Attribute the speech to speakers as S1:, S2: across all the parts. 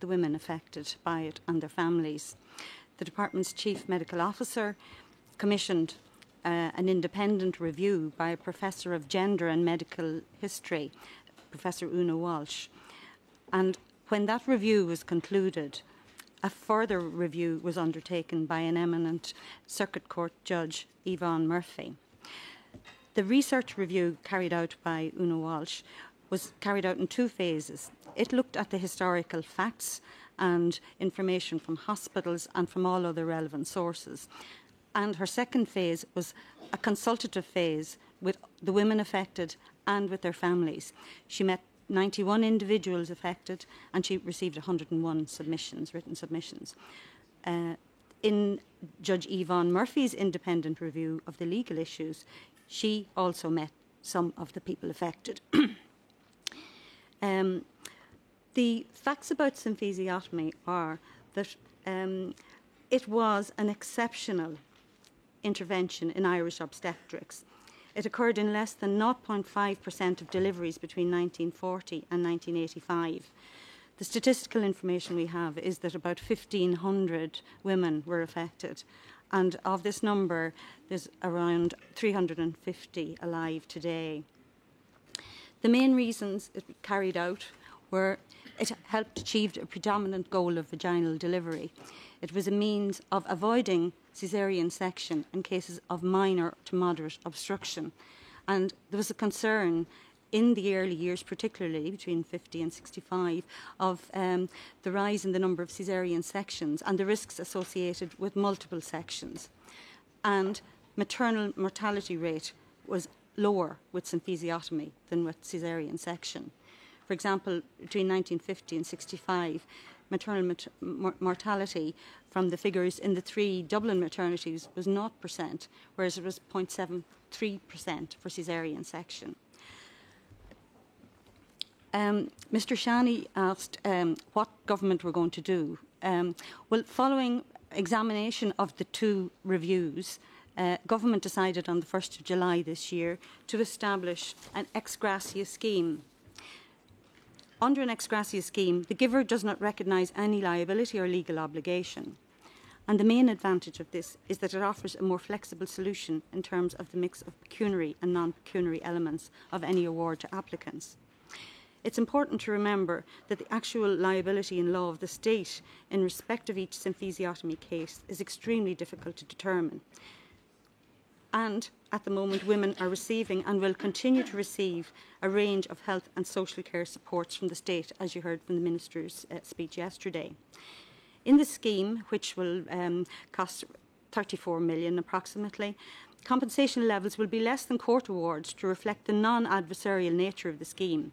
S1: the women affected by it and their families. The Department's Chief Medical Officer commissioned an independent review by a Professor of Gender and Medical History, Professor Una Walsh. And when that review was concluded, a further review was undertaken by an eminent Circuit Court Judge, Yvonne Murphy. The research review carried out by Una Walsh was carried out in 2 phases. It looked at the historical facts and information from hospitals and from all other relevant sources. And her second phase was a consultative phase with the women affected and with their families. She met 91 individuals affected and she received 101 submissions, written submissions. In Judge Yvonne Murphy's independent review of the legal issues, she also met some of the people affected. The facts about symphysiotomy are that it was an exceptional intervention in Irish obstetrics. It occurred in less than 0.5% of deliveries between 1940 and 1985. The statistical information we have is that about 1,500 women were affected, and of this number, there's around 350 alive today. The main reasons it was carried out were it helped achieve a predominant goal of vaginal delivery. It was a means of avoiding caesarean section in cases of minor to moderate obstruction. And there was a concern in the early years, particularly between 50 and 65, of the rise in the number of caesarean sections and the risks associated with multiple sections. And maternal mortality rate was lower with symphysiotomy than with caesarean section. For example, between 1950 and 65, maternal mortality from the figures in the 3 Dublin maternities was 0%, whereas it was 0.73% for caesarean section. Mr. Shani asked what government were going to do. Well, following examination of the 2 reviews, government decided on the 1st of July this year to establish an ex gratia scheme. Under an ex gratia scheme, the giver does not recognise any liability or legal obligation. And the main advantage of this is that it offers a more flexible solution in terms of the mix of pecuniary and non-pecuniary elements of any award to applicants. It's important to remember that the actual liability in law of the state in respect of each symphysiotomy case is extremely difficult to determine. And at the moment, women are receiving and will continue to receive a range of health and social care supports from the state, as you heard from the Minister's speech yesterday. In the scheme, which will cost 34 million approximately, compensation levels will be less than court awards to reflect the non-adversarial nature of the scheme.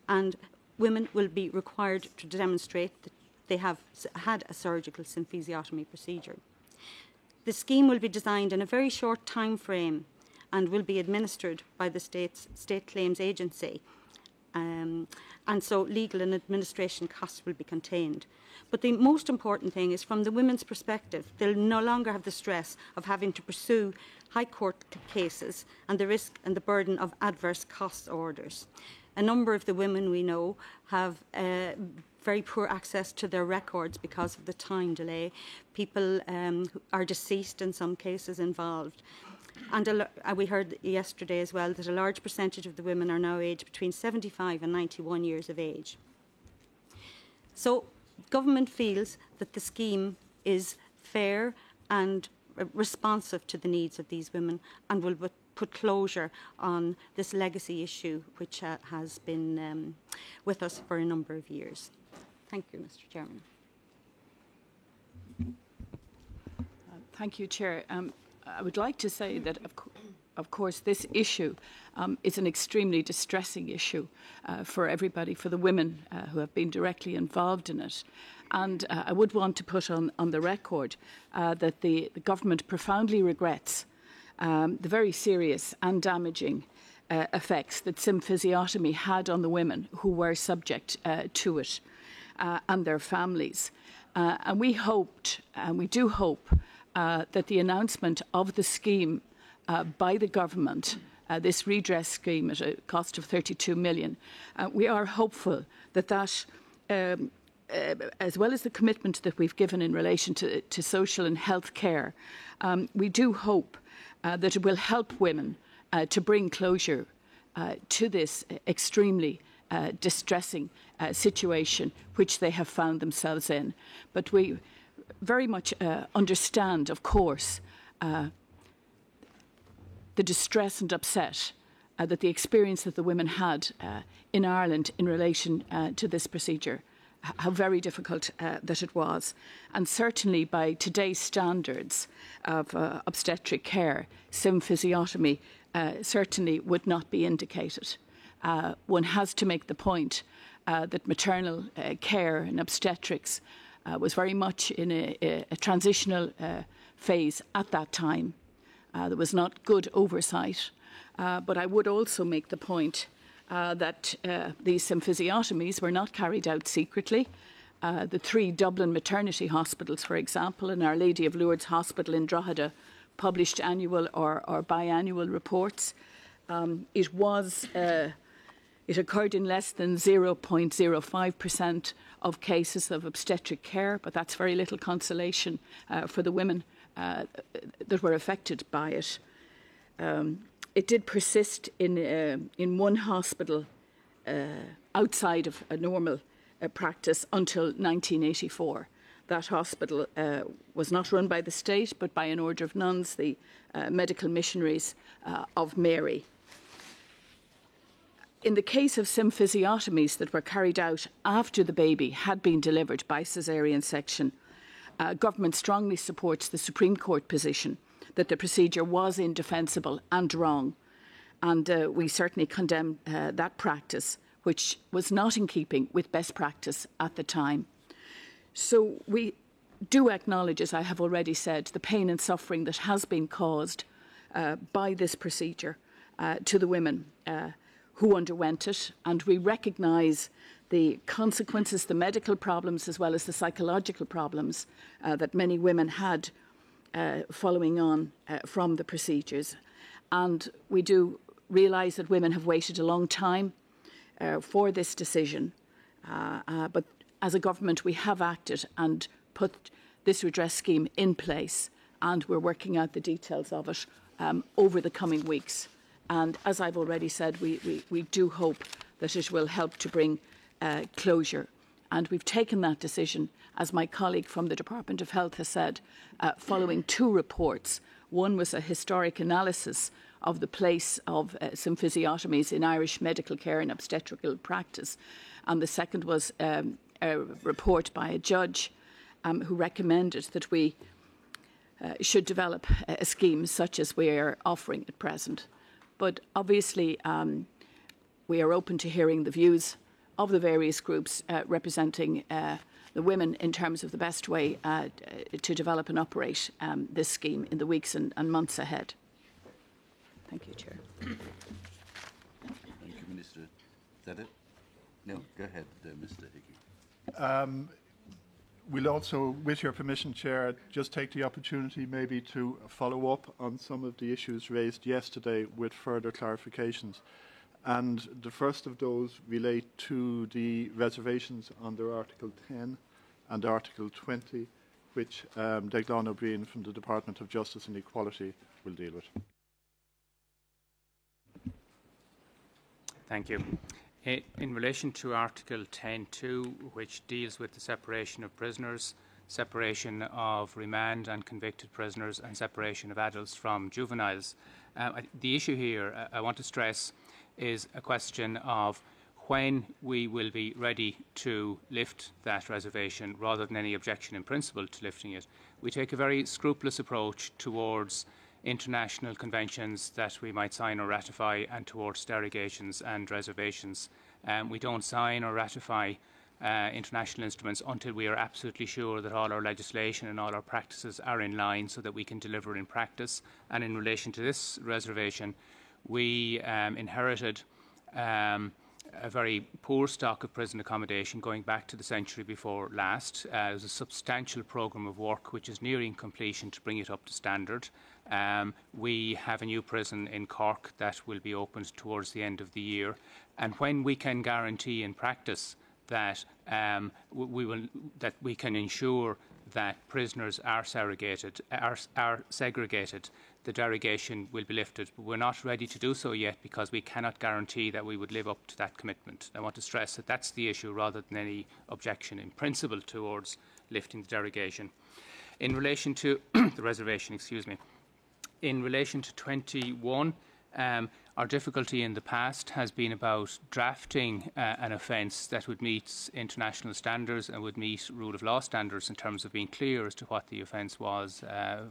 S1: And women will be required to demonstrate that they have had a surgical symphysiotomy procedure. The scheme will be designed in a very short time frame and will be administered by the State Claims Agency. And so legal and administration costs will be contained. But the most important thing is, from the women's perspective, they'll no longer have the stress of having to pursue high court cases and the risk and the burden of adverse cost orders. A number of the women we know have very poor access to their records because of the time delay. People are deceased in some cases involved. And we heard yesterday as well that a large percentage of the women are now aged between 75 and 91 years of age. So government feels that the scheme is fair and responsive to the needs of these women and will put closure on this legacy issue which has been with us for a number of years. Thank you, Mr. Chairman.
S2: Thank you, Chair. I would like to say that, of course, this issue is an extremely distressing issue for everybody, for the women who have been directly involved in it. And I would want to put on the record that the government profoundly regrets the very serious and damaging effects that symphysiotomy had on the women who were subject to it and their families. And we hoped, and we do hope, that the announcement of the scheme by the government, this redress scheme at a cost of 32 million, we are hopeful that that as well as the commitment that we've given in relation to social and health care, we do hope that it will help women to bring closure to this extremely distressing situation which they have found themselves in. But we very much understand, of course, the distress and upset that the experience that the women had in Ireland in relation to this procedure, how very difficult that it was. And certainly by today's standards of obstetric care, symphysiotomy certainly would not be indicated. One has to make the point that maternal care and obstetrics was very much in a transitional phase at that time. There was not good oversight. But I would also make the point that these symphysiotomies were not carried out secretly. The 3 Dublin maternity hospitals, for example, and Our Lady of Lourdes Hospital in Drogheda published annual or biannual reports. It occurred in less than 0.05% of cases of obstetric care, but that's very little consolation for the women that were affected by it. It did persist in one hospital outside of a normal practice until 1984. That hospital was not run by the state, but by an order of nuns, the medical missionaries of Mary. In the case of symphysiotomies that were carried out after the baby had been delivered by caesarean section, government strongly supports the Supreme Court position that the procedure was indefensible and wrong. And we certainly condemn that practice, which was not in keeping with best practice at the time. So we do acknowledge, as I have already said, the pain and suffering that has been caused by this procedure to the women who underwent it. And we recognise the consequences, the medical problems, as well as the psychological problems that many women had following on from the procedures. And we do realise that women have waited a long time for this decision. But as a government, we have acted and put this redress scheme in place, and we're working out the details of it over the coming weeks. And as I've already said, we do hope that it will help to bring closure. And we've taken that decision, as my colleague from the Department of Health has said, following 2 reports. One was a historic analysis of the place of symphysiotomies in Irish medical care and obstetrical practice. And the second was a report by a judge who recommended that we should develop a scheme such as we are offering at present. But obviously, we are open to hearing the views of the various groups representing the women in terms of the best way to develop and operate this scheme in the weeks and months ahead. Thank you, Chair.
S3: Thank you, Minister. Is that it? No, go ahead, Mr. Hickey.
S4: We'll also, with your permission, Chair, just take the opportunity maybe to follow up on some of the issues raised yesterday with further clarifications. And the first of those relate to the reservations under Article 10 and Article 20, which Declan O'Brien from the Department of Justice and Equality will deal with.
S5: Thank you. In relation to Article 10.2, which deals with the separation of prisoners, separation of remand and convicted prisoners, and separation of adults from juveniles, the issue here, I want to stress, is a question of when we will be ready to lift that reservation rather than any objection in principle to lifting it. We take a very scrupulous approach towards international conventions that we might sign or ratify and towards derogations and reservations. We don't sign or ratify international instruments until we are absolutely sure that all our legislation and all our practices are in line so that we can deliver in practice. And in relation to this reservation, we inherited a very poor stock of prison accommodation going back to the century before last. There's a substantial programme of work which is nearing completion to bring it up to standard. We have a new prison in Cork that will be opened towards the end of the year. And when we can guarantee in practice that that we can ensure that prisoners are segregated, the derogation will be lifted. But we're not ready to do so yet because we cannot guarantee that we would live up to that commitment. I want to stress that that's the issue rather than any objection in principle towards lifting the derogation. In relation to the reservation, in relation to 21, our difficulty in the past has been about drafting an offence that would meet international standards and would meet rule of law standards in terms of being clear as to what the offence was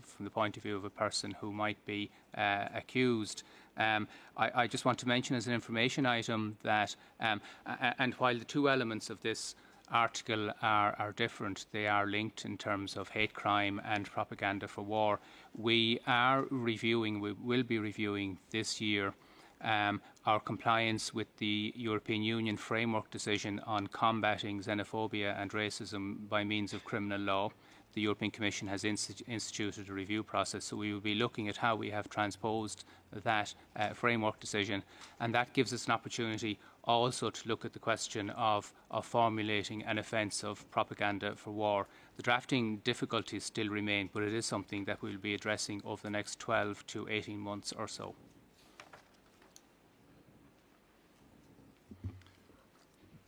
S5: from the point of view of a person who might be accused. I just want to mention as an information item that, and while the two elements of this article are different, they are linked in terms of hate crime and propaganda for war. We will be reviewing this year our compliance with the European Union framework decision on combating xenophobia and racism by means of criminal law. The European Commission has instituted a review process, so we will be looking at how we have transposed that framework decision, and that gives us an opportunity also to look at the question of formulating an offence of propaganda for war. The drafting difficulties still remain, but it is something that we will be addressing over the next 12 to 18 months or so.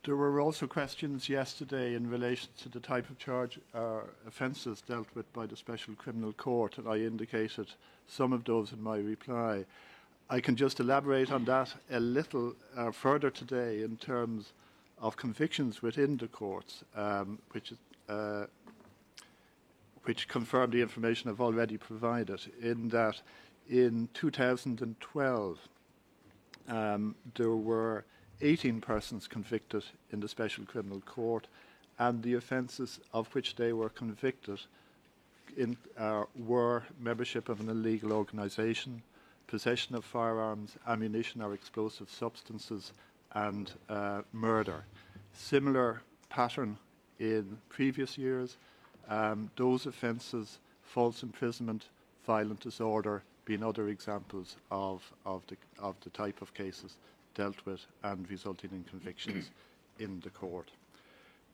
S4: There were also questions yesterday in relation to the type of charge offences dealt with by the Special Criminal Court, and I indicated some of those in my reply. I can just elaborate on that a little further today in terms of convictions within the courts, which confirm the information I've already provided, in that in 2012 there were 18 persons convicted in the Special Criminal Court, and the offences of which they were convicted were membership of an illegal organisation, possession of firearms, ammunition or explosive substances, and murder. Similar pattern in previous years. Those offences, false imprisonment, violent disorder, being other examples of the type of cases dealt with and resulting in convictions in the court.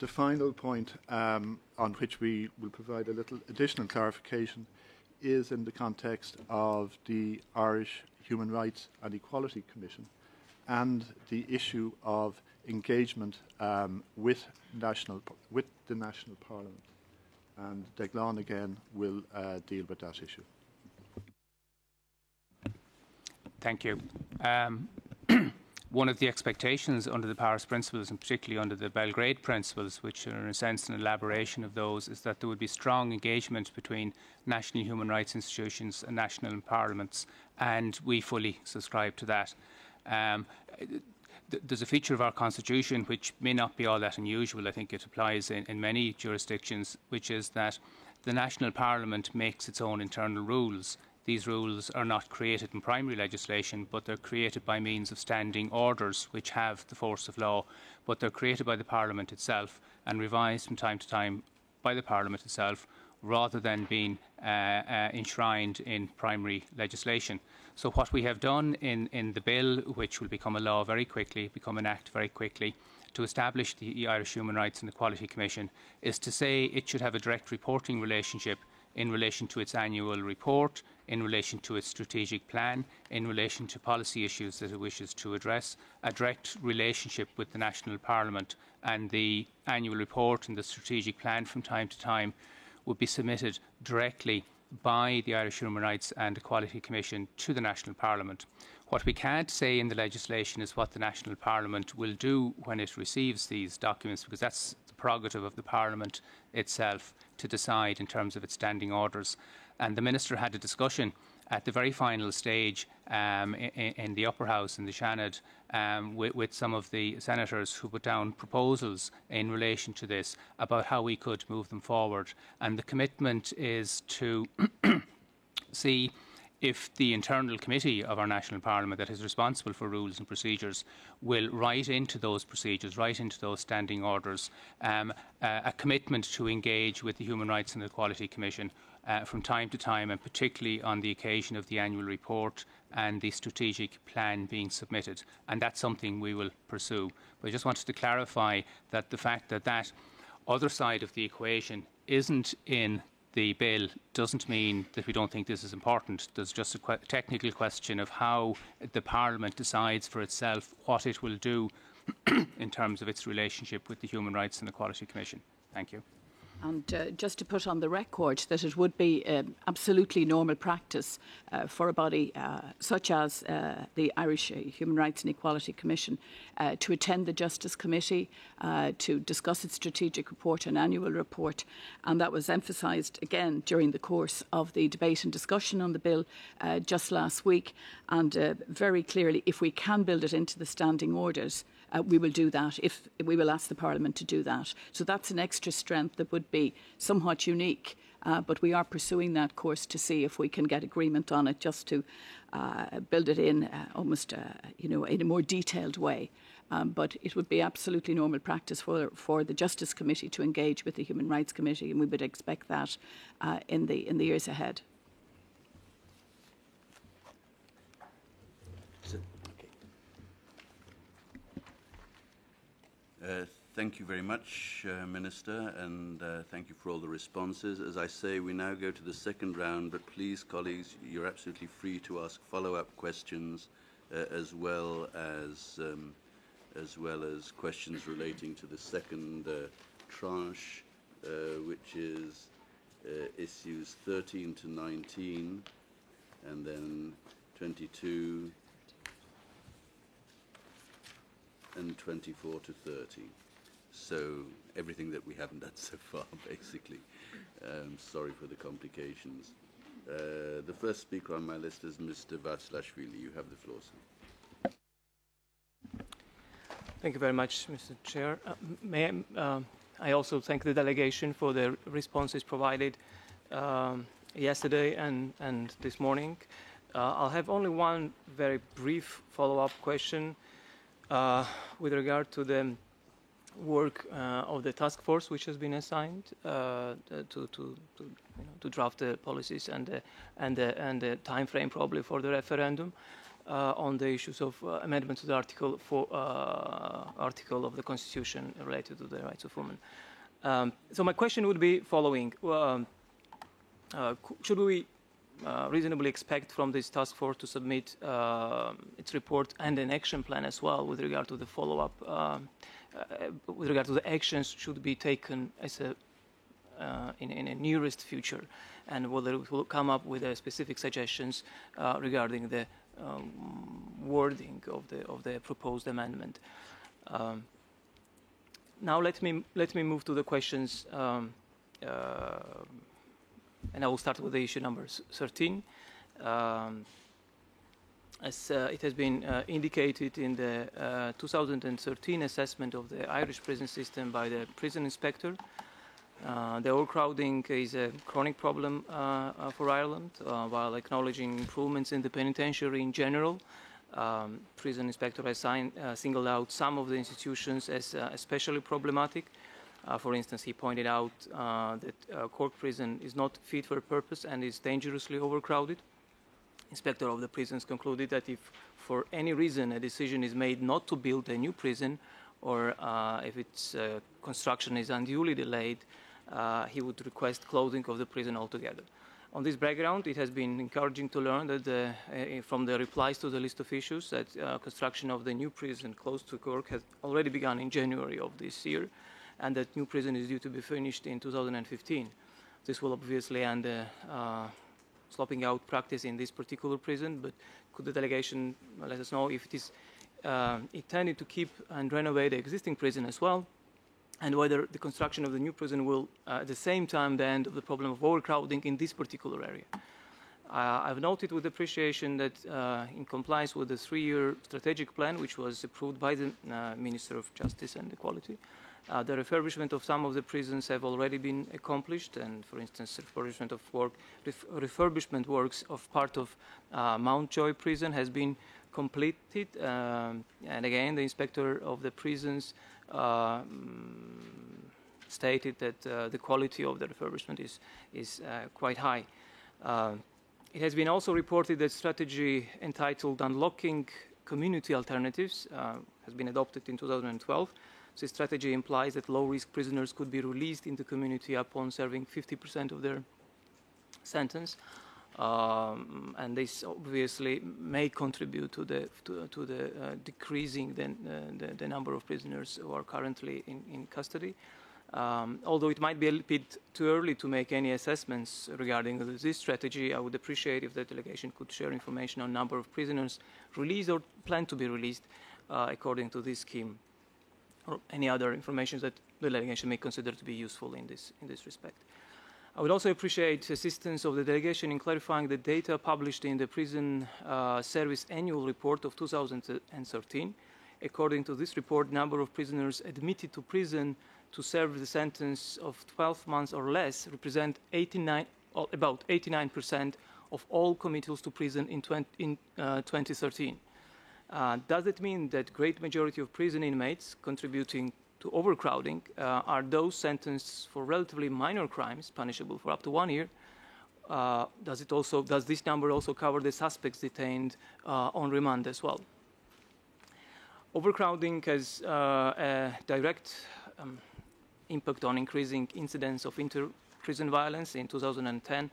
S4: The final point on which we will provide a little additional clarification is in the context of the Irish Human Rights and Equality Commission and the issue of engagement with the National Parliament. And Declan again will deal with that issue.
S5: Thank you. One of the expectations under the Paris Principles, and particularly under the Belgrade Principles, which are in a sense an elaboration of those, is that there would be strong engagement between national human rights institutions and national parliaments, and we fully subscribe to that. There's a feature of our constitution which may not be all that unusual. I think it applies in many jurisdictions, which is that the national parliament makes its own internal rules. These rules are not created in primary legislation, but they're created by means of standing orders which have the force of law, but they're created by the Parliament itself and revised from time to time by the Parliament itself, rather than being enshrined in primary legislation. So what we have done in the bill, which will become a law very quickly, become an act very quickly, to establish the Irish Human Rights and Equality Commission, is to say it should have a direct reporting relationship in relation to its annual report, in relation to its strategic plan, in relation to policy issues that it wishes to address, a direct relationship with the National Parliament, and the annual report and the strategic plan from time to time would be submitted directly by the Irish Human Rights and Equality Commission to the National Parliament. What we can't say in the legislation is what the National Parliament will do when it receives these documents, because that's the prerogative of the Parliament itself to decide in terms of its standing orders. And the Minister had a discussion at the very final stage in the Upper House, in the Seanad, with some of the senators who put down proposals in relation to this about how we could move them forward. And the commitment is to see if the internal committee of our national parliament that is responsible for rules and procedures will write into those procedures, write into those standing orders, a commitment to engage with the Human Rights and Equality Commission from time to time, and particularly on the occasion of the annual report and the strategic plan being submitted. And that's something we will pursue. But I just wanted to clarify that the fact that that other side of the equation isn't in the bill doesn't mean that we don't think this is important. There's just a technical question of how the Parliament decides for itself what it will do in terms of its relationship with the Human Rights and Equality Commission. Thank you.
S2: And just to put on the record that it would be absolutely normal practice for a body such as the Irish Human Rights and Equality Commission to attend the Justice Committee to discuss its strategic report and annual report. And that was emphasised again during the course of the debate and discussion on the bill just last week. And very clearly, if we can build it into the standing orders, we will do that. If we will ask the Parliament to do that. So that's an extra strength that would be somewhat unique. But we are pursuing that course to see if we can get agreement on it, just to build it in almost, in a more detailed way. But it would be absolutely normal practice for the Justice Committee to engage with the Human Rights Committee, and we would expect that in the years ahead.
S3: Thank you very much, Minister, and thank you for all the responses. As I say, we now go to the second round, but please, colleagues, you're absolutely free to ask follow-up questions as well as questions relating to the second tranche, which is issues 13 to 19, and then 22 and 24 to 30. So everything that we haven't done so far, basically. Sorry for the complications. The first speaker on my list is Mr. Vatsilashvili. You have the floor, sir.
S6: Thank you very much, Mr. Chair. I also thank the delegation for the responses provided yesterday and this morning. I'll have only one very brief follow-up question with regard to the work of the task force which has been assigned to draft the policies and the time frame probably for the referendum on the issues of amendment to the article of the Constitution related to the rights of women. So my question would be following: should we reasonably expect from this task force to submit its report and an action plan as well with regard to the follow-up, with regard to the actions should be taken as in a nearest future, and whether it will come up with specific suggestions regarding the wording of the proposed amendment. Now let me move to the questions. And I will start with the issue number 13. As it has been indicated in the 2013 assessment of the Irish prison system by the prison inspector, the overcrowding is a chronic problem for Ireland. While acknowledging improvements in the penitentiary in general, prison inspector has singled out some of the institutions as especially problematic. For instance, he pointed out that Cork prison is not fit for purpose and is dangerously overcrowded. Inspector of the prisons concluded that if for any reason a decision is made not to build a new prison, or if its construction is unduly delayed, he would request closing of the prison altogether. On this background, it has been encouraging to learn that from the replies to the list of issues that construction of the new prison close to Cork has already begun in January of this year, and that new prison is due to be finished in 2015. This will obviously end slopping out practice in this particular prison, but could the delegation let us know if it is intended to keep and renovate the existing prison as well, and whether the construction of the new prison will at the same time the end of the problem of overcrowding in this particular area. I've noted with appreciation that in compliance with the 3-year strategic plan, which was approved by the Minister of Justice and Equality, the refurbishment of some of the prisons have already been accomplished, and for instance, refurbishment works of part of Mountjoy prison has been completed, and again the inspector of the prisons stated that the quality of the refurbishment is quite high. It has been also reported that strategy entitled Unlocking Community Alternatives has been adopted in 2012. This strategy implies that low-risk prisoners could be released in the community upon serving 50% of their sentence. And this obviously may contribute to the decreasing the number of prisoners who are currently in custody. Although it might be a little bit too early to make any assessments regarding this strategy, I would appreciate if the delegation could share information on number of prisoners released or planned to be released according to this scheme, or any other information that the delegation may consider to be useful in this respect. I would also appreciate assistance of the delegation in clarifying the data published in the Prison Service Annual Report of 2013. According to this report, number of prisoners admitted to prison to serve the sentence of 12 months or less represent about 89% of all committals to prison in 2013. Does it mean that great majority of prison inmates contributing to overcrowding are those sentenced for relatively minor crimes, punishable for up to 1 year? Does this number also cover the suspects detained on remand as well? Overcrowding has a direct impact on increasing incidence of inter-prison violence. In 2010,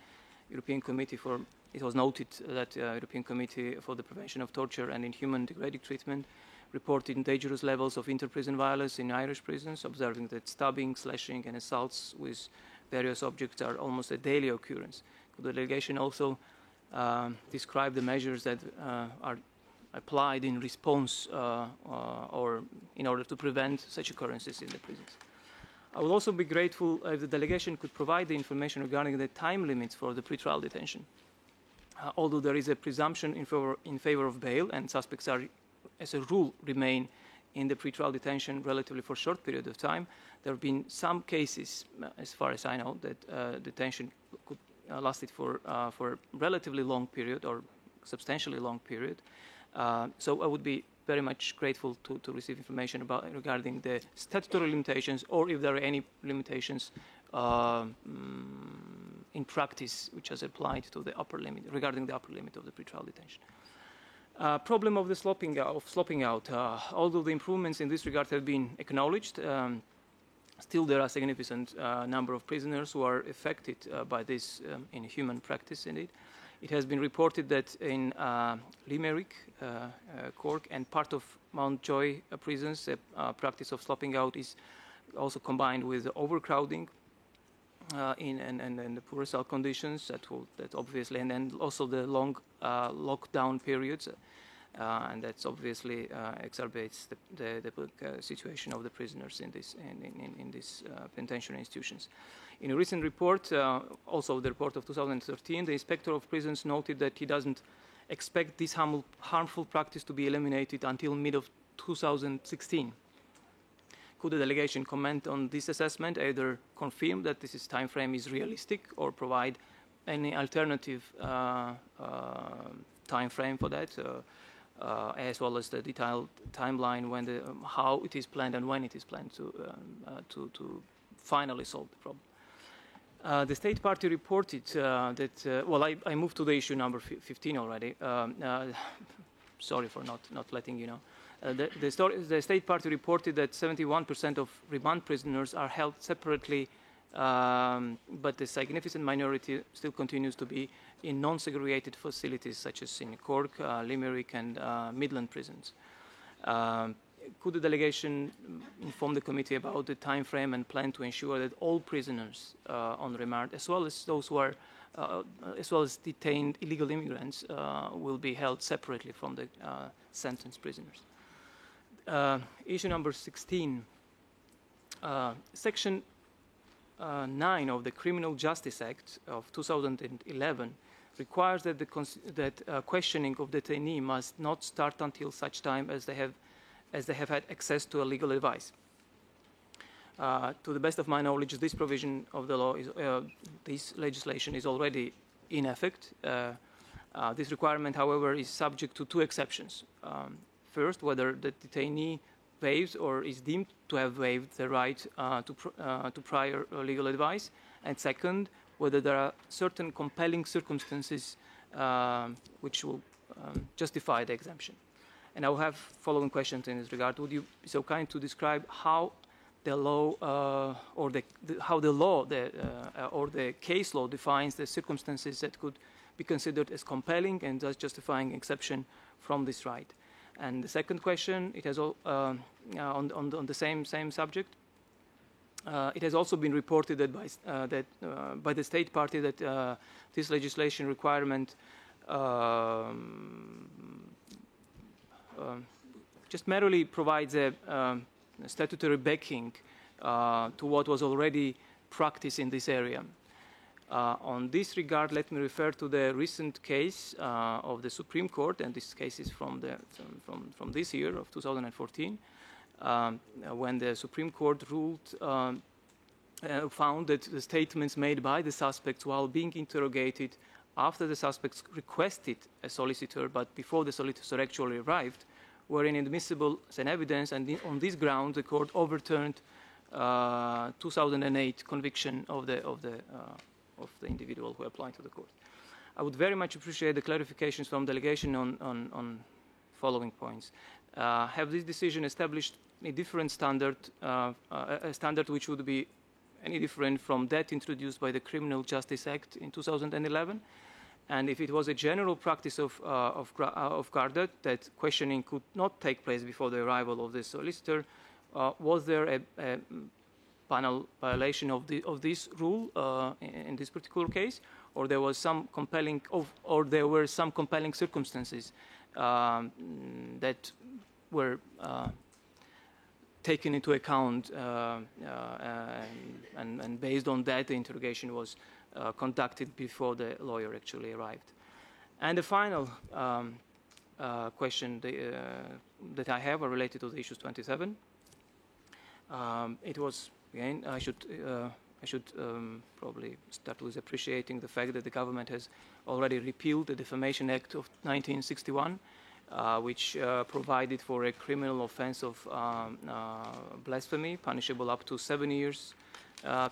S6: it was noted that European Committee for the Prevention of Torture and Inhuman Degrading Treatment reported dangerous levels of inter-prison violence in Irish prisons, observing that stabbing, slashing, and assaults with various objects are almost a daily occurrence. Could the delegation also describe the measures that are applied in response or in order to prevent such occurrences in the prisons? I would also be grateful if the delegation could provide the information regarding the time limits for the pretrial detention. Although there is a presumption in favor of bail and suspects are, as a rule, remain in the pretrial detention relatively for a short period of time, there have been some cases, as far as I know, that detention could lasted for a relatively long period or substantially long period. So I would be very much grateful to receive information regarding the statutory limitations, or if there are any limitations in practice which has applied to the upper limit, regarding the upper limit of the pretrial detention. Problem of the slopping out. Although the improvements in this regard have been acknowledged, still there are significant number of prisoners who are affected by this inhuman practice indeed. It has been reported that in Limerick, Cork, and part of Mountjoy prisons, the practice of slopping out is also combined with overcrowding and the poor cell conditions that obviously, and then also the long lockdown periods, and that's obviously exacerbates the situation of the prisoners in these penitentiary institutions. In a recent report, also the report of 2013, the Inspector of Prisons noted that he doesn't expect this harmful practice to be eliminated until mid of 2016. Could the delegation comment on this assessment, either confirm that this time frame is realistic or provide any alternative time frame for that, as well as the detailed timeline when how it is planned and when it is planned to finally solve the problem? The State Party reported that, I moved to the issue number 15 already. Sorry for not letting you know. The State Party reported that 71% of remand prisoners are held separately, but the significant minority still continues to be in non-segregated facilities such as in Cork, Limerick, and Midland prisons. Could the delegation inform the committee about the time frame and plan to ensure that all prisoners on remand, as well as those who are, as well as detained illegal immigrants, will be held separately from the sentenced prisoners? Issue number 16. Section 9 of the Criminal Justice Act of 2011 requires that questioning of detainee must not start until such time as they have had access to a legal advice. To the best of my knowledge, this provision of the law, this legislation is already in effect. This requirement, however, is subject to two exceptions. First, whether the detainee waives or is deemed to have waived the right to prior legal advice, and second, whether there are certain compelling circumstances which will justify the exemption. And I will have following questions in this regard. Would you be so kind to describe how the law or how the law or the case law defines the circumstances that could be considered as compelling and thus justifying exception from this right? And the second question, it has on the same subject. It has also been reported that by the state party that this legislation requirement just merely provides a statutory backing to what was already practiced in this area. On this regard, let me refer to the recent case of the Supreme Court, and this case is from this year of 2014, when the Supreme Court ruled found that the statements made by the suspects while being interrogated after the suspects requested a solicitor, but before the solicitor actually arrived, were inadmissible as an evidence, and on this ground, the court overturned 2008 conviction of the individual who applied to the court. I would very much appreciate the clarifications from delegation on following points. Have this decision established a different standard, a standard which would be any different from that introduced by the Criminal Justice Act in 2011? And if it was a general practice of Garda that questioning could not take place before the arrival of the solicitor, was there a panel violation of this rule in this particular case, or there was some compelling, or there were some compelling circumstances that were taken into account, and based on that, the interrogation was conducted before the lawyer actually arrived. And the final question that I have are related to the issues 27. It was, again, I should probably start with appreciating the fact that the government has already repealed the Defamation Act of 1961, which provided for a criminal offense of blasphemy, punishable up to 7 years,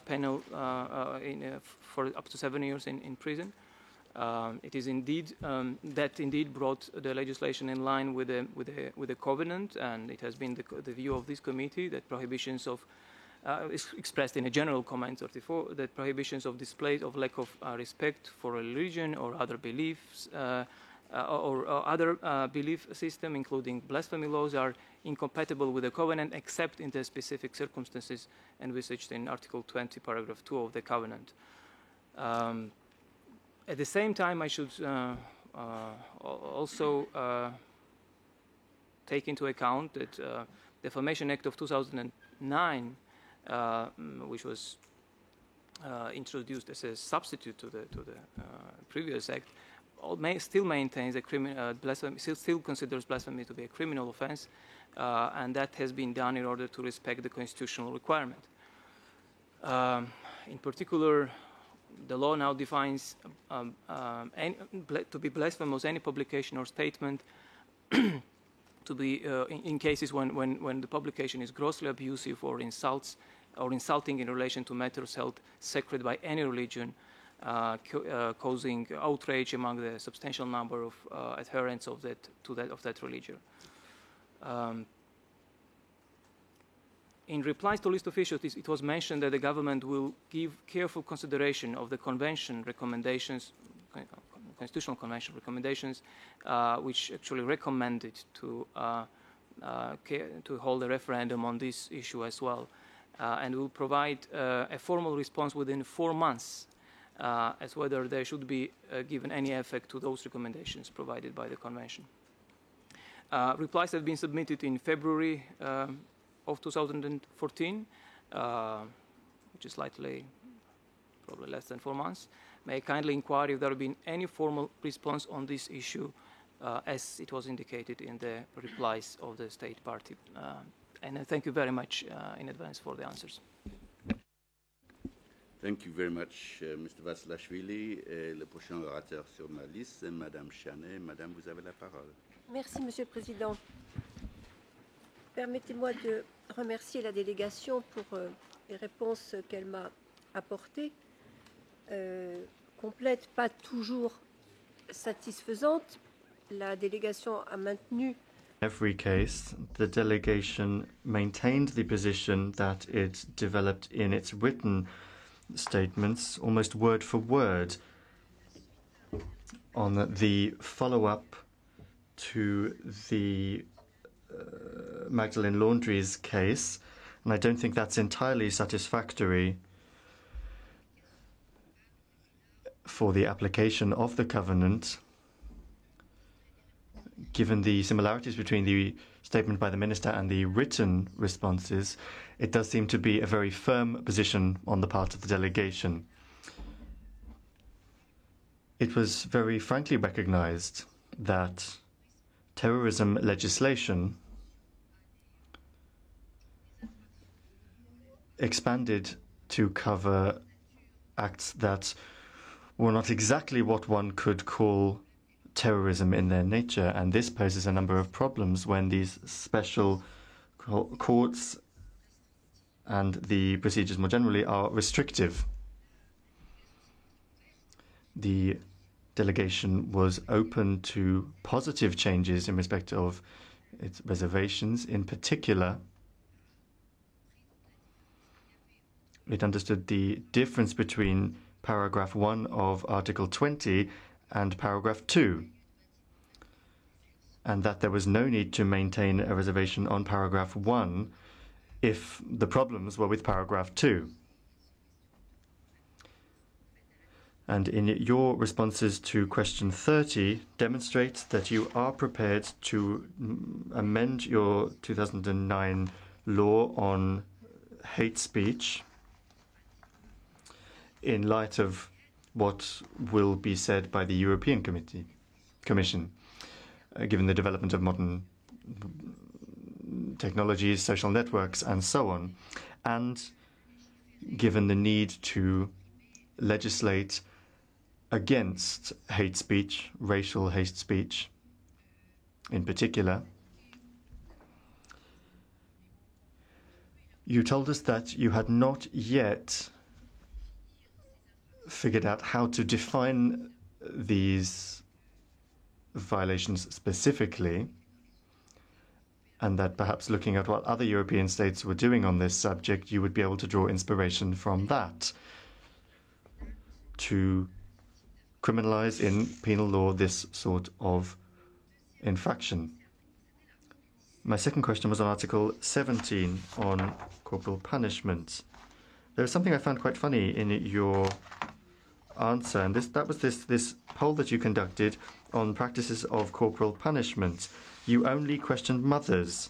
S6: penal for up to 7 years in prison. It is indeed that indeed brought the legislation in line with the covenant, and it has been the view of this committee that prohibitions of is expressed in a general comment 34 that prohibitions of display of lack of respect for religion or other beliefs or other belief system, including blasphemy laws, are incompatible with the covenant except in the specific circumstances envisaged in Article 20, Paragraph 2 of the covenant. At the same time, I should also take into account that the Defamation Act of 2009, which was introduced as a substitute to the previous act, still maintains blasphemy, still considers blasphemy to be a criminal offense, and that has been done in order to respect the constitutional requirement. In particular, the law now defines to be blasphemous any publication or statement to be in cases when the publication is grossly abusive or insults or insulting in relation to matters held sacred by any religion, causing outrage among the substantial number of adherents of that religion. In replies to list of issues, it was mentioned that the government will give careful consideration of the convention recommendations, constitutional convention recommendations, which actually recommended to hold a referendum on this issue as well, and will provide a formal response within 4 months as whether there should be given any effect to those recommendations provided by the convention. Replies have been submitted in February of 2014, which is slightly, probably less than 4 months. May I kindly inquire if there have been any formal response on this issue as it was indicated in the replies of the state party. And thank you very much in advance for the answers.
S3: Thank you very much, Mr. Vassilashvili. Le prochain orateur sur ma liste, c'est Madame Chanet. Madame, vous avez la parole.
S7: Merci, Monsieur le Président. Permettez-moi de remercier la délégation pour les réponses qu'elle m'a apportées, complètes, pas toujours satisfaisantes. La délégation a maintenu.
S8: In every case, the delegation maintained the position that it developed in its written statements, almost word for word, on the follow-up to the Magdalene Laundrie's case, and I don't think that's entirely satisfactory for the application of the covenant, given the similarities between the statement by the minister and the written responses. It does seem to be a very firm position on the part of the delegation. It was very frankly recognized that terrorism legislation expanded to cover acts that were not exactly what one could call terrorism in their nature, and this poses a number of problems when these special courts and the procedures more generally are restrictive. The delegation was open to positive changes in respect of its reservations. In particular, it understood the difference between paragraph 1 of Article 20 and paragraph 2, and that there was no need to maintain a reservation on paragraph 1 if the problems were with paragraph 2. And in your responses to question 30 demonstrate that you are prepared to amend your 2009 law on hate speech in light of what will be said by the European Commission, given the development of modern technologies, social networks, and so on, and given the need to legislate against hate speech, racial hate speech in particular. You told us that you had not yet figured out how to define these violations specifically, and that perhaps looking at what other European states were doing on this subject, you would be able to draw inspiration from that to criminalize in penal law this sort of infraction. My second question was on Article 17 on corporal punishment. There was something I found quite funny in your answer, and that was this poll that you conducted on practices of corporal punishment. You only questioned mothers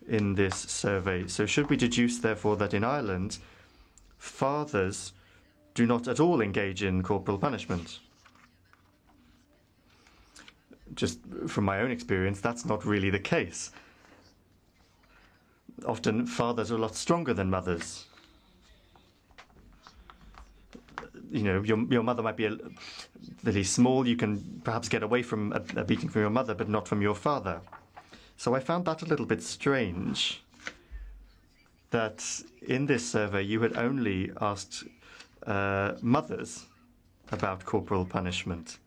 S8: in this survey. So should we deduce, therefore, that in Ireland, fathers do not at all engage in corporal punishment? Just from my own experience, that's not really the case. Often fathers are a lot stronger than mothers. You know, your mother might be really small. You can perhaps get away from a beating from your mother, but not from your father. So I found that a little bit strange, that in this survey you had only asked mothers about corporal punishment.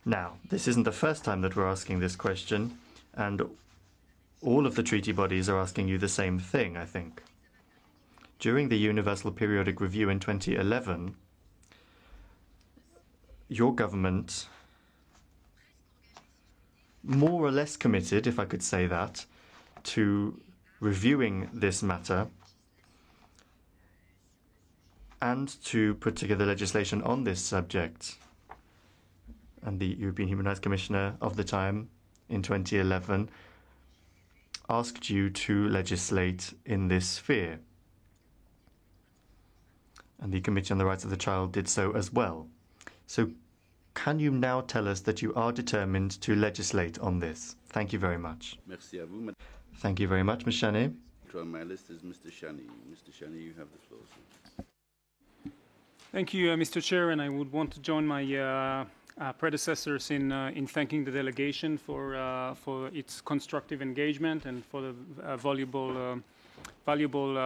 S8: Now, this isn't the first time that we're asking this question, and all of the treaty bodies are asking you the same thing, I think. During the Universal Periodic Review in 2011, your government more or less committed, if I could say that, to reviewing this matter and to put together legislation on this subject. And the European Human Rights Commissioner of the time, in 2011, asked you to legislate in this sphere. And the Committee on the Rights of the Child did so as well. So can you now tell us that you are determined to legislate on this? Thank you very much.
S3: Merci à vous.
S8: Thank you very much, Ms. Shani.
S3: On my list is Mr. Shani. Mr. Shani, you have the floor, sir.
S9: Thank you, Mr. Chair, and I would want to join my
S5: predecessors in thanking the delegation for its constructive engagement and for the valuable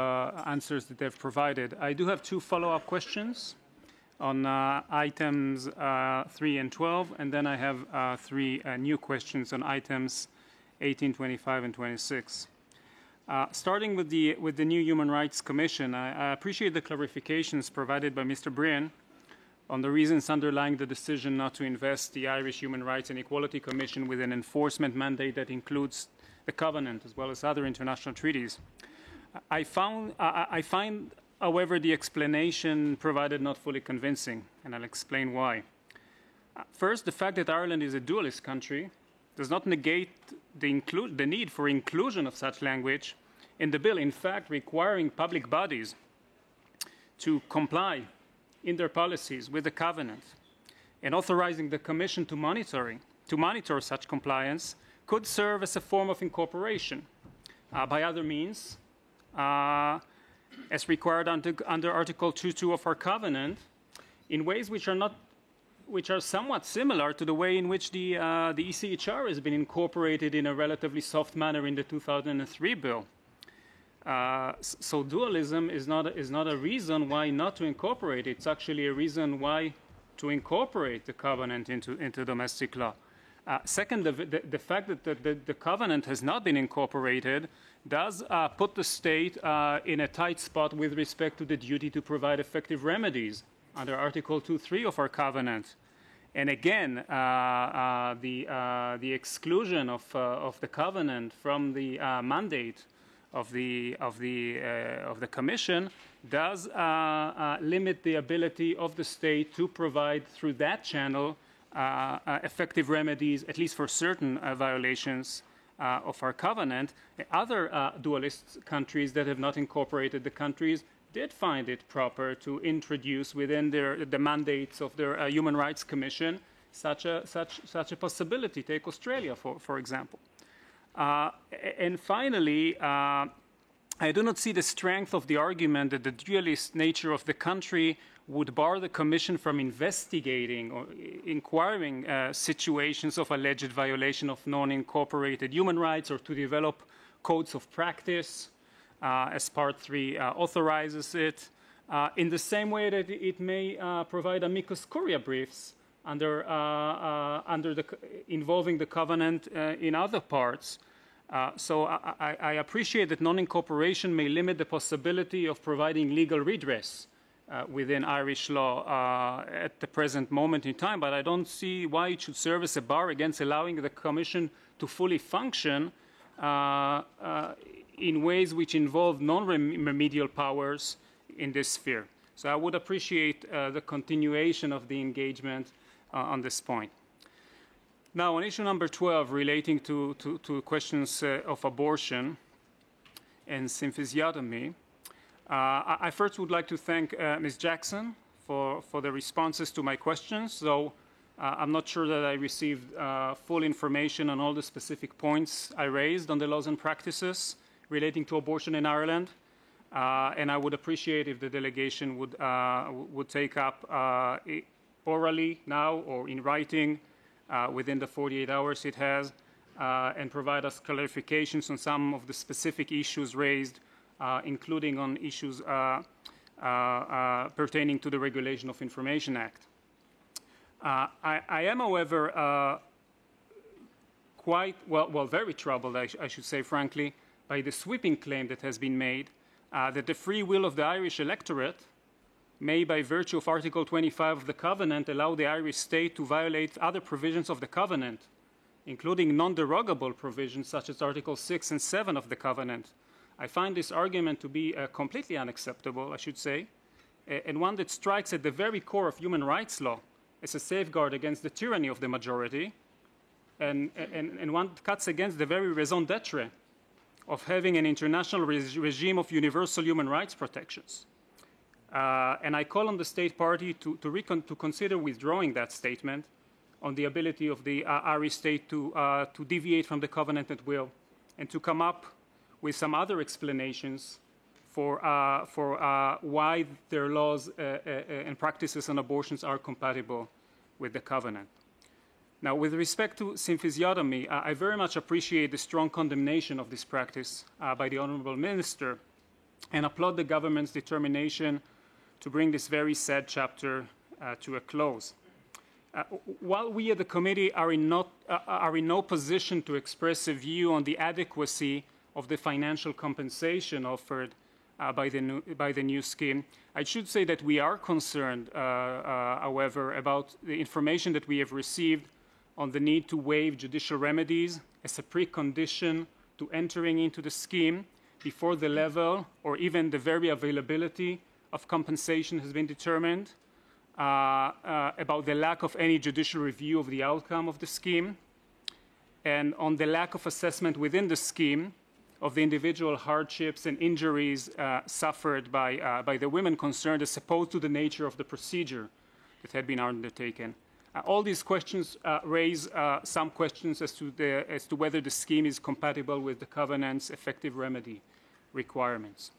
S5: answers that they've provided. I do have two follow-up questions on items 3 and 12, and then I have 3 new questions on items 18, 25, and 26. Starting with the new Human Rights Commission, I appreciate the clarifications provided by Mr. Brien on the reasons underlying the decision not to invest the Irish Human Rights and Equality Commission with an enforcement mandate that includes the Covenant as well as other international treaties. I find, however, the explanation provided not fully convincing, and I'll explain why. First, the fact that Ireland is a dualist country does not negate the need for inclusion of such language in the bill, in fact, requiring public bodies to comply in their policies with the Covenant and authorizing the Commission to monitor such compliance could serve as a form of incorporation by other means, as required under Article 2.2 of our Covenant, in ways which are somewhat similar to the way in which the ECHR has been incorporated in a relatively soft manner in the 2003 bill. So dualism is not a reason why not to incorporate it. It's actually a reason why to incorporate the Covenant into domestic law. Second, the fact that the Covenant has not been incorporated does put the state in a tight spot with respect to the duty to provide effective remedies under Article 2.3 of our Covenant. And again, the exclusion of the Covenant from the mandate of the Commission does limit the ability of the state to provide through that channel effective remedies, at least for certain violations of our Covenant. Other dualist countries that have not incorporated the countries did find it proper to introduce within the mandates of their Human Rights Commission such a possibility. Take Australia, for example. And finally, I do not see the strength of the argument that the dualist nature of the country would bar the Commission from investigating or inquiring situations of alleged violation of non-incorporated human rights, or to develop codes of practice as Part 3 authorizes it, in the same way that it may provide amicus curiae briefs involving the Covenant in other parts. So I appreciate that non-incorporation may limit the possibility of providing legal redress within Irish law at the present moment in time, but I don't see why it should serve as a bar against allowing the Commission to fully function in ways which involve non-remedial powers in this sphere. So I would appreciate the continuation of the engagement on this point. Now, on issue number 12, relating to questions of abortion and symphysiotomy, I first would like to thank Ms. Jackson for the responses to my questions, though I'm not sure that I received full information on all the specific points I raised on the laws and practices relating to abortion in Ireland. And I would appreciate if the delegation would take up orally now or in writing within the 48 hours it has, and provide us clarifications on some of the specific issues raised, including on issues pertaining to the Regulation of Information Act. I am, however, very troubled, I should say frankly, by the sweeping claim that has been made that the free will of the Irish electorate may, by virtue of Article 25 of the Covenant, allow the Irish state to violate other provisions of the Covenant, including non-derogable provisions such as Article 6 and 7 of the Covenant. I find this argument to be completely unacceptable, I should say, and one that strikes at the very core of human rights law as a safeguard against the tyranny of the majority, and one that cuts against the very raison d'etre of having an international regime of universal human rights protections. And I call on the state party to consider withdrawing that statement on the ability of the Irish state to deviate from the Covenant at will, and to come up with some other explanations for why their laws and practices on abortions are compatible with the covenant. Now, with respect to symphysiotomy, I very much appreciate the strong condemnation of this practice by the Honourable Minister and applaud the government's determination to bring this very sad chapter to a close. While we at the committee are in no position to express a view on the adequacy of the financial compensation offered by the new scheme, I should say that we are concerned, however, about the information that we have received on the need to waive judicial remedies as a precondition to entering into the scheme before the level or even the very availability of compensation has been determined, about the lack of any judicial review of the outcome of the scheme, and on the lack of assessment within the scheme of the individual hardships and injuries suffered by the women concerned as opposed to the nature of the procedure that had been undertaken. All these questions raise some questions as to whether the scheme is compatible with the covenant's effective remedy requirements.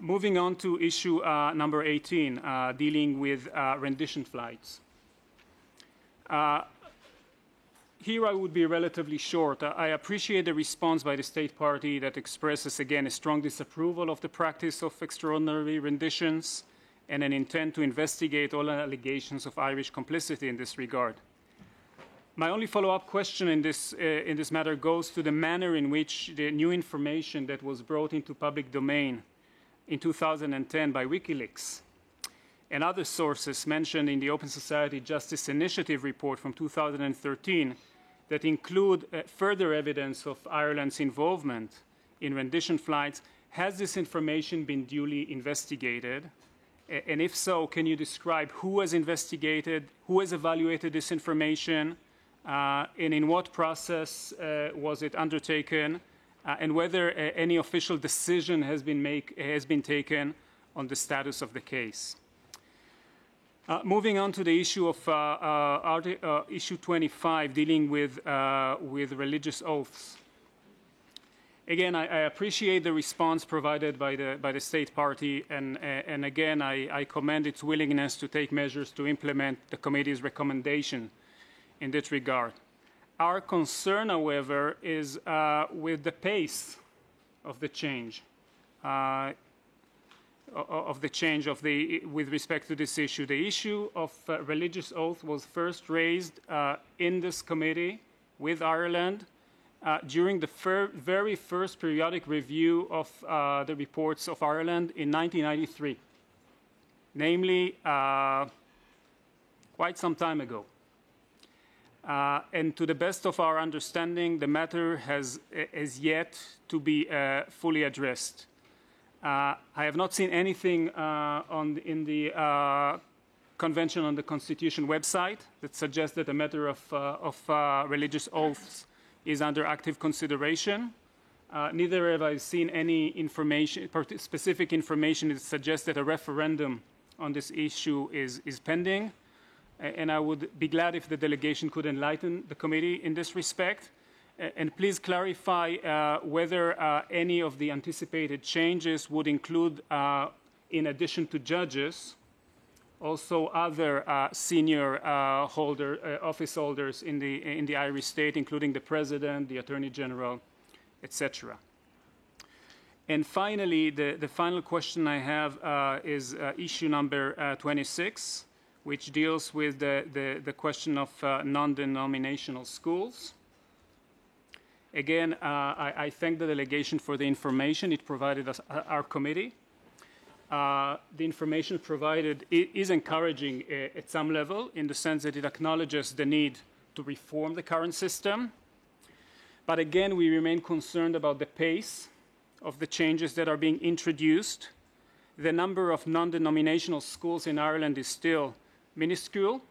S5: Moving on to issue number 18, dealing with rendition flights. Here I would be relatively short. I appreciate the response by the state party that expresses again a strong disapproval of the practice of extraordinary renditions and an intent to investigate all allegations of Irish complicity in this regard. My only follow-up question in this matter goes to the manner in which the new information that was brought into public domain in 2010 by WikiLeaks and other sources mentioned in the Open Society Justice Initiative report from 2013 that include further evidence of Ireland's involvement in rendition flights. Has this information been duly investigated? And if so, can you describe who has investigated, who has evaluated this information, and in what process was it undertaken, and whether any official decision has been taken on the status of the case? Moving on to the issue of issue 25, dealing with religious oaths. Again, I appreciate the response provided by the state party, and again, I commend its willingness to take measures to implement the committee's recommendation in that regard. Our concern, however, is with the pace of the change, with respect to this issue. The issue of religious oath was first raised in this committee with Ireland during the very first periodic review of the reports of Ireland in 1993, namely quite some time ago. And to the best of our understanding, the matter has yet to be fully addressed. I have not seen anything in the Convention on the Constitution website that suggests that the matter of religious oaths is under active consideration. Neither have I seen any information, specific information that suggests that a referendum on this issue is pending. And I would be glad if the delegation could enlighten the committee in this respect. And please clarify whether any of the anticipated changes would include, in addition to judges, also other senior office holders in the Irish state, including the President, the Attorney General, etc. And finally, the final question I have is issue number 26, which deals with the question of non-denominational schools. Again, I thank the delegation for the information it provided us, our committee. The information provided is encouraging at some level, in the sense that it acknowledges the need to reform the current system. But again, we remain concerned about the pace of the changes that are being introduced. The number of non-denominational schools in Ireland is still minuscule,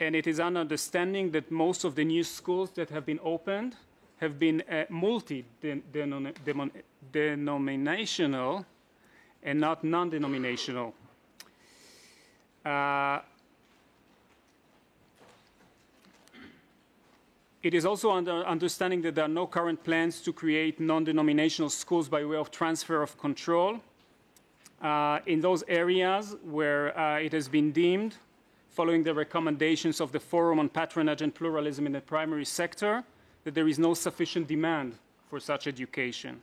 S5: and it is our understanding that most of the new schools that have been opened have been multi-denominational and not non-denominational. It is also under understanding that there are no current plans to create non-denominational schools by way of transfer of control in those areas where it has been deemed
S9: following the recommendations of the Forum on Patronage and Pluralism in the Primary Sector, that there is no sufficient demand for such education.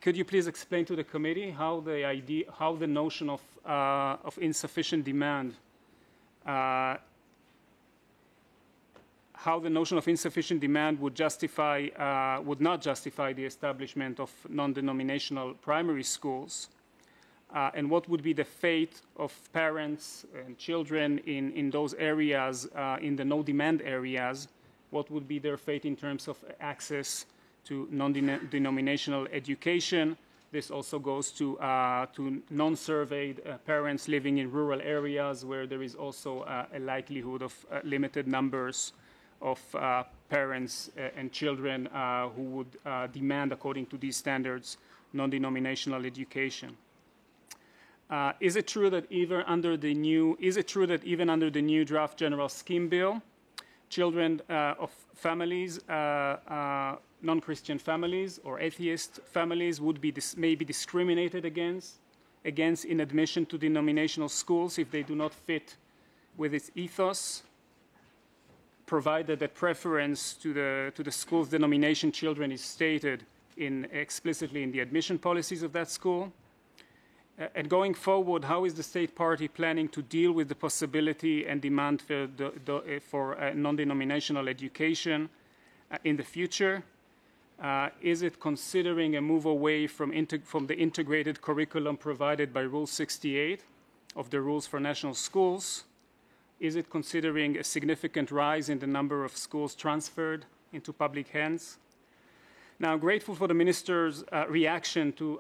S9: Could you please explain to the committee how the notion of insufficient demand, would not justify the establishment of non-denominational primary schools, and what would be the fate of parents and children in those areas, in the no-demand areas? What would be their fate in terms of access to non-denominational education? This also goes to non-surveyed parents living in rural areas where there is also a likelihood of limited numbers of parents and children who would demand, according to these standards, non-denominational education. Is it true that even under the new draft general scheme bill, children of families, non-Christian families or atheist families may be discriminated against in admission to denominational schools if they do not fit with its ethos, provided that preference to the school's denomination children is stated explicitly in the admission policies of that school? And going forward, how is the state party planning to deal with the possibility and demand for non-denominational education in the future? Is it considering a move away from the integrated curriculum provided by Rule 68 of the Rules for National Schools? Is it considering a significant rise in the number of schools transferred into public hands? Now, I'm grateful for the Minister's reaction to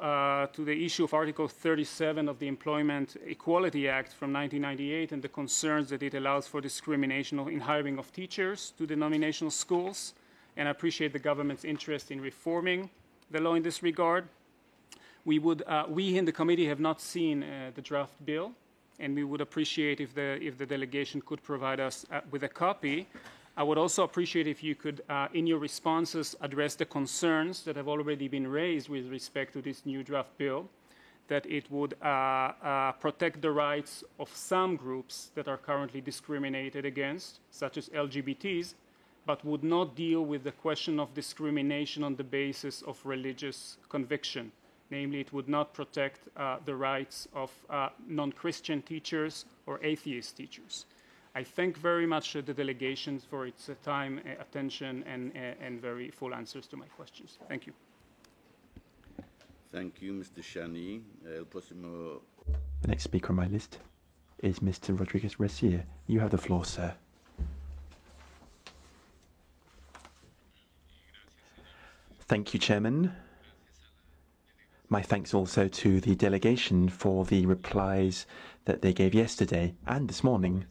S9: the issue of Article 37 of the Employment Equality Act from 1998 and the concerns that it allows for discrimination in hiring of teachers to denominational schools. And I appreciate the government's interest in reforming the law in this regard. We in the committee have not seen the draft bill, and we would appreciate if the delegation could provide us with a copy. I would also appreciate if you could, in your responses, address the concerns that have already been raised with respect to this new draft bill, that it would protect the rights of some groups that are currently discriminated against, such as LGBTs, but would not deal with the question of discrimination on the basis of religious conviction. Namely, it would not protect the rights of non-Christian teachers or atheist teachers. I thank very much the delegation for its time, attention, and very full answers to my questions. Thank you.
S3: Thank you, Mr. Shani.
S10: The next speaker on my list is Mr. Rodriguez-Recier. You have the floor, sir. Thank you, Chairman. My thanks also to the delegation for the replies that they gave yesterday and this morning.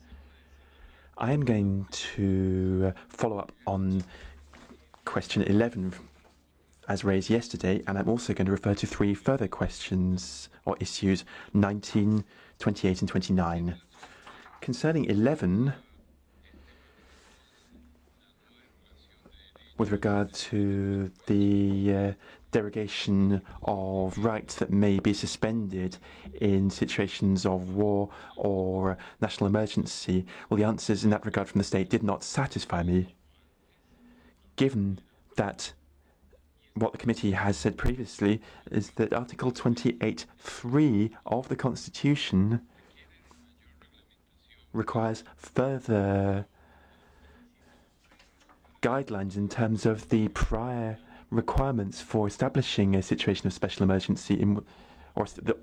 S10: I am going to follow up on question 11 as raised yesterday, and I'm also going to refer to 3 further questions or issues, 19, 28 and 29. Concerning 11, with regard to the derogation of rights that may be suspended in situations of war or national emergency, well, the answers in that regard from the state did not satisfy me, given that what the committee has said previously is that Article 28(3) of the Constitution requires further guidelines in terms of the prior requirements for establishing a situation of special emergency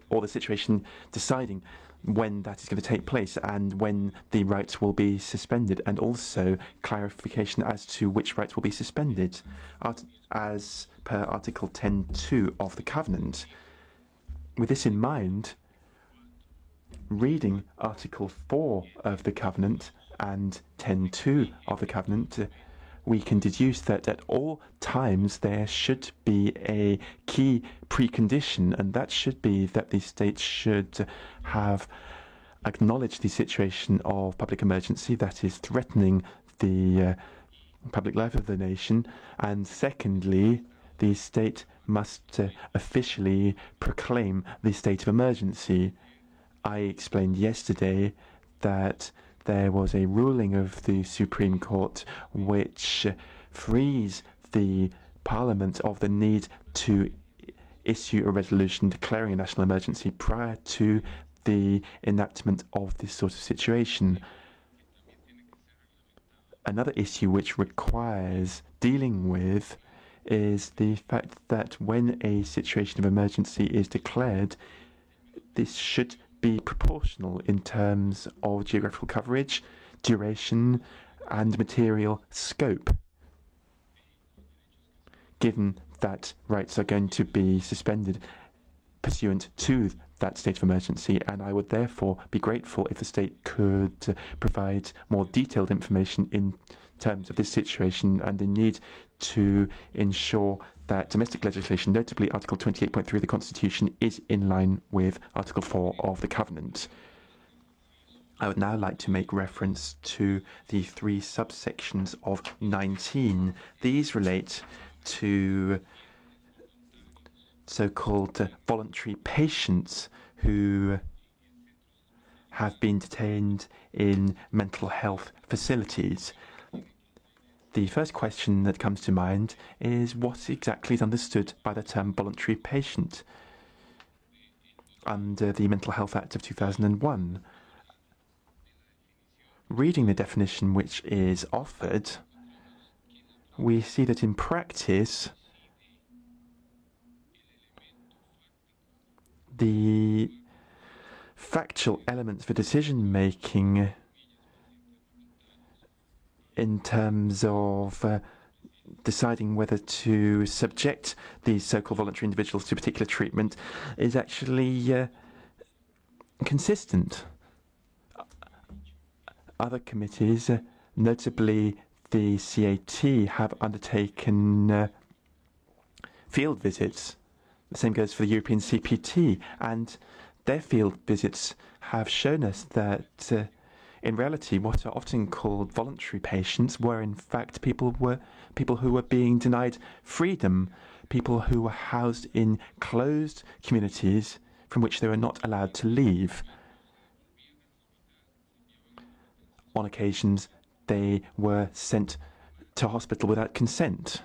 S10: or the situation deciding when that is going to take place and when the rights will be suspended, and also clarification as to which rights will be suspended as per Article 10(2) of the Covenant. With this in mind, reading Article 4 of the Covenant and 10(2) of the Covenant, we can deduce that at all times there should be a key precondition, and that should be that the state should have acknowledged the situation of public emergency that is threatening the public life of the nation, and secondly, the state must officially proclaim the state of emergency. I explained yesterday that there was a ruling of the Supreme Court which frees the Parliament of the need to issue a resolution declaring a national emergency prior to the enactment of this sort of situation. Another issue which requires dealing with is the fact that when a situation of emergency is declared, this should be proportional in terms of geographical coverage, duration, and material scope, given that rights are going to be suspended pursuant to that state of emergency, and I would therefore be grateful if the state could provide more detailed information in terms of this situation and the need to ensure that domestic legislation, notably Article 28.3 of the Constitution, is in line with Article 4 of the Covenant. I would now like to make reference to the 3 subsections of 19. These relate to so-called voluntary patients who have been detained in mental health facilities. The first question that comes to mind is what exactly is understood by the term voluntary patient under the Mental Health Act of 2001. Reading the definition which is offered, we see that in practice the factual elements for decision making in terms of deciding whether to subject these so-called voluntary individuals to particular treatment is actually consistent. Other committees, notably the CAT, have undertaken field visits. The same goes for the European CPT, and their field visits have shown us that in reality, what are often called voluntary patients were in fact people who were being denied freedom, people who were housed in closed communities from which they were not allowed to leave. On occasions, they were sent to hospital without consent.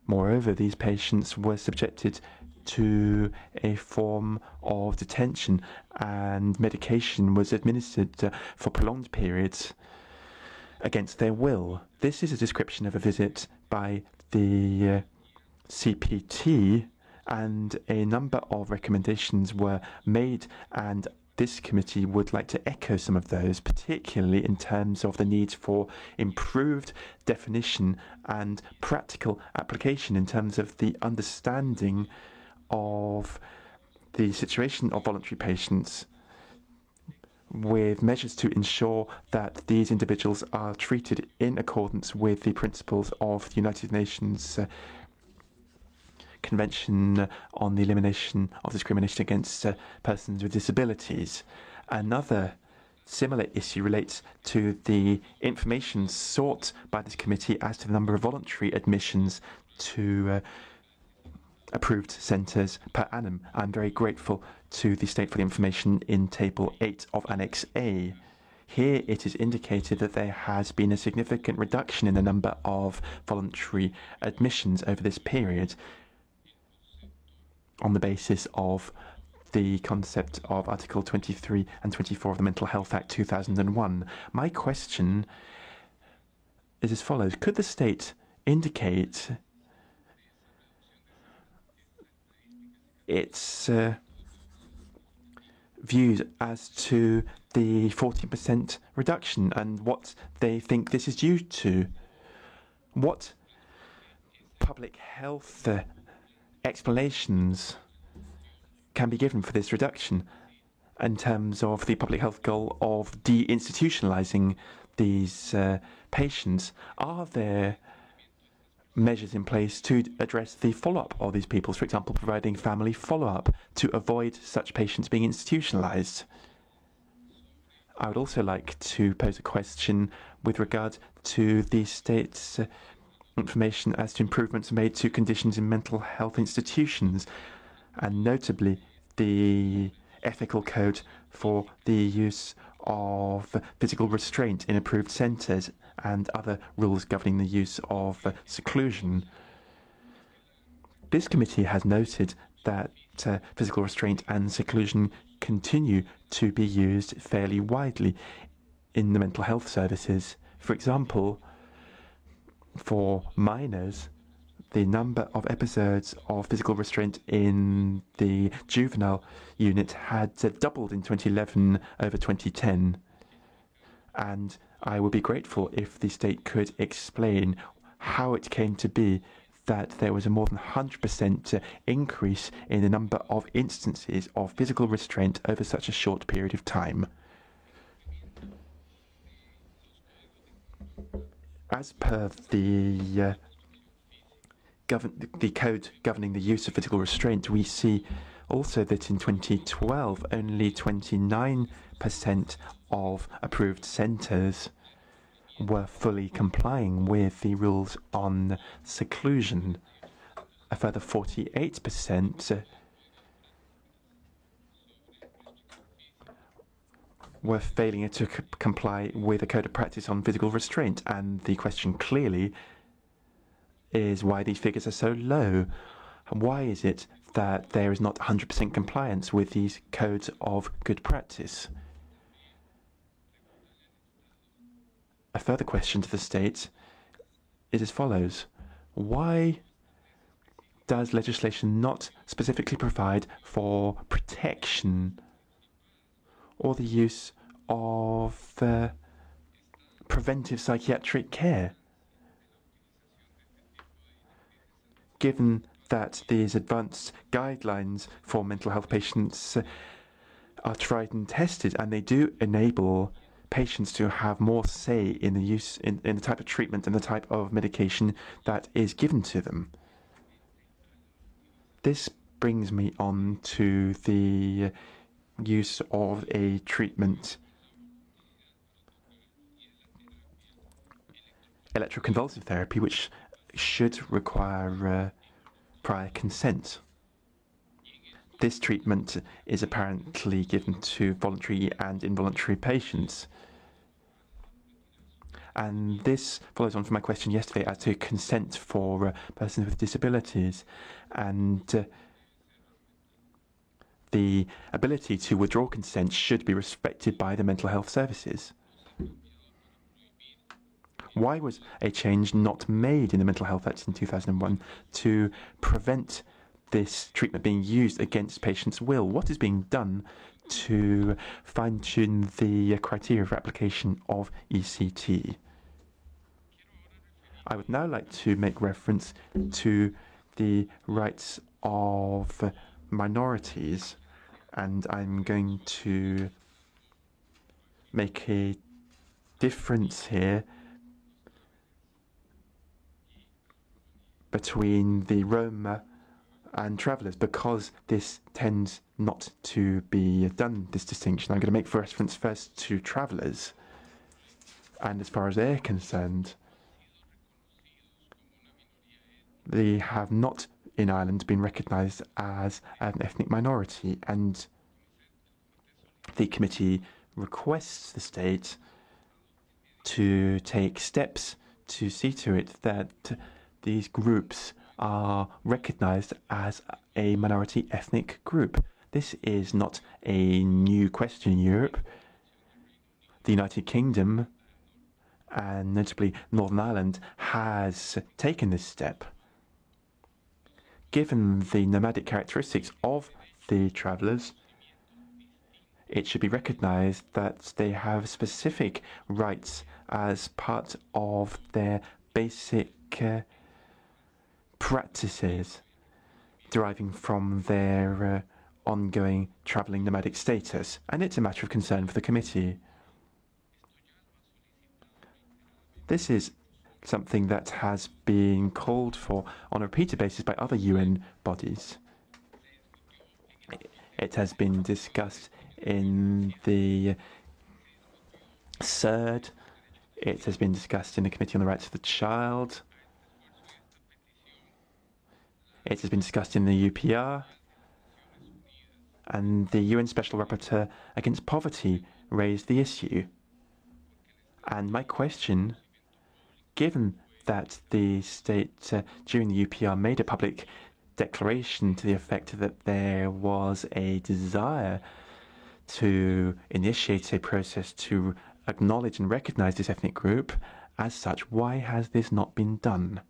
S10: Moreover, these patients were subjected to a form of detention, and medication was administered for prolonged periods against their will. This is a description of a visit by the CPT, and a number of recommendations were made, and this committee would like to echo some of those, particularly in terms of the need for improved definition and practical application in terms of the understanding of the situation of voluntary patients, with measures to ensure that these individuals are treated in accordance with the principles of the United Nations Convention on the Elimination of Discrimination Against Persons with Disabilities. Another similar issue relates to the information sought by this committee as to the number of voluntary admissions to approved centres per annum. I'm very grateful to the state for the information in Table 8 of Annex A. Here it is indicated that there has been a significant reduction in the number of voluntary admissions over this period on the basis of the concept of Article 23 and 24 of the Mental Health Act 2001. My question is as follows. Could the state indicate its views as to the 14% reduction and what they think this is due to? What public health explanations can be given for this reduction in terms of the public health goal of deinstitutionalizing these patients? Are there measures in place to address the follow-up of these people, for example, providing family follow-up to avoid such patients being institutionalized? I would also like to pose a question with regard to the state's information as to improvements made to conditions in mental health institutions, and notably the ethical code for the use of physical restraint in approved centres and other rules governing the use of seclusion. This committee has noted that physical restraint and seclusion continue to be used fairly widely in the mental health services. For example, for minors, the number of episodes of physical restraint in the juvenile unit had doubled in 2011 over 2010. And I would be grateful if the state could explain how it came to be that there was a more than 100% increase in the number of instances of physical restraint over such a short period of time. As per the code governing the use of physical restraint, we see also that in 2012 only 29% of approved centres were fully complying with the rules on seclusion. A further 48% were failing to comply with a code of practice on physical restraint, and the question clearly is why these figures are so low. Why is it that there is not 100% compliance with these codes of good practice? A further question to the state is as follows. Why does legislation not specifically provide for protection or the use of preventive psychiatric care? Given that these advanced guidelines for mental health patients are tried and tested, and they do enable patients to have more say in the use, in the type of treatment and the type of medication that is given to them. This brings me on to the use of a treatment, electroconvulsive therapy, which should require prior consent. This treatment is apparently given to voluntary and involuntary patients. And this follows on from my question yesterday as to consent for persons with disabilities and the ability to withdraw consent should be respected by the mental health services. Why was a change not made in the Mental Health Act in 2001 to prevent this treatment being used against patients' will? What is being done to fine-tune the criteria for application of ECT? I would now like to make reference to the rights of minorities, and I'm going to make a difference here between the Roma and travellers, because this tends not to be done, this distinction. I'm going to make reference first to travellers, and as far as they're concerned, they have not in Ireland been recognised as an ethnic minority, and the committee requests the state to take steps to see to it that these groups are recognised as a minority ethnic group. This is not a new question in Europe. The United Kingdom, and notably Northern Ireland, has taken this step. Given the nomadic characteristics of the travellers, it should be recognised that they have specific rights as part of their basic practices deriving from their ongoing travelling nomadic status, and it's a matter of concern for the committee. This is something that has been called for on a repeated basis by other UN bodies. It has been discussed in the CERD, it has been discussed in the Committee on the Rights of the Child, it has been discussed in the UPR, and the UN Special Rapporteur against poverty raised the issue. And my question, given that the state during the UPR made a public declaration to the effect that there was a desire to initiate a process to acknowledge and recognize this ethnic group, as such, why has this not been done?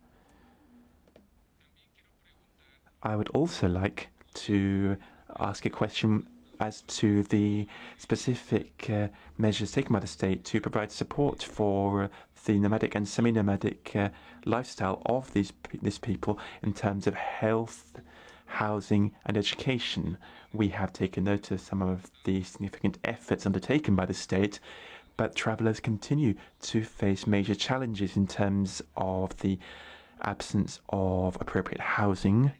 S10: I would also like to ask a question as to the specific measures taken by the state to provide support for the nomadic and semi-nomadic lifestyle of these people in terms of health, housing and education. We have taken note of some of the significant efforts undertaken by the state, but travellers continue to face major challenges in terms of the absence of appropriate housing,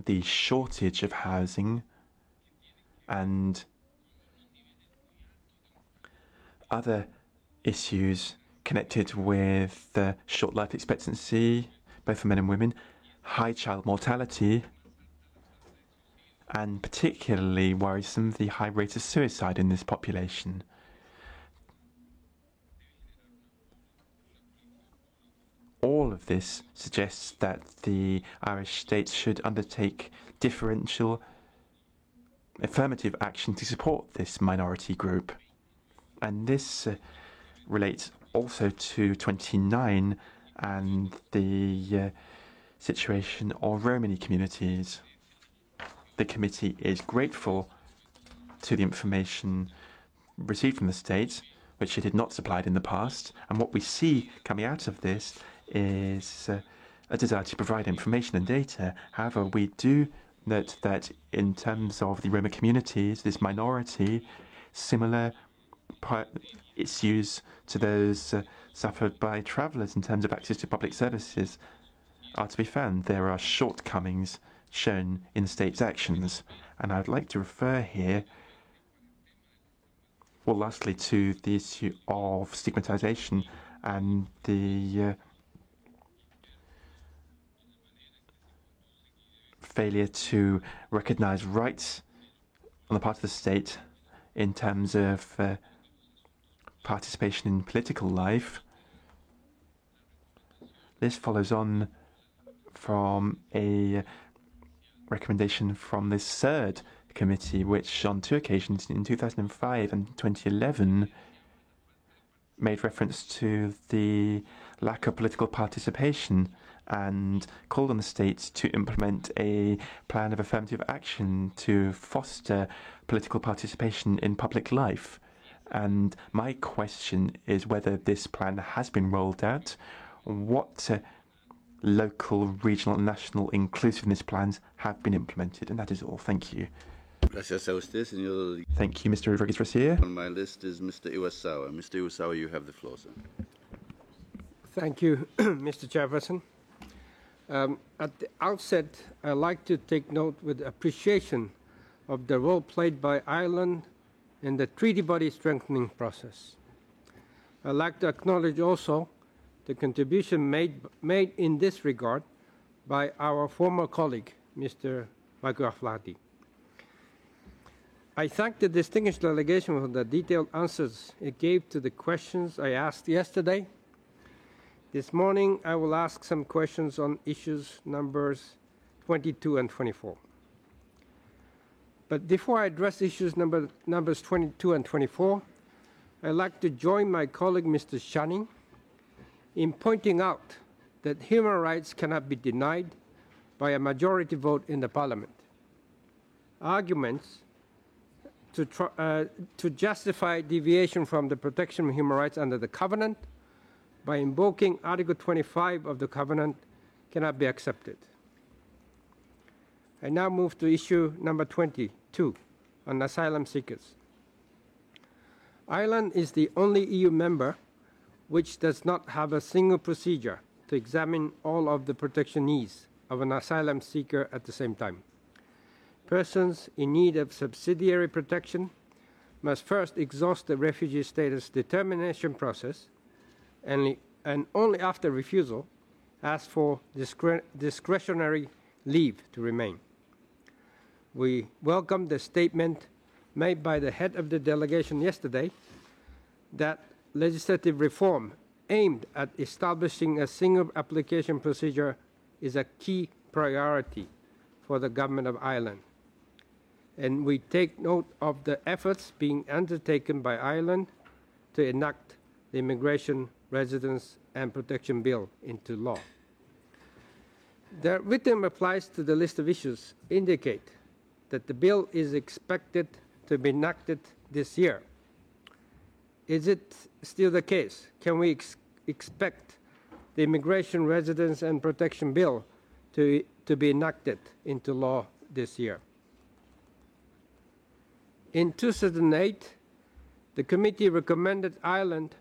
S10: the shortage of housing, and other issues connected with short life expectancy, both for men and women, high child mortality, and particularly worrisome, the high rate of suicide in this population. All of this suggests that the Irish state should undertake differential affirmative action to support this minority group. And this relates also to 29 and the situation of Romani communities. The committee is grateful to the information received from the state, which it had not supplied in the past, and what we see coming out of this is a desire to provide information and data. However, we do note that in terms of the Roma communities, this minority, similar issues to those suffered by travellers in terms of access to public services are to be found. There are shortcomings shown in the state's actions, and I'd like to refer here, well, lastly, to the issue of stigmatisation and the failure to recognise rights on the part of the state in terms of participation in political life. This follows on from a recommendation from the third committee, which on two occasions in 2005 and 2011 made reference to the lack of political participation and called on the state to implement a plan of affirmative action to foster political participation in public life. And my question is whether this plan has been rolled out, what local, regional and national inclusiveness plans have been implemented. And that is all. Thank you.
S3: Gracias a usted, señor.
S10: Thank you, Mr. Rodriguez-Garcia.
S3: On my list is Mr. Iwasawa. Mr. Iwasawa, you have the floor, sir.
S11: Thank you, Mr. Chairperson. At the outset, I'd like to take note with appreciation of the role played by Ireland in the treaty body strengthening process. I'd like to acknowledge also the contribution made in this regard by our former colleague, Mr. Michael O'Flaherty. I thank the distinguished delegation for the detailed answers it gave to the questions I asked yesterday. This morning, I will ask some questions on issues numbers 22 and 24. But before I address issues numbers 22 and 24, I'd like to join my colleague, Mr. Shani, in pointing out that human rights cannot be denied by a majority vote in the Parliament. Arguments to justify deviation from the protection of human rights under the Covenant by invoking Article 25 of the Covenant cannot be accepted. I now move to issue number 22 on asylum seekers. Ireland is the only EU member which does not have a single procedure to examine all of the protection needs of an asylum seeker at the same time. Persons in need of subsidiary protection must first exhaust the refugee status determination process and only after refusal ask for discretionary leave to remain. We welcome the statement made by the head of the delegation yesterday that legislative reform aimed at establishing a single application procedure is a key priority for the Government of Ireland. And we take note of the efforts being undertaken by Ireland to enact the Immigration, Residence and Protection Bill into law. The written replies to the list of issues indicate that the bill is expected to be enacted this year. Is it still the case? Can we expect the Immigration, Residence and Protection Bill to be enacted into law this year? In 2008, the committee recommended Ireland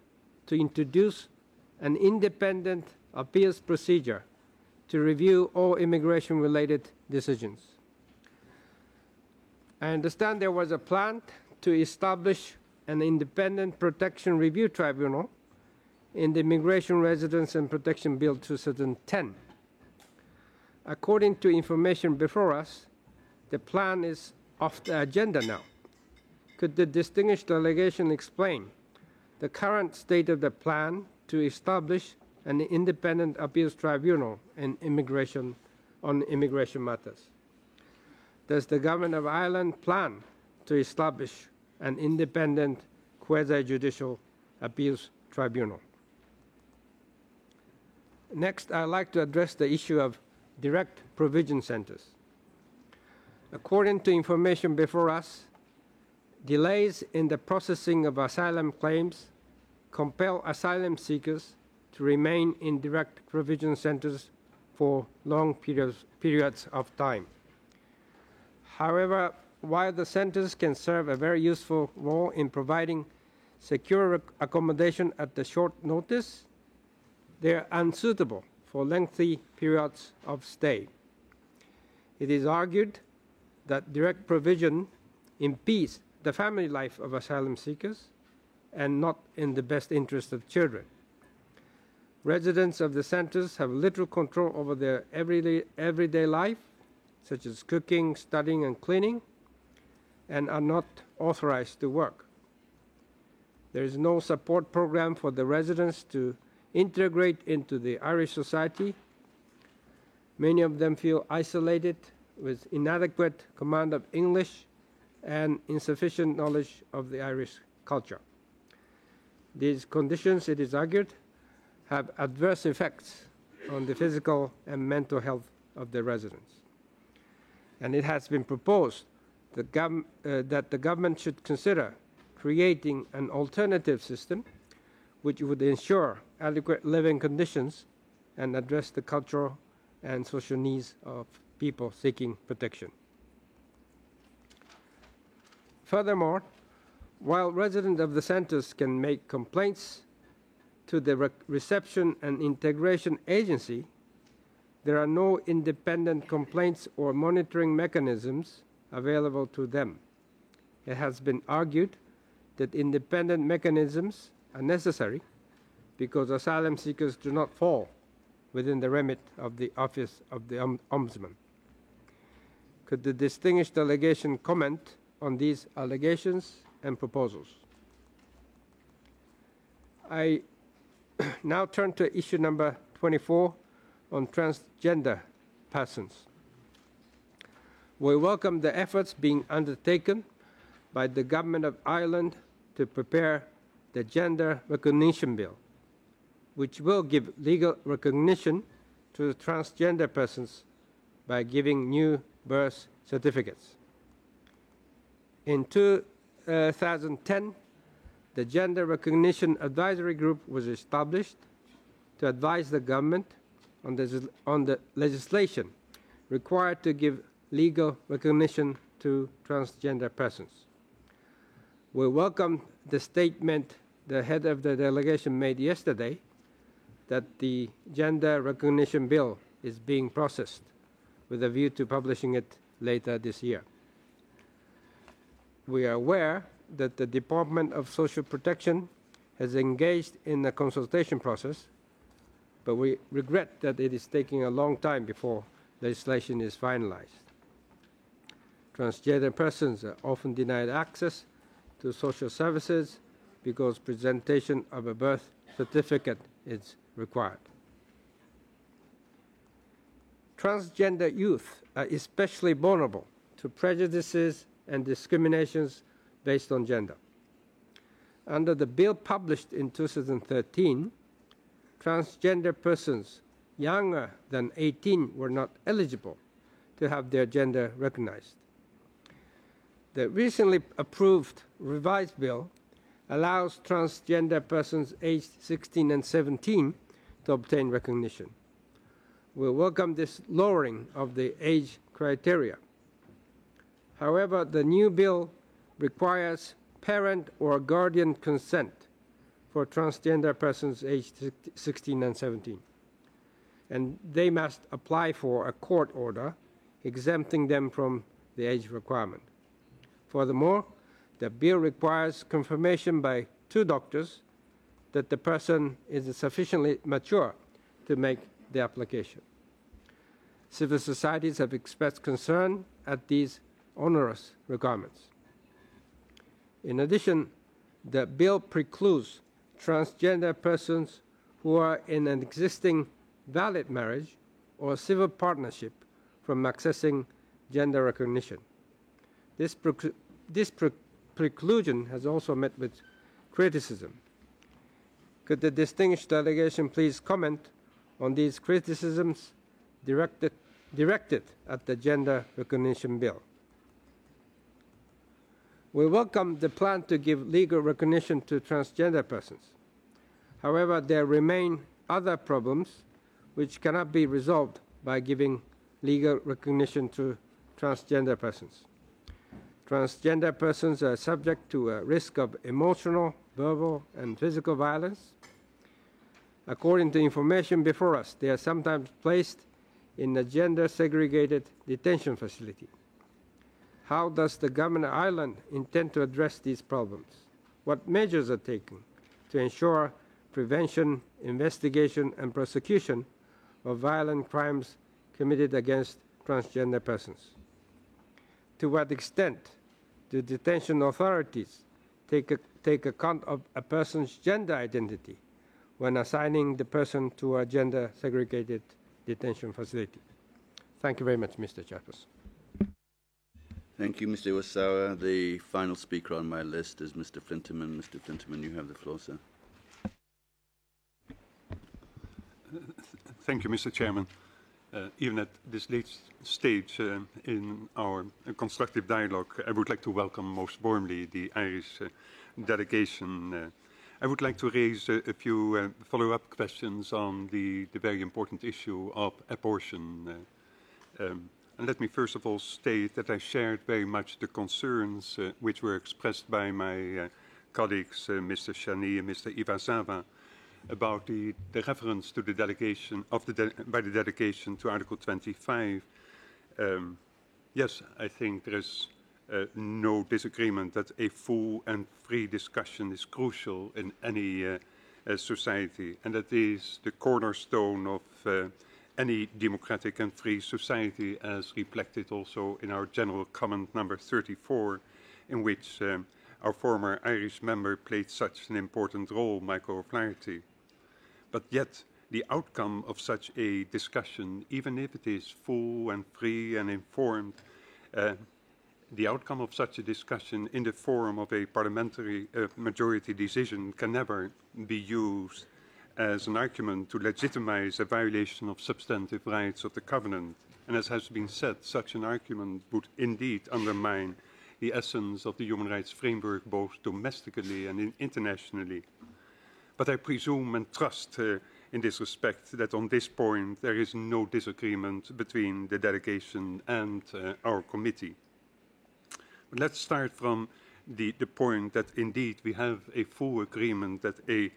S11: to introduce an independent appeals procedure to review all immigration-related decisions. I understand there was a plan to establish an independent protection review tribunal in the Immigration, Residence and Protection Bill 2010. According to information before us, the plan is off the agenda now. Could the distinguished delegation explain the current state of the plan to establish an independent appeals tribunal on immigration matters? Does the Government of Ireland plan to establish an independent quasi-judicial appeals tribunal? Next, I'd like to address the issue of direct provision centers. According to information before us, delays in the processing of asylum claims compel asylum seekers to remain in direct provision centers for long periods of time. However, while the centers can serve a very useful role in providing secure accommodation at the short notice, they are unsuitable for lengthy periods of stay. It is argued that direct provision impedes the family life of asylum seekers and not in the best interest of children. Residents of the centers have little control over their everyday life, such as cooking, studying, and cleaning, and are not authorized to work. There is no support program for the residents to integrate into the Irish society. Many of them feel isolated with inadequate command of English and insufficient knowledge of the Irish culture. These conditions, it is argued, have adverse effects on the physical and mental health of the residents. And it has been proposed that the government should consider creating an alternative system which would ensure adequate living conditions and address the cultural and social needs of people seeking protection. Furthermore, while residents of the centers can make complaints to the Reception and Integration Agency, there are no independent complaints or monitoring mechanisms available to them. It has been argued that independent mechanisms are necessary because asylum seekers do not fall within the remit of the Office of the Ombudsman. Could the distinguished delegation comment on these allegations and proposals? I now turn to issue number 24 on transgender persons. We welcome the efforts being undertaken by the Government of Ireland to prepare the Gender Recognition Bill, which will give legal recognition to transgender persons by giving new birth certificates. In 2010, the Gender Recognition Advisory Group was established to advise the government on the legislation required to give legal recognition to transgender persons. We welcome the statement the head of the delegation made yesterday that the Gender Recognition Bill is being processed with a view to publishing it later this year. We are aware that the Department of Social Protection has engaged in a consultation process, but we regret that it is taking a long time before legislation is finalized. Transgender persons are often denied access to social services because presentation of a birth certificate is required. Transgender youth are especially vulnerable to prejudices and discriminations based on gender. Under the bill published in 2013, transgender persons younger than 18 were not eligible to have their gender recognized. The recently approved revised bill allows transgender persons aged 16 and 17 to obtain recognition. We welcome this lowering of the age criteria. However, the new bill requires parent or guardian consent for transgender persons aged 16 and 17, and they must apply for a court order exempting them from the age requirement. Furthermore, the bill requires confirmation by 2 doctors that the person is sufficiently mature to make the application. Civil societies have expressed concern at these onerous requirements. In addition, the bill precludes transgender persons who are in an existing valid marriage or civil partnership from accessing gender recognition. This preclusion has also met with criticism. Could the distinguished delegation please comment on these criticisms directed at the gender recognition bill? We welcome the plan to give legal recognition to transgender persons. However, there remain other problems which cannot be resolved by giving legal recognition to transgender persons. Transgender persons are subject to a risk of emotional, verbal, and physical violence. According to information before us, they are sometimes placed in a gender-segregated detention facility. How does the government of Ireland intend to address these problems? What measures are taken to ensure prevention, investigation, and prosecution of violent crimes committed against transgender persons? To what extent do detention authorities take account of a person's gender identity when assigning the person to a gender-segregated detention facility? Thank you very much, Mr. Chairperson.
S3: Thank you, Mr. Iwasawa. The final speaker on my list is Mr. Flinterman. Mr. Flinterman, you have the floor, sir.
S12: Thank you, Mr. Chairman. Even at this late stage in our constructive dialogue, I would like to welcome most warmly the Irish delegation. I would like to raise a few follow-up questions on the very important issue of abortion. And let me first of all state that I shared very much the concerns which were expressed by my colleagues, Mr. Chani and Mr. Iwasawa, about the reference to the delegation by the delegation to Article 25. Yes, I think there is no disagreement that a full and free discussion is crucial in any society, and that is the cornerstone of any democratic and free society, as reflected also in our general comment number 34, in which our former Irish member played such an important role, Michael O'Flaherty. But yet, the outcome of such a discussion, even if it is full and free and informed, the outcome of such a discussion in the form of a parliamentary majority decision can never be used as an argument to legitimize a violation of substantive rights of the Covenant. And as has been said, such an argument would indeed undermine the essence of the human rights framework, both domestically and internationally. But I presume and trust in this respect that on this point there is no disagreement between the delegation and our committee. But let's start from the point that indeed we have a full agreement that a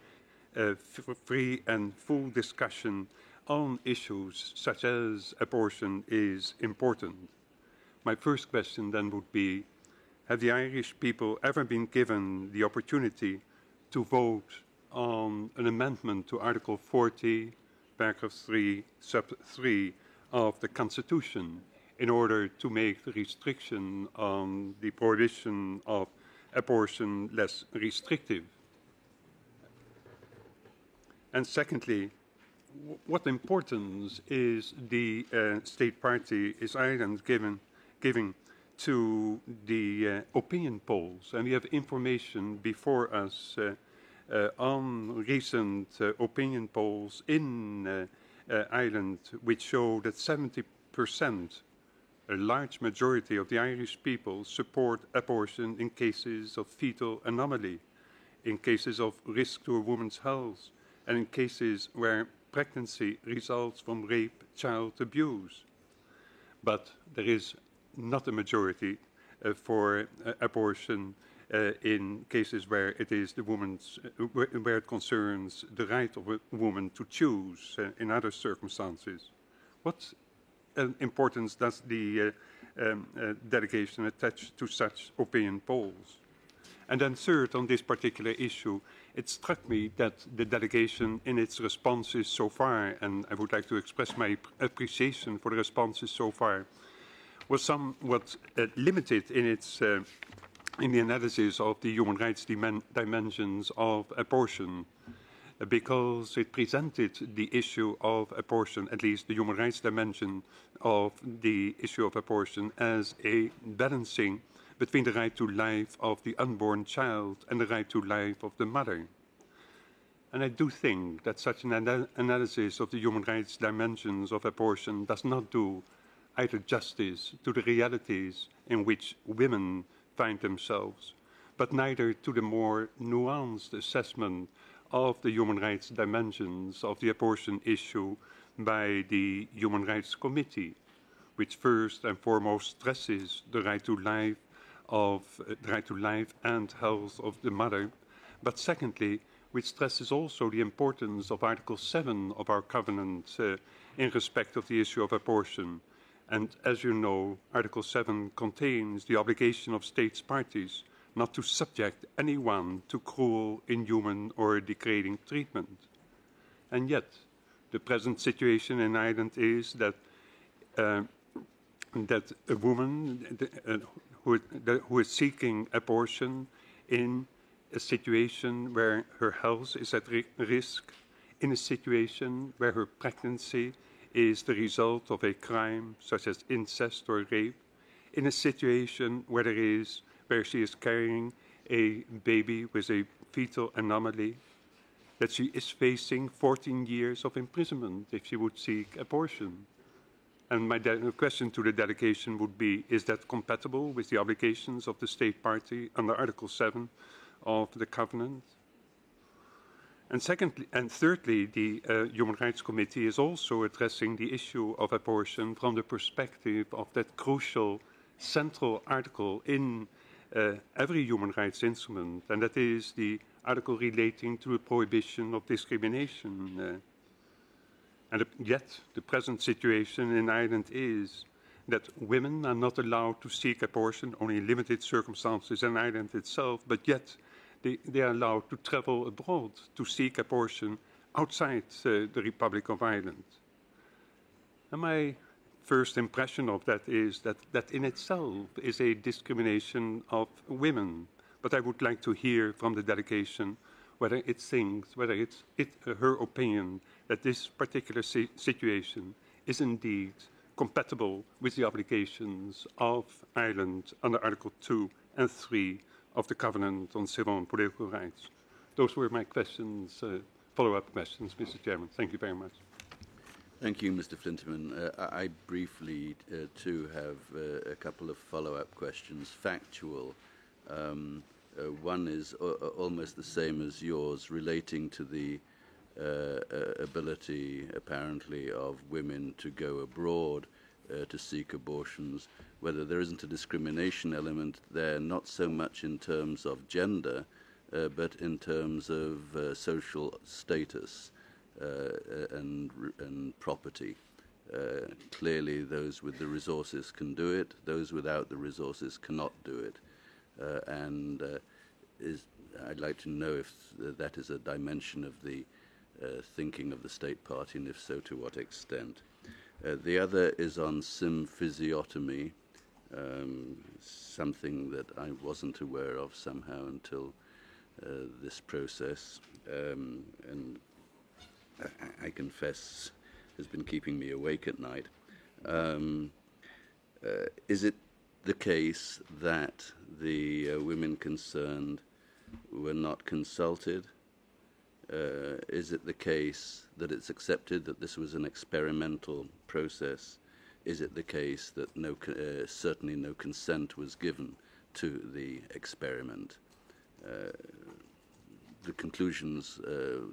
S12: free and full discussion on issues such as abortion is important. My first question then would be, have the Irish people ever been given the opportunity to vote on an amendment to Article 40, paragraph 3, sub 3 of the Constitution, in order to make the restriction on the prohibition of abortion less restrictive? And secondly, what importance is the state party, is Ireland giving to the opinion polls? And we have information before us on recent opinion polls in Ireland, which show that 70%, a large majority of the Irish people, support abortion in cases of fetal anomaly, in cases of risk to a woman's health, and in cases where pregnancy results from rape, child abuse. But there is not a majority for abortion in cases where it is the woman's, where it concerns the right of a woman to choose in other circumstances. What importance does the delegation attach to such opinion polls? And then third, on this particular issue, it struck me that the delegation in its responses so far, and I would like to express my appreciation for the responses so far, was somewhat limited in its in the analysis of the human rights dimensions of abortion, because it presented the issue of abortion, at least the human rights dimension of the issue of abortion, as a balancing between the right to life of the unborn child and the right to life of the mother. And I do think that such an analysis of the human rights dimensions of abortion does not do either justice to the realities in which women find themselves, but neither to the more nuanced assessment of the human rights dimensions of the abortion issue by the Human Rights Committee, which first and foremost stresses the right to life and health of the mother, but secondly, which stresses also the importance of Article 7 of our covenant in respect of the issue of abortion. And as you know, Article 7 contains the obligation of states parties not to subject anyone to cruel, inhuman or degrading treatment. And yet, the present situation in Ireland is that that a woman who is seeking abortion in a situation where her health is at risk, in a situation where her pregnancy is the result of a crime such as incest or rape, in a situation where she is carrying a baby with a fetal anomaly, that she is facing 14 years of imprisonment if she would seek abortion. And my question to the delegation would be, is that compatible with the obligations of the state party under Article 7 of the Covenant? And thirdly, the Human Rights Committee is also addressing the issue of abortion from the perspective of that crucial central article in every human rights instrument, and that is the article relating to the prohibition of discrimination. Yet, the present situation in Ireland is that women are not allowed to seek abortion, only in limited circumstances in Ireland itself, but yet they are allowed to travel abroad to seek abortion outside the Republic of Ireland. And my first impression of that is that in itself is a discrimination of women. But I would like to hear from the delegation whether it thinks, whether it's her opinion that this particular situation is indeed compatible with the obligations of Ireland under Article 2 and 3 of the Covenant on Civil and Political Rights. Those were my questions, follow-up questions, Mr. Chairman. Thank you very much.
S3: Thank you, Mr. Flinterman. I briefly, too, have a couple of follow-up questions, factual. One is almost the same as yours, relating to the ability, apparently, of women to go abroad to seek abortions, whether there isn't a discrimination element there, not so much in terms of gender, but in terms of social status and property. Clearly, those with the resources can do it, those without the resources cannot do it. I'd like to know if that is a dimension of the thinking of the state party, and if so, to what extent. The other is on symphysiotomy, something that I wasn't aware of somehow until this process, and I confess has been keeping me awake at night. Is it the case that the women concerned were not consulted? Is it the case that it's accepted that this was an experimental process? Is it the case that certainly no consent was given to the experiment? The conclusions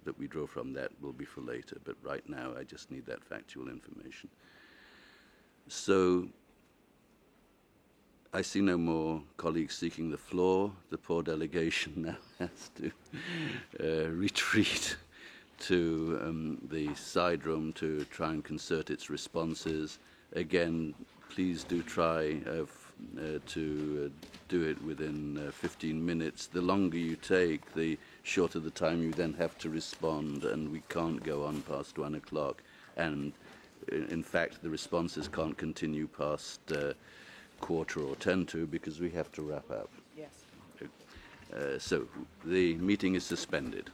S3: that we draw from that will be for later, but right now I just need that factual information. So I see no more colleagues seeking the floor. The poor delegation now has to retreat to the side room to try and concert its responses. Again, please do try to do it within 15 minutes. The longer you take, the shorter the time you then have to respond, and we can't go on past 1 o'clock. And in fact, the responses can't continue past 9:45 because we have to wrap up. Yes. So the meeting is suspended.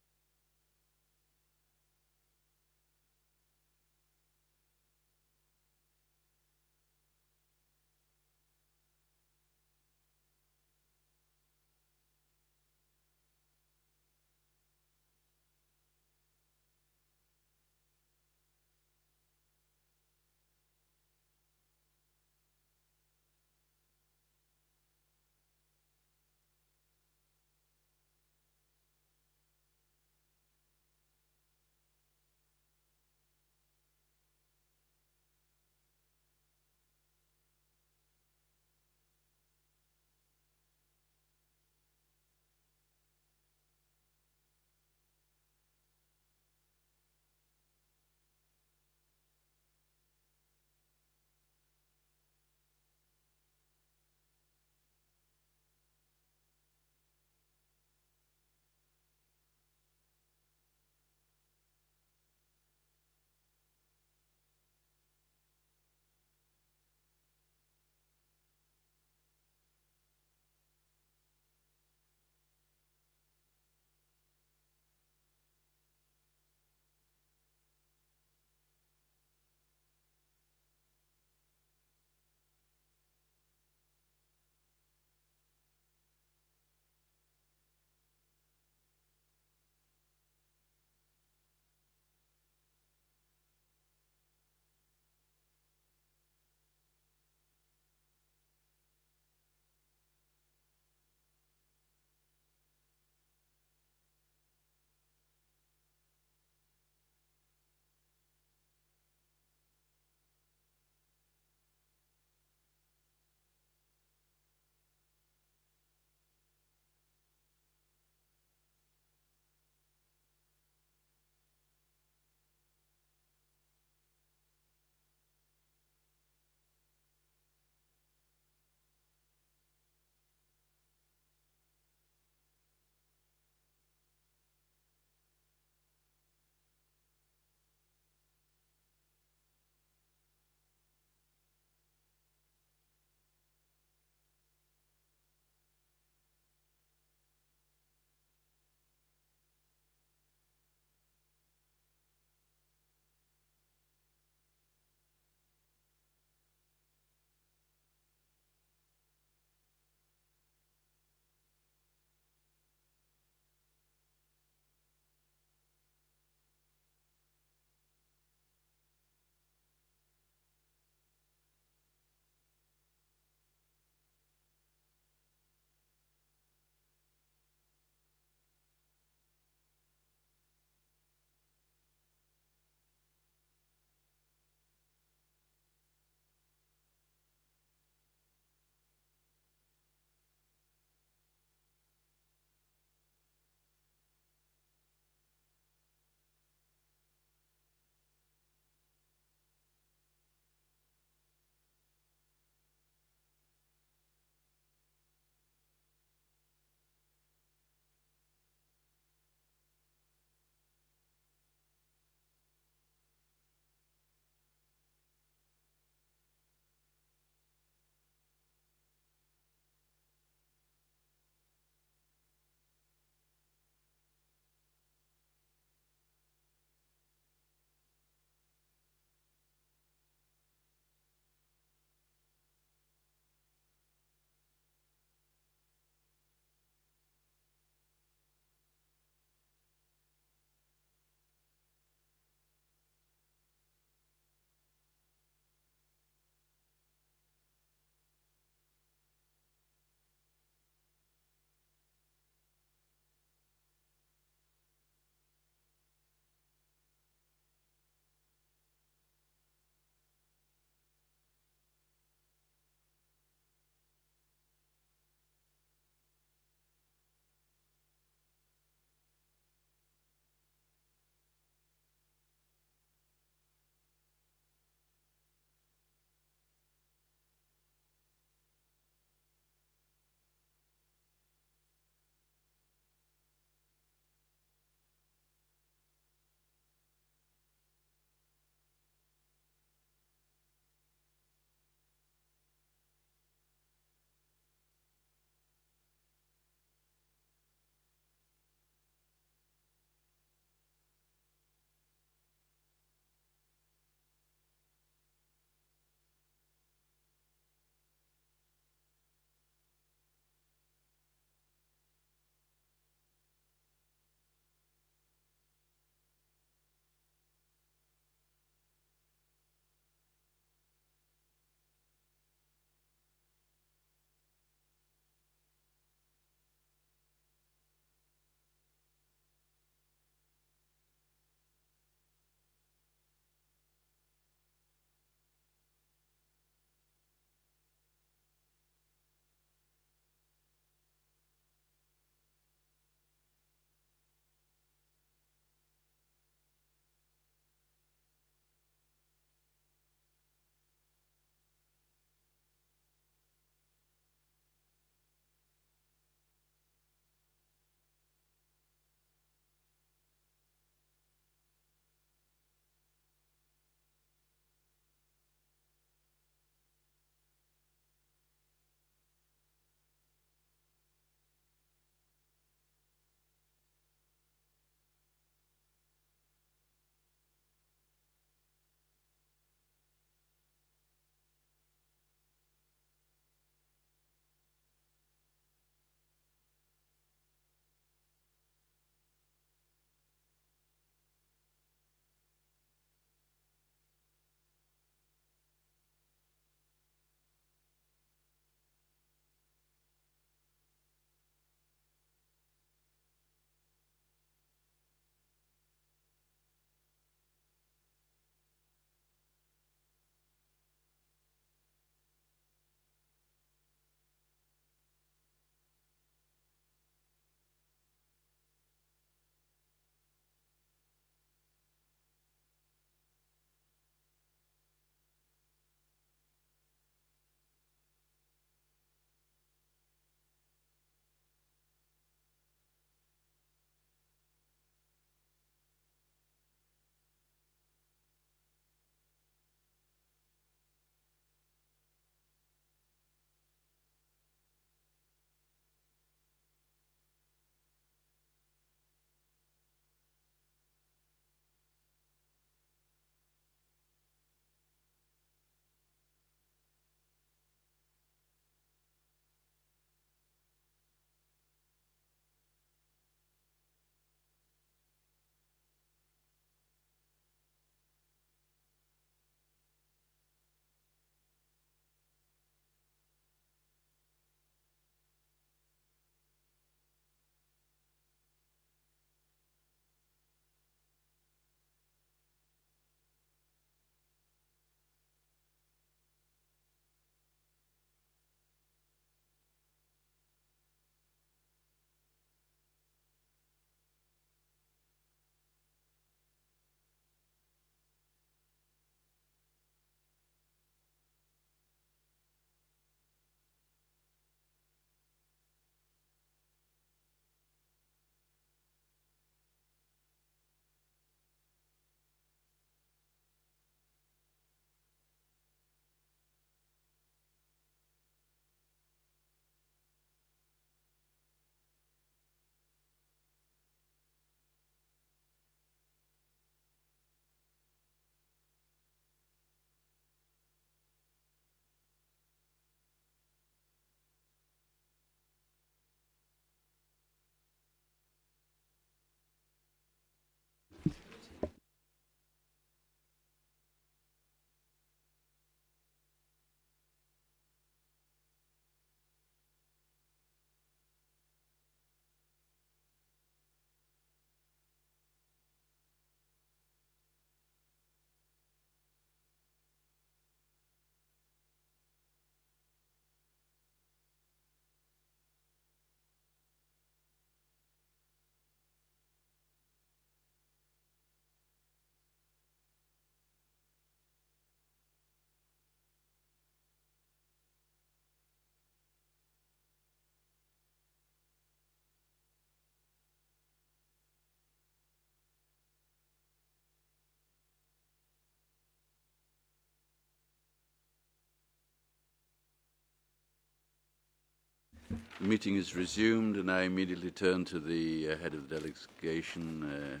S3: The meeting is resumed, and I immediately turn to the head of the delegation,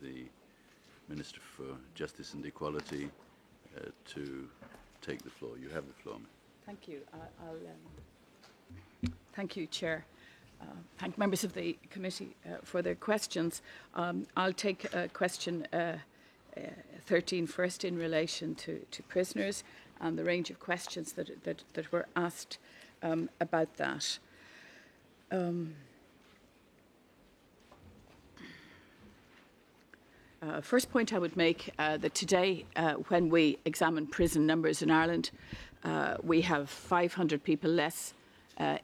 S3: the Minister for Justice and Equality, to take the floor. You have the floor.
S2: Thank you. Thank you, Chair. Thank members of the committee for their questions. I'll take question 13 first in relation to prisoners and the range of questions that were asked about that. First point I would make that today, when we examine prison numbers in Ireland, we have 500 people less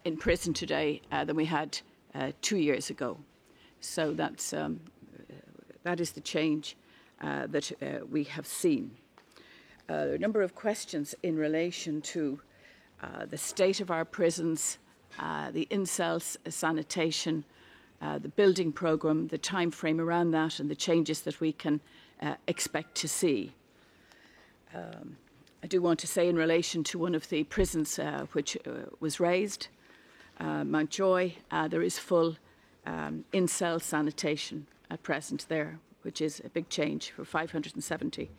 S2: in prison today than we had 2 years ago. So that is the change that we have seen. There are a number of questions in relation to the state of our prisons, the in-cell sanitation, the building programme, the time frame around that, and the changes that we can expect to see. I do want to say in relation to one of the prisons which was raised, Mountjoy, there is full in-cell sanitation at present there, which is a big change for 570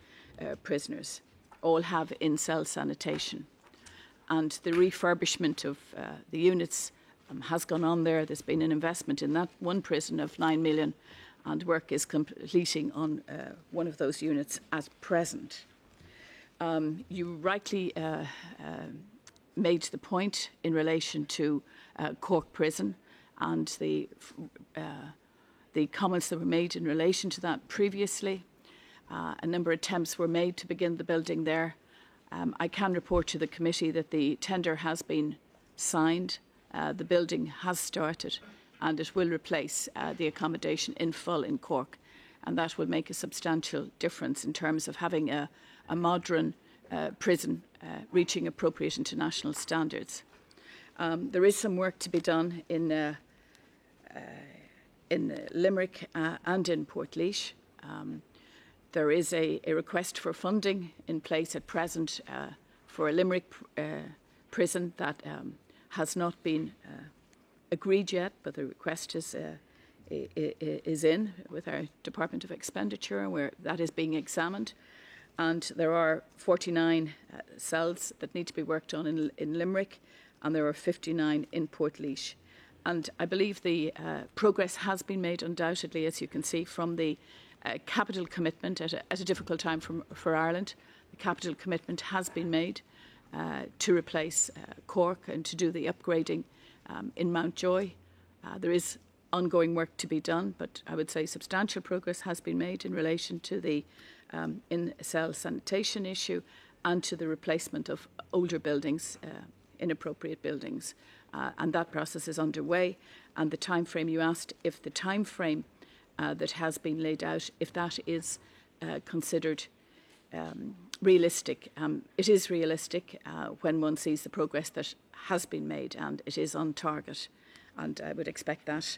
S2: prisoners. All have in-cell sanitation. And the refurbishment of the units has gone on there. There's been an investment in that one prison of 9 million, and work is completing on one of those units at present. You rightly made the point in relation to Cork Prison and the comments that were made in relation to that previously. A number of attempts were made to begin the building there. I can report to the committee that the tender has been signed, the building has started, and it will replace the accommodation in full in Cork. And that will make a substantial difference in terms of having a modern prison reaching appropriate international standards. There is some work to be done in Limerick and in Portlaoise. There is a request for funding in place at present for a Limerick prison that has not been agreed yet, but the request is in with our Department of Expenditure, where that is being examined. And there are 49 cells that need to be worked on in Limerick, and there are 59 in Portlaoise. And I believe the progress has been made, undoubtedly, as you can see, from the capital commitment at a difficult time for Ireland. The capital commitment has been made to replace Cork and to do the upgrading in Mountjoy. There is ongoing work to be done, but I would say substantial progress has been made in relation to the in-cell sanitation issue and to the replacement of older buildings, inappropriate buildings. And that process is underway. And the time frame you asked, if the time frame that has been laid out, if that is considered realistic. It is realistic when one sees the progress that has been made, and it is on target. And I would expect that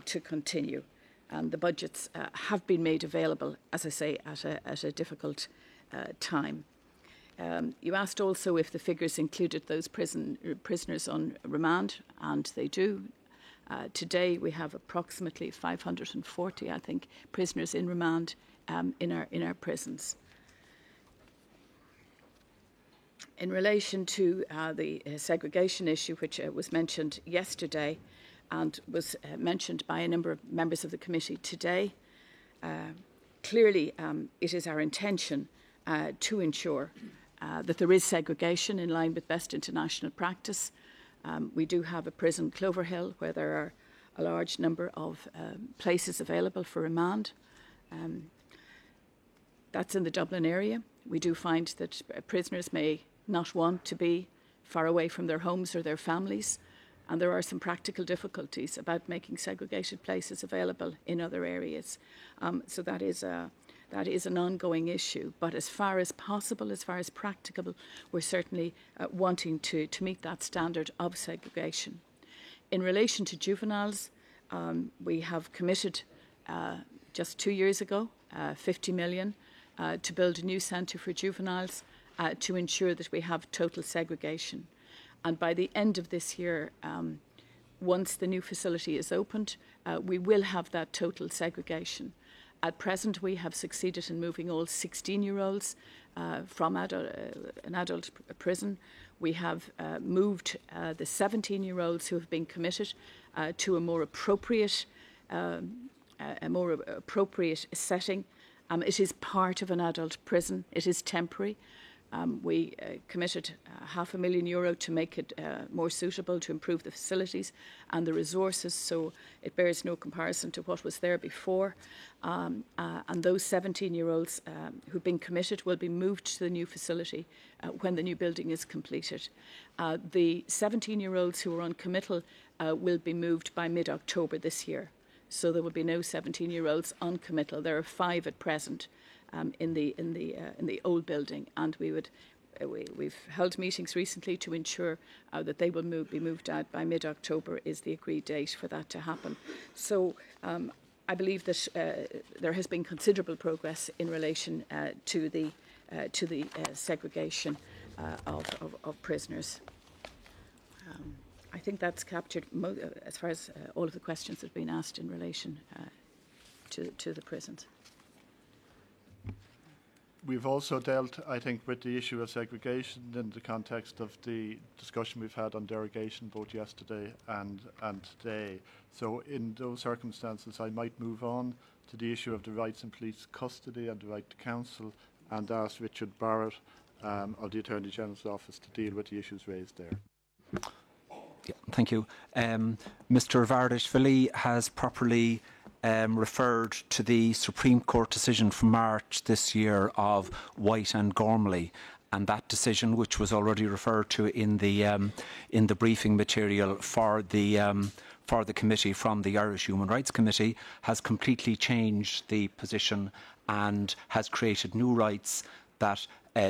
S2: to continue. And the budgets have been made available, as I say, at a difficult time. You asked also if the figures included those prisoners on remand, and they do. Today we have approximately 540, I think, prisoners in remand in our prisons. In relation to the segregation issue, which was mentioned yesterday and was mentioned by a number of members of the committee today, clearly it is our intention to ensure that there is segregation in line with best international practice. We do have a prison, Cloverhill, where there are a large number of places available for remand. That's in the Dublin area. We do find that prisoners may not want to be far away from their homes or their families, and there are some practical difficulties about making segregated places available in other areas. So that is an ongoing issue. But as far as possible, as far as practicable, we're certainly wanting to meet that standard of segregation. In relation to juveniles, we have committed just 2 years ago 50 million to build a new centre for juveniles to ensure that we have total segregation. And by the end of this year, once the new facility is opened, we will have that total segregation. At present, we have succeeded in moving all 16-year-olds from an adult prison. We have moved the 17-year-olds who have been committed to a more appropriate setting. It is part of an adult prison. It is temporary. We committed €500,000 to make it more suitable, to improve the facilities and the resources, so it bears no comparison to what was there before. And those 17-year-olds who've been committed will be moved to the new facility when the new building is completed. The 17-year-olds who are on committal will be moved by mid-October this year. So there will be no 17-year-olds on committal. There are 5 at present. In the old building, and we've held meetings recently to ensure that they will be moved out by mid-October is the agreed date for that to happen. So I believe that there has been considerable progress in relation to the segregation of prisoners. I think that's captured as far as all of the questions that have been asked in relation to the prisons.
S4: We've also dealt, I think, with the issue of segregation in the context of the discussion we've had on derogation both yesterday and today. So in those circumstances, I might move on to the issue of the rights in police custody and the right to counsel, and ask Richard Barrett of the Attorney General's Office to deal with the issues raised there.
S13: Yeah, thank you. Mr. Vardashvili has properly referred to the Supreme Court decision from March this year of White and Gormley, and that decision, which was already referred to in the briefing material for the committee from the Irish Human Rights Committee, has completely changed the position and has created new rights that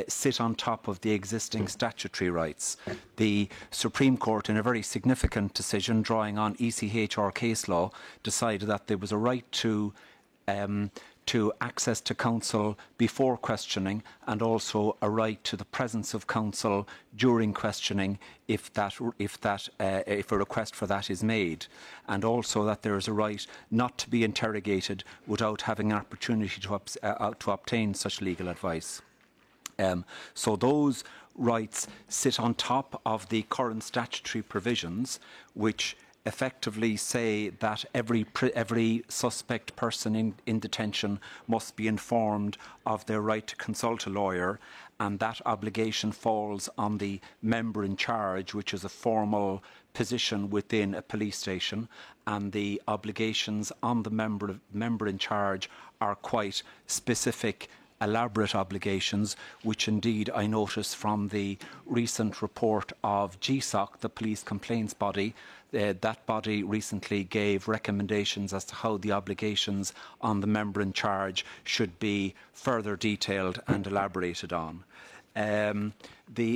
S13: sit on top of the existing statutory rights. The Supreme Court, in a very significant decision drawing on ECHR case law, decided that there was a right to access to counsel before questioning, and also a right to the presence of counsel during questioning if a request for that is made, and also that there is a right not to be interrogated without having an opportunity to obtain such legal advice. So those rights sit on top of the current statutory provisions, which effectively say that every suspect person in detention must be informed of their right to consult a lawyer, and that obligation falls on the member in charge, which is a formal position within a police station, and the obligations on the member in charge are quite specific, elaborate obligations, which indeed I noticed from the recent report of GSOC, the police complaints body. That body recently gave recommendations as to how the obligations on the member in charge should be further detailed and elaborated on. In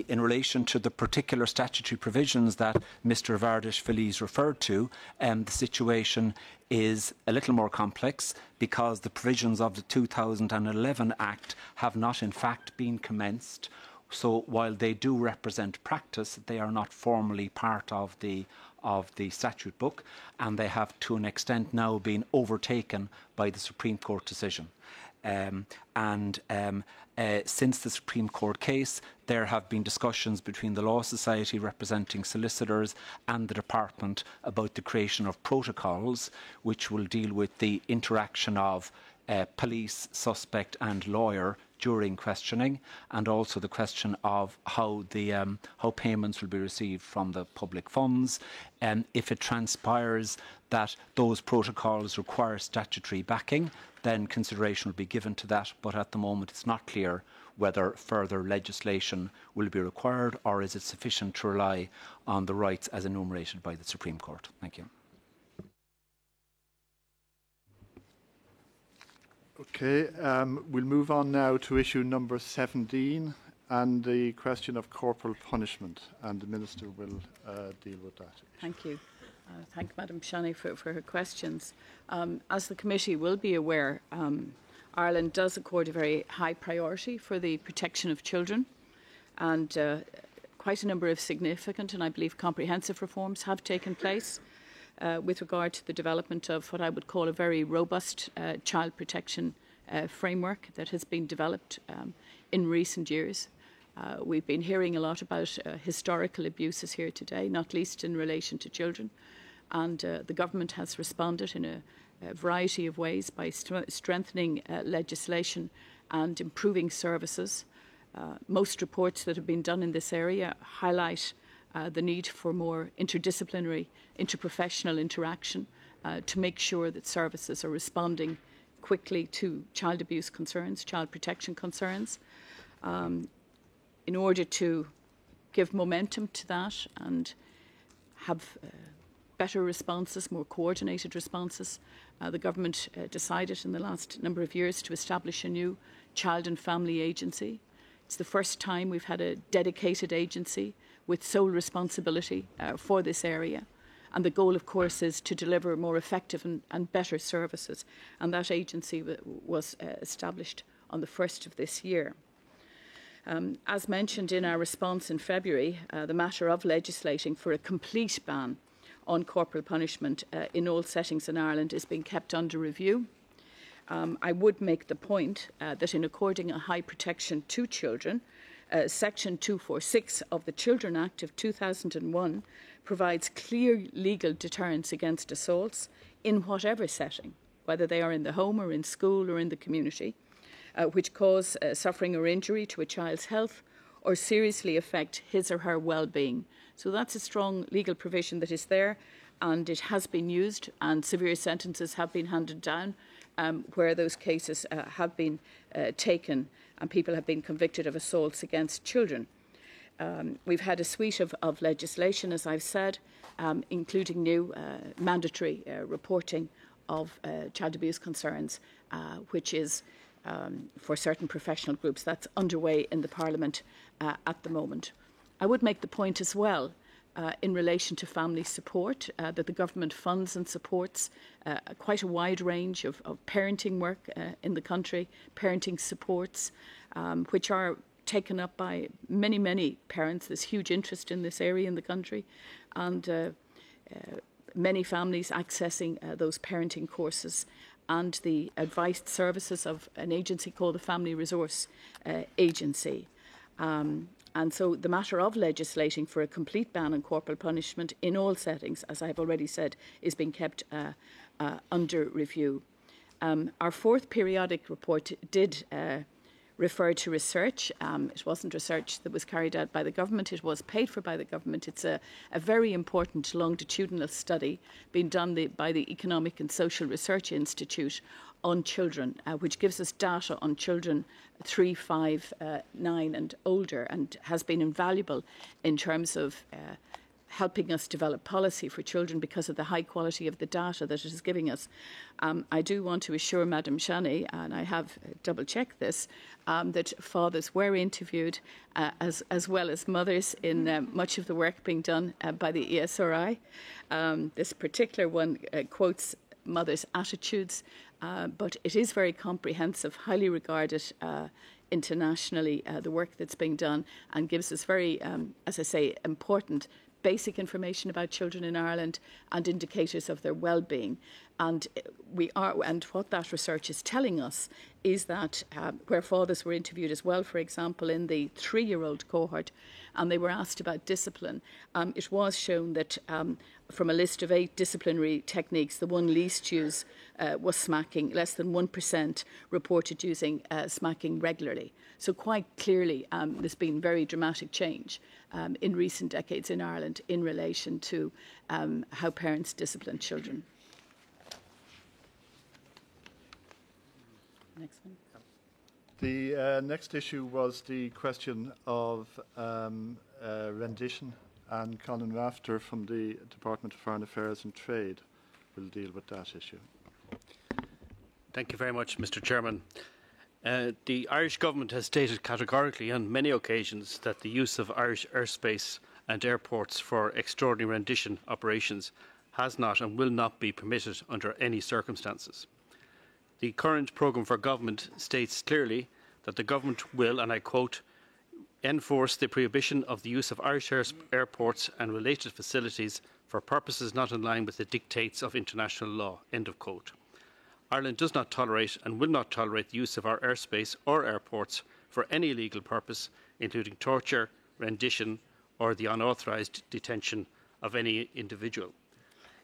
S13: relation to the particular statutory provisions that Mr. Vardashvili referred to, the situation is a little more complex, because the provisions of the 2011 Act have not in fact been commenced. So while they do represent practice, they are not formally part of the statute book, and they have to an extent now been overtaken by the Supreme Court decision. Since the Supreme Court case, there have been discussions between the Law Society representing solicitors and the Department about the creation of protocols which will deal with the interaction of police, suspect and lawyer during questioning, and also the question of how payments will be received from the public funds. If it transpires that those protocols require statutory backing, then consideration will be given to that, but at the moment it's not clear whether further legislation will be required, or is it sufficient to rely on the rights as enumerated by the Supreme Court. Thank you.
S4: Okay, we'll move on now to issue number 17 and the question of corporal punishment, and the Minister will deal with that.
S2: Thank you. Thank Madam Shani for her questions. As the committee will be aware, Ireland does accord a very high priority for the protection of children, and quite a number of significant and I believe comprehensive reforms have taken place. with regard to the development of what I would call a very robust child protection framework that has been developed in recent years. We've been hearing a lot about historical abuses here today, not least in relation to children. And the government has responded in a variety of ways by strengthening legislation and improving services. Most reports that have been done in this area highlight the need for more interdisciplinary, interprofessional interaction to make sure that services are responding quickly to child abuse concerns, child protection concerns. In order to give momentum to that and have better responses, more coordinated responses, the government decided in the last number of years to establish a new child and family agency. It's the first time we've had a dedicated agency with sole responsibility for this area. And the goal, of course, is to deliver more effective and better services. And that agency was established on the 1st of this year. As mentioned in our response in February, the matter of legislating for a complete ban on corporal punishment in all settings in Ireland is being kept under review. I would make the point that in according a high protection to children, Section 246 of the Children Act of 2001 provides clear legal deterrence against assaults in whatever setting, whether they are in the home or in school or in the community, which cause suffering or injury to a child's health or seriously affect his or her well-being. So that's a strong legal provision that is there, and it has been used, and severe sentences have been handed down where those cases have been taken and people have been convicted of assaults against children. We've had a suite of legislation, as I've said, including new mandatory reporting of child abuse concerns, which is for certain professional groups. That's underway in the Parliament at the moment. I would make the point as well in relation to family support that the government funds and supports quite a wide range of parenting work in the country, parenting supports, which are taken up by many, many parents. There's huge interest in this area in the country, and many families accessing those parenting courses and the advised services of an agency called the Family Resource Agency. And so the matter of legislating for a complete ban on corporal punishment in all settings, as I've already said, is being kept under review. Our fourth periodic report did refer to research. It wasn't research that was carried out by the government, it was paid for by the government. It's a very important longitudinal study being done by the Economic and Social Research Institute on children, which gives us data on children 3, 5, 9 and older, and has been invaluable in terms of helping us develop policy for children because of the high quality of the data that it is giving us. I do want to assure Madam Shani, and I have double-checked this, that fathers were interviewed as well as mothers in much of the work being done by the ESRI. This particular one quotes mothers' attitudes, but it is very comprehensive, highly regarded internationally, the work that's being done, and gives us very, as I say, important basic information about children in Ireland and indicators of their well-being. And what that research is telling us is that where fathers were interviewed as well, for example, in the 3-year-old cohort, and they were asked about discipline, it was shown that from a list of 8 disciplinary techniques, the one least used was smacking. Less than 1% reported using smacking regularly. So quite clearly, there's been very dramatic change in recent decades in Ireland in relation to how parents discipline children. Next one.
S4: The next issue was the question of rendition, and Colin Rafter from the Department of Foreign Affairs and Trade will deal with that issue.
S14: Thank you very much, Mr. Chairman. The Irish Government has stated categorically on many occasions that the use of Irish airspace and airports for extraordinary rendition operations has not and will not be permitted under any circumstances. The current programme for government states clearly that the government will, and I quote, enforce the prohibition of the use of Irish airports and related facilities for purposes not in line with the dictates of international law." End of quote. Ireland does not tolerate and will not tolerate the use of our airspace or airports for any illegal purpose, including torture, rendition or the unauthorised detention of any individual.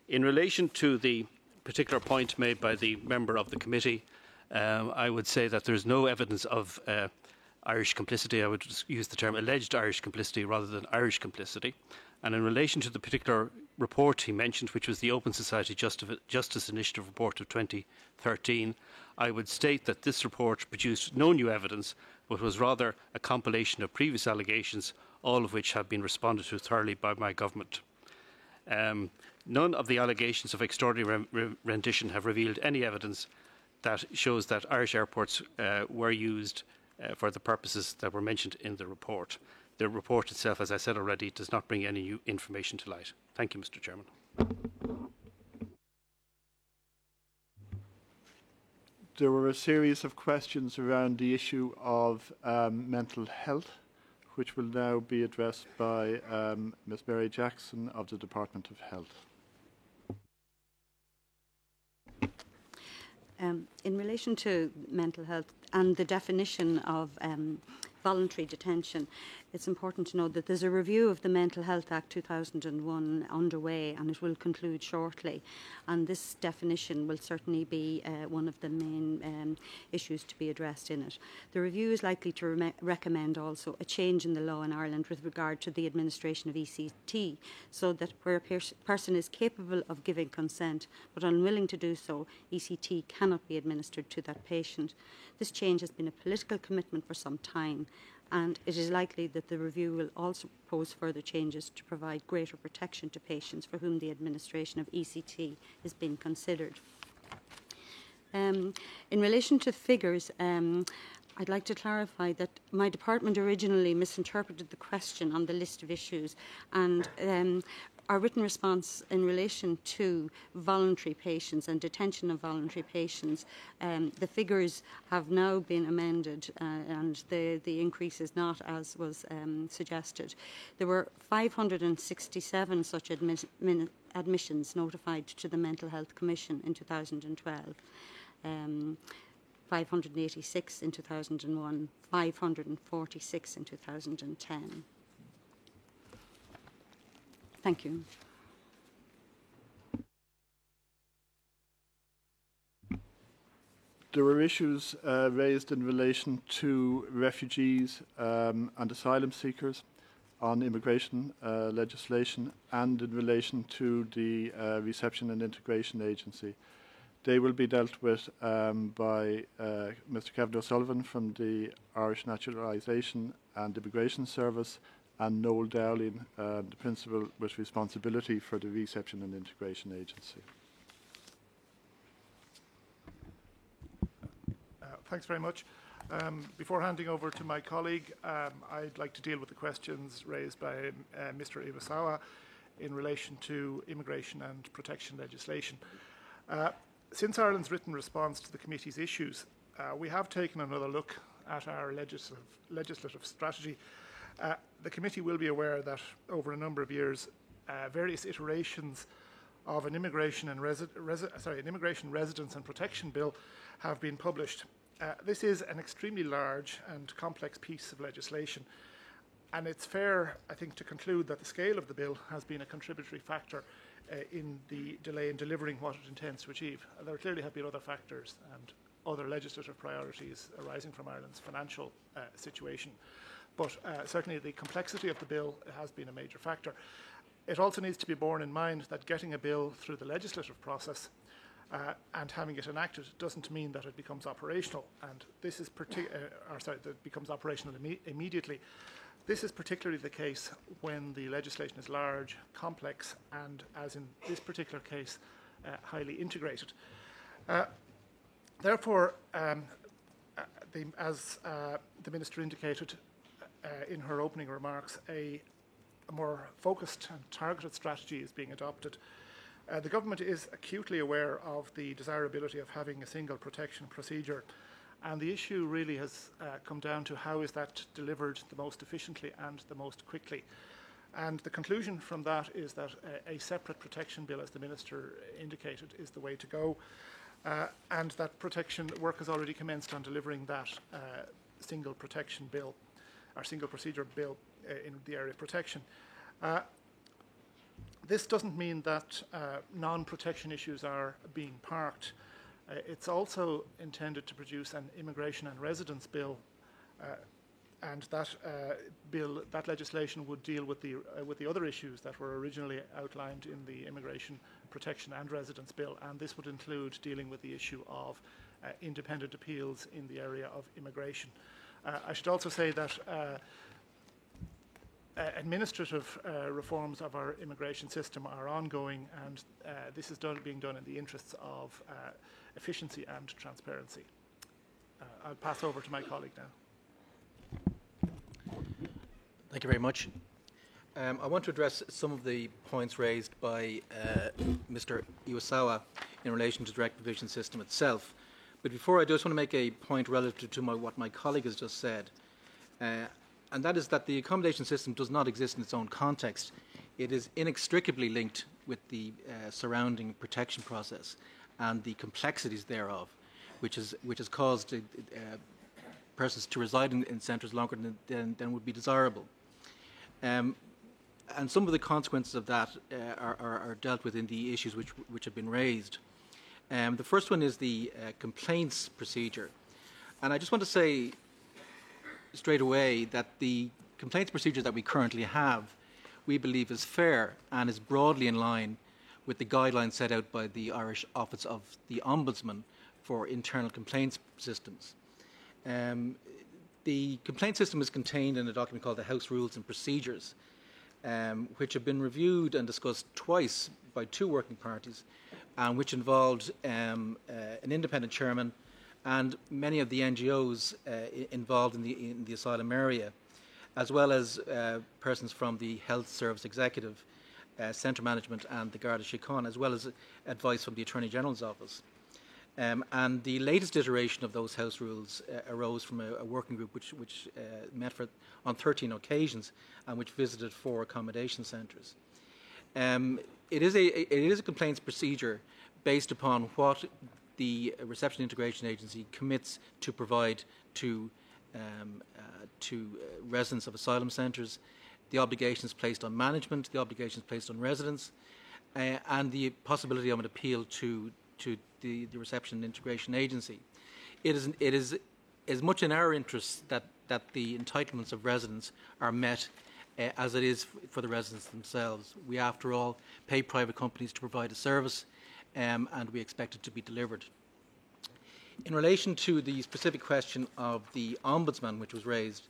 S14: In relation to the particular point made by the member of the committee, I would say that there is no evidence of Irish complicity. I would use the term alleged Irish complicity rather than Irish complicity. And in relation to the particular report he mentioned, which was the Open Society Justice Initiative report of 2013, I would state that this report produced no new evidence, but was rather a compilation of previous allegations, all of which have been responded to thoroughly by my government. None of the allegations of extraordinary rendition have revealed any evidence that shows that Irish airports were used for the purposes that were mentioned in the report. The report itself, as I said already, does not bring any new information to light. Thank you, Mr. Chairman.
S4: There were a series of questions around the issue of mental health, which will now be addressed by Ms. Mary Jackson of the Department of Health.
S1: In relation to mental health and the definition of voluntary detention, it's important to note that there's a review of the Mental Health Act 2001 underway, and it will conclude shortly. And this definition will certainly be one of the main issues to be addressed in it. The review is likely to recommend also a change in the law in Ireland with regard to the administration of ECT, so that where a person is capable of giving consent but unwilling to do so, ECT cannot be administered to that patient. This change has been a political commitment for some time, and it is likely that the review will also propose further changes to provide greater protection to patients for whom the administration of ECT is being considered. In relation to figures, I'd like to clarify that my department originally misinterpreted the question on the list of issues, and our written response in relation to voluntary patients and detention of voluntary patients, the figures have now been amended and the increase is not as was suggested. There were 567 such admissions notified to the Mental Health Commission in 2012. 586 in 2001, 546 in 2010. Thank you.
S4: There were issues raised in relation to refugees and asylum seekers on immigration legislation and in relation to the Reception and Integration Agency. They will be dealt with by Mr. Kevin O'Sullivan from the Irish Naturalisation and Immigration Service, and Noel Dowling, the Principal with responsibility for the Reception and Integration Agency.
S15: Thanks very much. Before handing over to my colleague, I'd like to deal with the questions raised by Mr. Iwasawa in relation to immigration and protection legislation. Since Ireland's written response to the committee's issues, we have taken another look at our legislative strategy. The committee will be aware that over a number of years, various iterations of an immigration residence and protection bill have been published. This is an extremely large and complex piece of legislation, and it's fair, I think, to conclude that the scale of the bill has been a contributory factor in the delay in delivering what it intends to achieve. There clearly have been other factors and other legislative priorities arising from Ireland's financial situation. But certainly the complexity of the bill has been a major factor. It also needs to be borne in mind that getting a bill through the legislative process and having it enacted doesn't mean that it becomes operational, and this is that becomes operational immediately. This is particularly the case when the legislation is large, complex, and, as in this particular case, highly integrated. Therefore, as the Minister indicated in her opening remarks, a more focused and targeted strategy is being adopted. The Government is acutely aware of the desirability of having a single protection procedure, and the issue really has come down to how is that delivered the most efficiently and the most quickly. And the conclusion from that is that a separate protection bill, as the Minister indicated, is the way to go, and that protection work has already commenced on delivering that single protection bill, or single procedure bill in the area of protection. This doesn't mean that non-protection issues are being parked. It's also intended to produce an immigration and residence bill, and that legislation would deal with the other issues that were originally outlined in the immigration protection and residence bill, and this would include dealing with the issue of independent appeals in the area of immigration. I should also say that administrative reforms of our immigration system are ongoing, and this is being done in the interests of efficiency and transparency. I'll pass over to my colleague now.
S16: Thank you very much. I want to address some of the points raised by Mr. Iwasawa in relation to the direct provision system itself. But before I do, I just want to make a point relative to what my colleague has just said. And that is that the accommodation system does not exist in its own context. It is inextricably linked with the surrounding protection process and the complexities thereof, which has caused persons to reside in centres longer than would be desirable. And some of the consequences of that are dealt with in the issues which have been raised. The first one is the complaints procedure. And I just want to say straight away that the complaints procedure that we currently have, we believe is fair and is broadly in line with the guidelines set out by the Irish Office of the Ombudsman for internal complaints systems. The complaint system is contained in a document called the House Rules and Procedures, which have been reviewed and discussed twice by two working parties, and which involved an independent chairman and many of the NGOs involved in the asylum area, as well as persons from the Health Service Executive, Centre Management and the Garda Síochána, as well as advice from the Attorney General's Office. And the latest iteration of those house rules arose from a working group which met on 13 occasions and which visited 4 accommodation centres. It is a complaints procedure based upon what the Reception Integration Agency commits to provide to residents of asylum centres, the obligations placed on management, the obligations placed on residents, and the possibility of an appeal to the Reception Integration Agency. It is as much in our interest that the entitlements of residents are met as it is for the residents themselves. We, after all, pay private companies to provide a service, and we expect it to be delivered. In relation to the specific question of the Ombudsman, which was raised,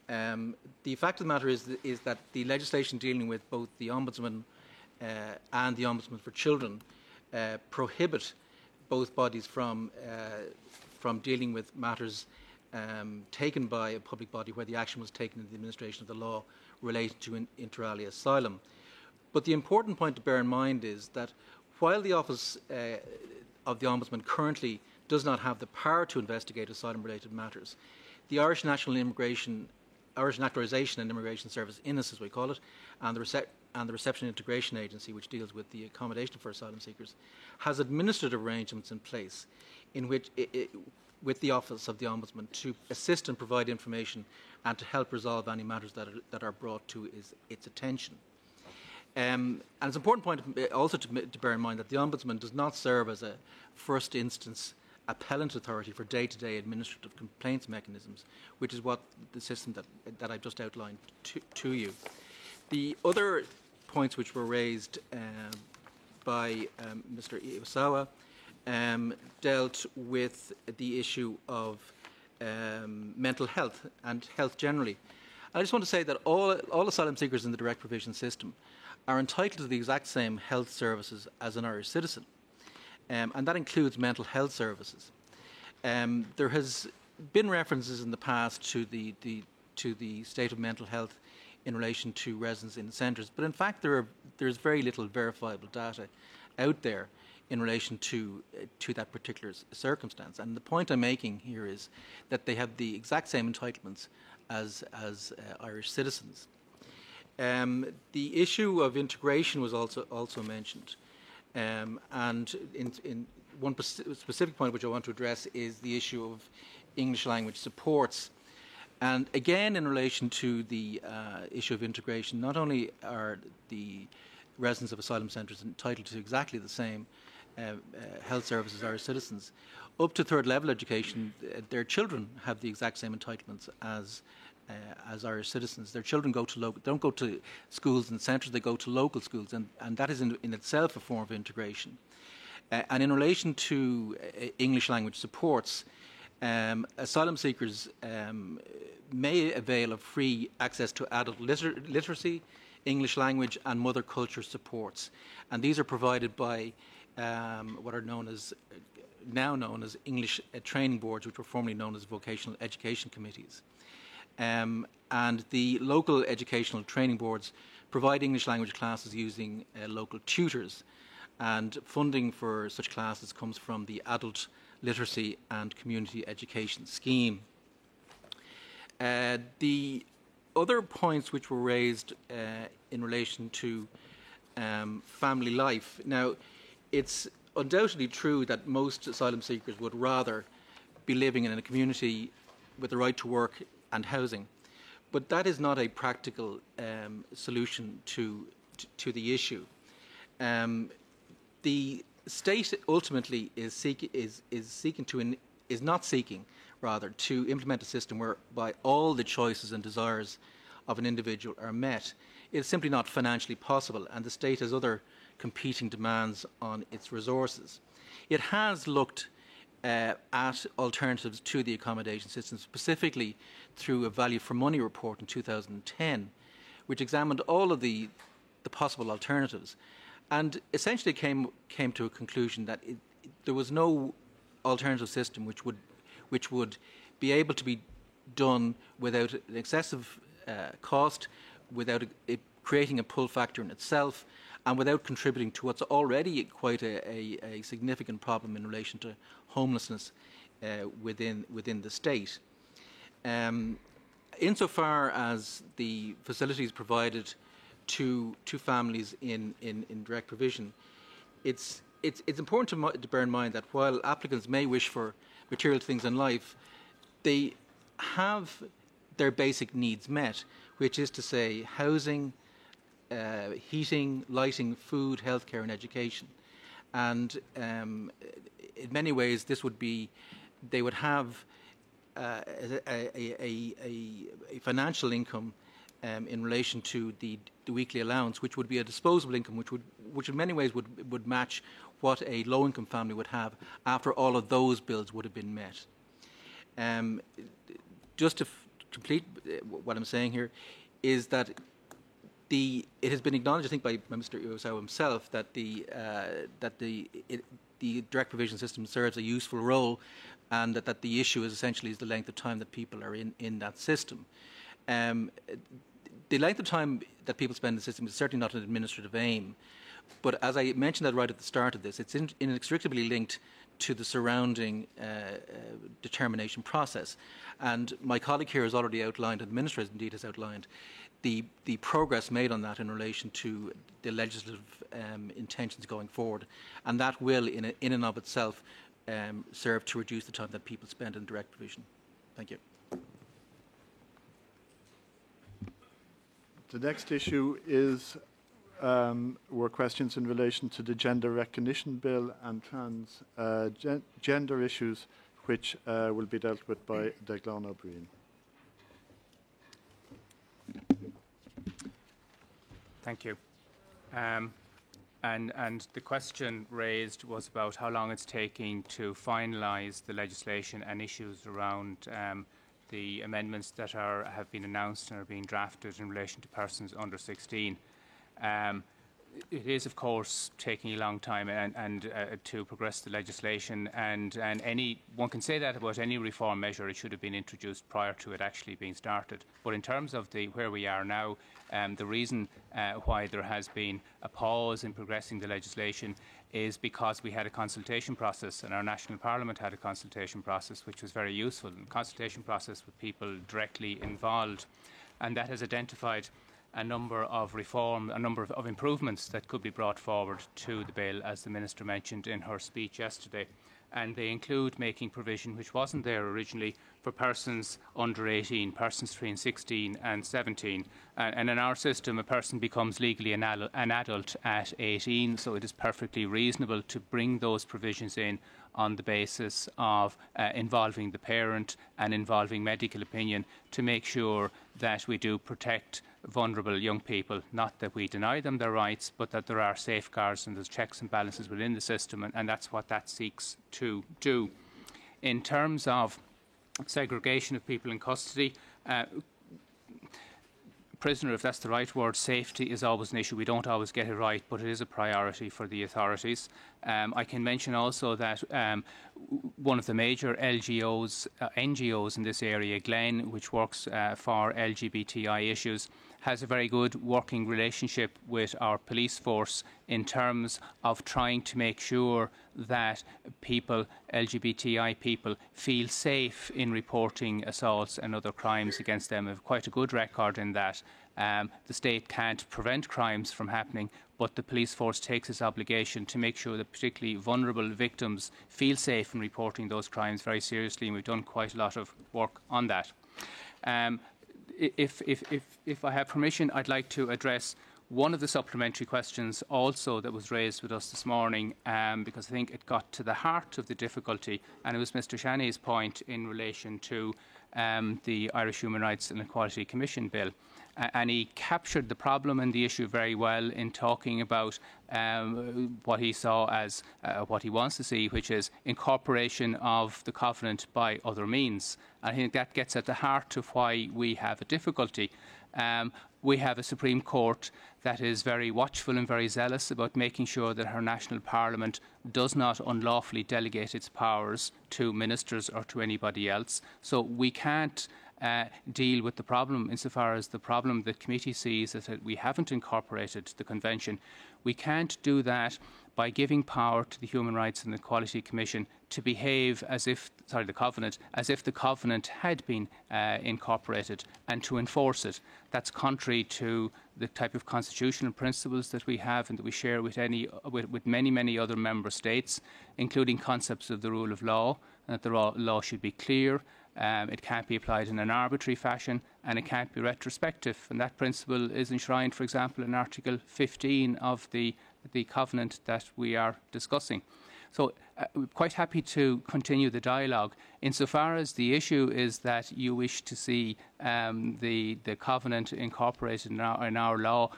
S16: the fact of the matter is that the legislation dealing with both the Ombudsman and the Ombudsman for Children prohibit both bodies from dealing with matters taken by a public body where the action was taken in the administration of the law related to inter alia asylum. But the important point to bear in mind is that while the Office of the Ombudsman currently does not have the power to investigate asylum-related matters, the Irish Naturalisation and Immigration Service, INIS as we call it, and the Reception Integration Agency, which deals with the accommodation for asylum seekers, has administrative arrangements in place in which with the Office of the Ombudsman to assist and provide information and to help resolve any matters that are brought to its attention. And it's an important point also to bear in mind that the Ombudsman does not serve as a first instance appellant authority for day-to-day administrative complaints mechanisms, which is what the system that I've just outlined to you. The other points which were raised by Mr. Iwasawa dealt with the issue of mental health and health generally. I just want to say that all asylum seekers in the direct provision system are entitled to the exact same health services as an Irish citizen, and that includes mental health services. There has been references in the past to the state of mental health in relation to residents in centres, but in fact there's very little verifiable data out there in relation to that particular circumstance. And the point I'm making here is that they have the exact same entitlements as Irish citizens. The issue of integration was also mentioned, and in one specific point which I want to address is the issue of English language supports. And again, in relation to the issue of integration, not only are the residents of asylum centres entitled to exactly the same health services as Irish citizens, up to third level education, their children have the exact same entitlements as Irish citizens. Their children don't go to schools and centres, they go to local schools, and that is in itself a form of integration. And in relation to English language supports, asylum seekers may avail of free access to adult literacy, English language and mother culture supports. And these are provided by what are now known as English training boards, which were formerly known as vocational education committees. And the local educational training boards provide English language classes using local tutors, and funding for such classes comes from the Adult Literacy and Community Education Scheme. The other points which were raised in relation to family life. Now, it's undoubtedly true that most asylum seekers would rather be living in a community with the right to work and housing, but that is not a practical solution to the issue. The state ultimately is not seeking to implement a system whereby all the choices and desires of an individual are met. It's simply not financially possible, and the state has other competing demands on its resources. It has looked at alternatives to the accommodation system, specifically through a value for money report in 2010, which examined all of the possible alternatives, and essentially came to a conclusion that there was no alternative system which would be able to be done without an excessive cost, without it creating a pull factor in itself, and without contributing to what's already quite a significant problem in relation to homelessness within the state. Insofar as the facilities provided to families in direct provision, it's important to bear in mind that while applicants may wish for material things in life, they have their basic needs met, which is to say housing, heating, lighting, food, healthcare and education. And in many ways this would be, they would have a financial income in relation to the weekly allowance, which would be a disposable income, which in many ways would match what a low-income family would have after all of those bills would have been met. Just to complete what I'm saying here, is that it has been acknowledged, I think, by Mr. Iwasawa himself, that the direct provision system serves a useful role, and that the issue is essentially the length of time that people are in that system. The length of time that people spend in the system is certainly not an administrative aim, but as I mentioned that right at the start of this, it's inextricably linked to the surrounding determination process. And my colleague here has already outlined, and the Minister indeed has outlined, the progress made on that in relation to the legislative intentions going forward. And that will, in and of itself, serve to reduce the time that people spend in direct provision. Thank you.
S4: The next issue were questions in relation to the Gender Recognition Bill and transgender issues, which will be dealt with by Declan O'Brien.
S5: Thank you. And the question raised was about how long it's taking to finalise the legislation and issues around the amendments that have been announced and are being drafted in relation to persons under 16. It is, of course, taking a long time and to progress the legislation, and one can say that about any reform measure. It should have been introduced prior to it actually being started. But in terms of where we are now, the reason why there has been a pause in progressing the legislation is because we had a consultation process, and our national parliament had a consultation process which was very useful, a consultation process with people directly involved, and that has identified a number of reform, a number of improvements that could be brought forward to the bill, as the Minister mentioned in her speech yesterday. And they include making provision, which wasn't there originally, for persons under 18, persons between 16 and 17. And in our system, a person becomes legally an adult at 18, so it is perfectly reasonable to bring those provisions in on the basis of involving the parent and involving medical opinion to make sure that we do protect vulnerable young people, not that we deny them their rights, but that there are safeguards and there's checks and balances within the system, and that's what that seeks to do. In terms of segregation of people in custody, prisoner, if that's the right word, safety is always an issue. We don't always get it right, but it is a priority for the authorities. I can mention also that one of the major NGOs in this area, Glen, which works for LGBTI issues, has a very good working relationship with our police force in terms of trying to make sure that people, LGBTI people, feel safe in reporting assaults and other crimes against them. We have quite a good record in that. The state can't prevent crimes from happening, but the police force takes its obligation to make sure that particularly vulnerable victims feel safe in reporting those crimes very seriously, and we've done quite a lot of work on that. If I have permission, I'd like to address one of the supplementary questions also that was raised with us this morning, because I think it got to the heart of the difficulty, and it was Mr. Shanney's point in relation to the Irish Human Rights and Equality Commission bill. And he captured the problem and the issue very well in talking about what he saw as what he wants to see, which is incorporation of the Covenant by other means. I think that gets at the heart of why we have a difficulty. We have a Supreme Court that is very watchful and very zealous about making sure that her national parliament does not unlawfully delegate its powers to ministers or to anybody else. So we can't deal with the problem insofar as the problem the committee sees is that we haven't incorporated the convention. We can't do that by giving power to the Human Rights and Equality Commission to behave as if, the Covenant, as if the Covenant had been incorporated and to enforce it. That's contrary to the type of constitutional principles that we have and that we share with many other member states, including concepts of the rule of law, and that the law should be clear. It can't be applied in an arbitrary fashion, and it can't be retrospective. And that principle is enshrined, for example, in Article 15 of the Covenant that we are discussing. So we're quite happy to continue the dialogue. Insofar as the issue is that you wish to see the Covenant incorporated in our law,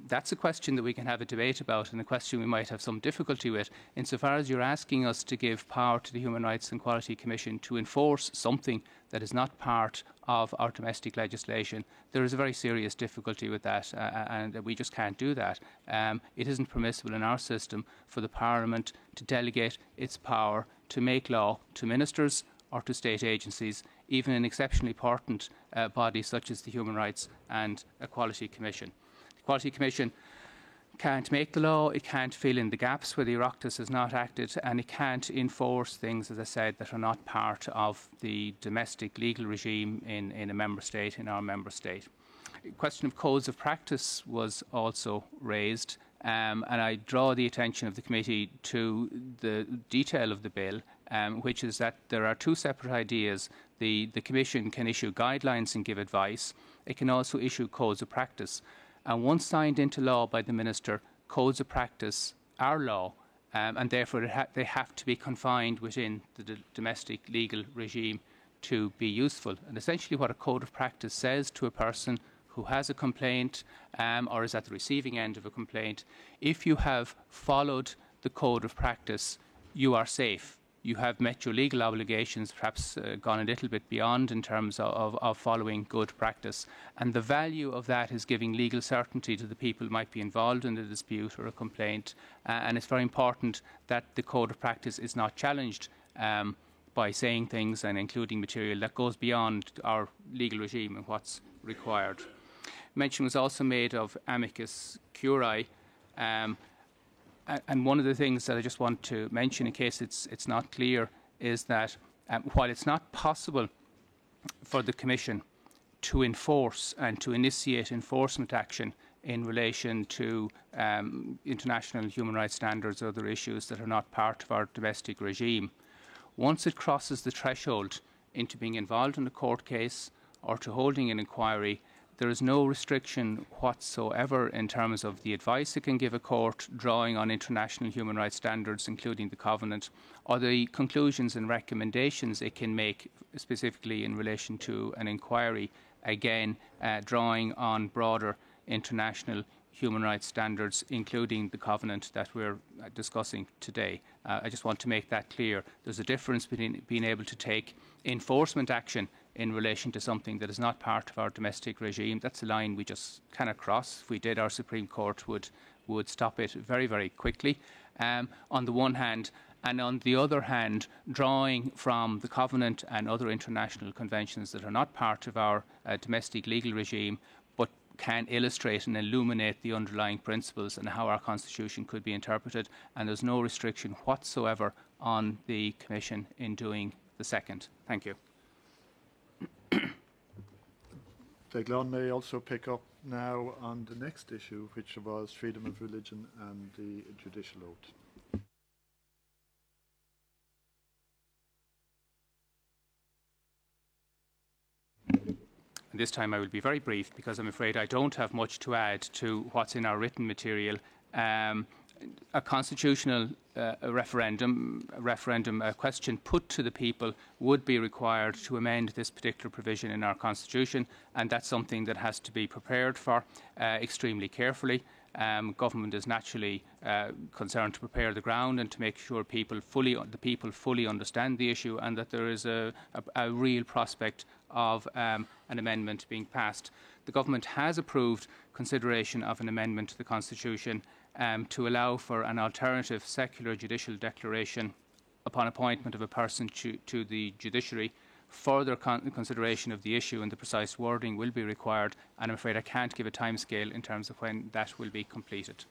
S5: that's a question that we can have a debate about, and a question we might have some difficulty with. Insofar as you're asking us to give power to the Human Rights and Equality Commission to enforce something that is not part of our domestic legislation, there is a very serious difficulty with that, and we just can't do that. It isn't permissible in our system for the Parliament to delegate its power to make law to ministers or to state agencies, even an exceptionally important body such as the Human Rights and Equality Commission. The Equality Commission can't make the law, it can't fill in the gaps where the Oireachtas has not acted, and it can't enforce things, as I said, that are not part of the domestic legal regime in a member state, in our member state. The question of codes of practice was also raised, and I draw the attention of the committee to the detail of the bill, which is that there are two separate ideas. The Commission can issue guidelines and give advice. It can also issue codes of practice. And once signed into law by the Minister, codes of practice are law, and therefore they have to be confined within the domestic legal regime to be useful. And essentially what a code of practice says to a person who has a complaint or is at the receiving end of a complaint, if you have followed the code of practice, you are safe. You have met your legal obligations, perhaps gone a little bit beyond in terms of following good practice. And the value of that is giving legal certainty to the people who might be involved in a dispute or a complaint. And it's very important that the code of practice is not challenged by saying things and including material that goes beyond our legal regime and what's required. Mention was also made of amicus curiae. And one of the things that I just want to mention, in case it's not clear, is that while it's not possible for the Commission to enforce and to initiate enforcement action in relation to international human rights standards or other issues that are not part of our domestic regime. Once it crosses the threshold into being involved in a court case or to holding an inquiry, there is no restriction whatsoever in terms of the advice it can give a court drawing on international human rights standards, including the Covenant, or the conclusions and recommendations it can make specifically in relation to an inquiry, again drawing on broader international human rights standards, including the Covenant that we're discussing today. I just want to make that clear. There's a difference between being able to take enforcement action in relation to something that is not part of our domestic regime. That's a line we just cannot cross. If we did, our Supreme Court would stop it very, very quickly, on the one hand, and on the other hand, drawing from the Covenant and other international conventions that are not part of our domestic legal regime, but can illustrate and illuminate the underlying principles and how our Constitution could be interpreted, and there's no restriction whatsoever on the Commission in doing the second. Thank you.
S4: Declan may also pick up now on the next issue, which was freedom of religion and the judicial oath.
S5: And this time I will be very brief because I'm afraid I don't have much to add to what's in our written material. A constitutional referendum, a question put to the people would be required to amend this particular provision in our Constitution, and that's something that has to be prepared for extremely carefully. Government is naturally concerned to prepare the ground and to make sure the people fully understand the issue, and that there is a real prospect of an amendment being passed. The government has approved consideration of an amendment to the Constitution to allow for an alternative secular judicial declaration upon appointment of a person to the judiciary. Further consideration of the issue and the precise wording will be required, and I'm afraid I can't give a timescale in terms of when that will be completed.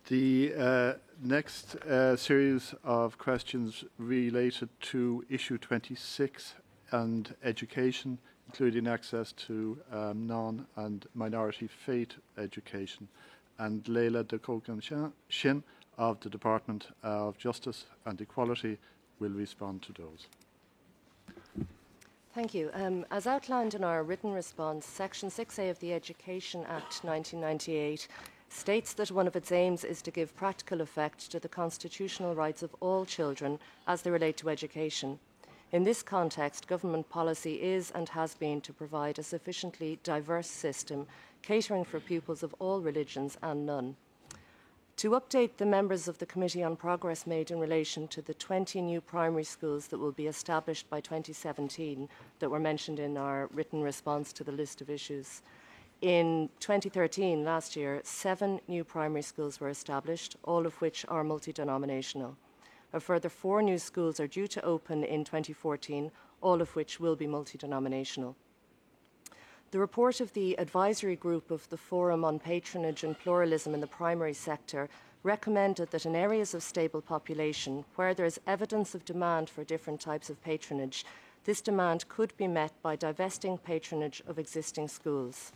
S4: The next series of questions related to issue 26 and education, including access to non- and minority faith education. And Leila de Kogan-Shin of the Department of Justice and Equality will respond to those.
S17: Thank you. As outlined in our written response, Section 6A of the Education Act 1998 states that one of its aims is to give practical effect to the constitutional rights of all children as they relate to education. In this context, government policy is and has been to provide a sufficiently diverse system catering for pupils of all religions and none. To update the members of the Committee on progress made in relation to the 20 new primary schools that will be established by 2017 that were mentioned in our written response to the list of issues. In 2013, last year, 7 new primary schools were established, all of which are multi-denominational. A further 4 new schools are due to open in 2014, all of which will be multi-denominational. The report of the advisory group of the Forum on Patronage and Pluralism in the Primary Sector recommended that in areas of stable population, where there is evidence of demand for different types of patronage, this demand could be met by divesting patronage of existing schools.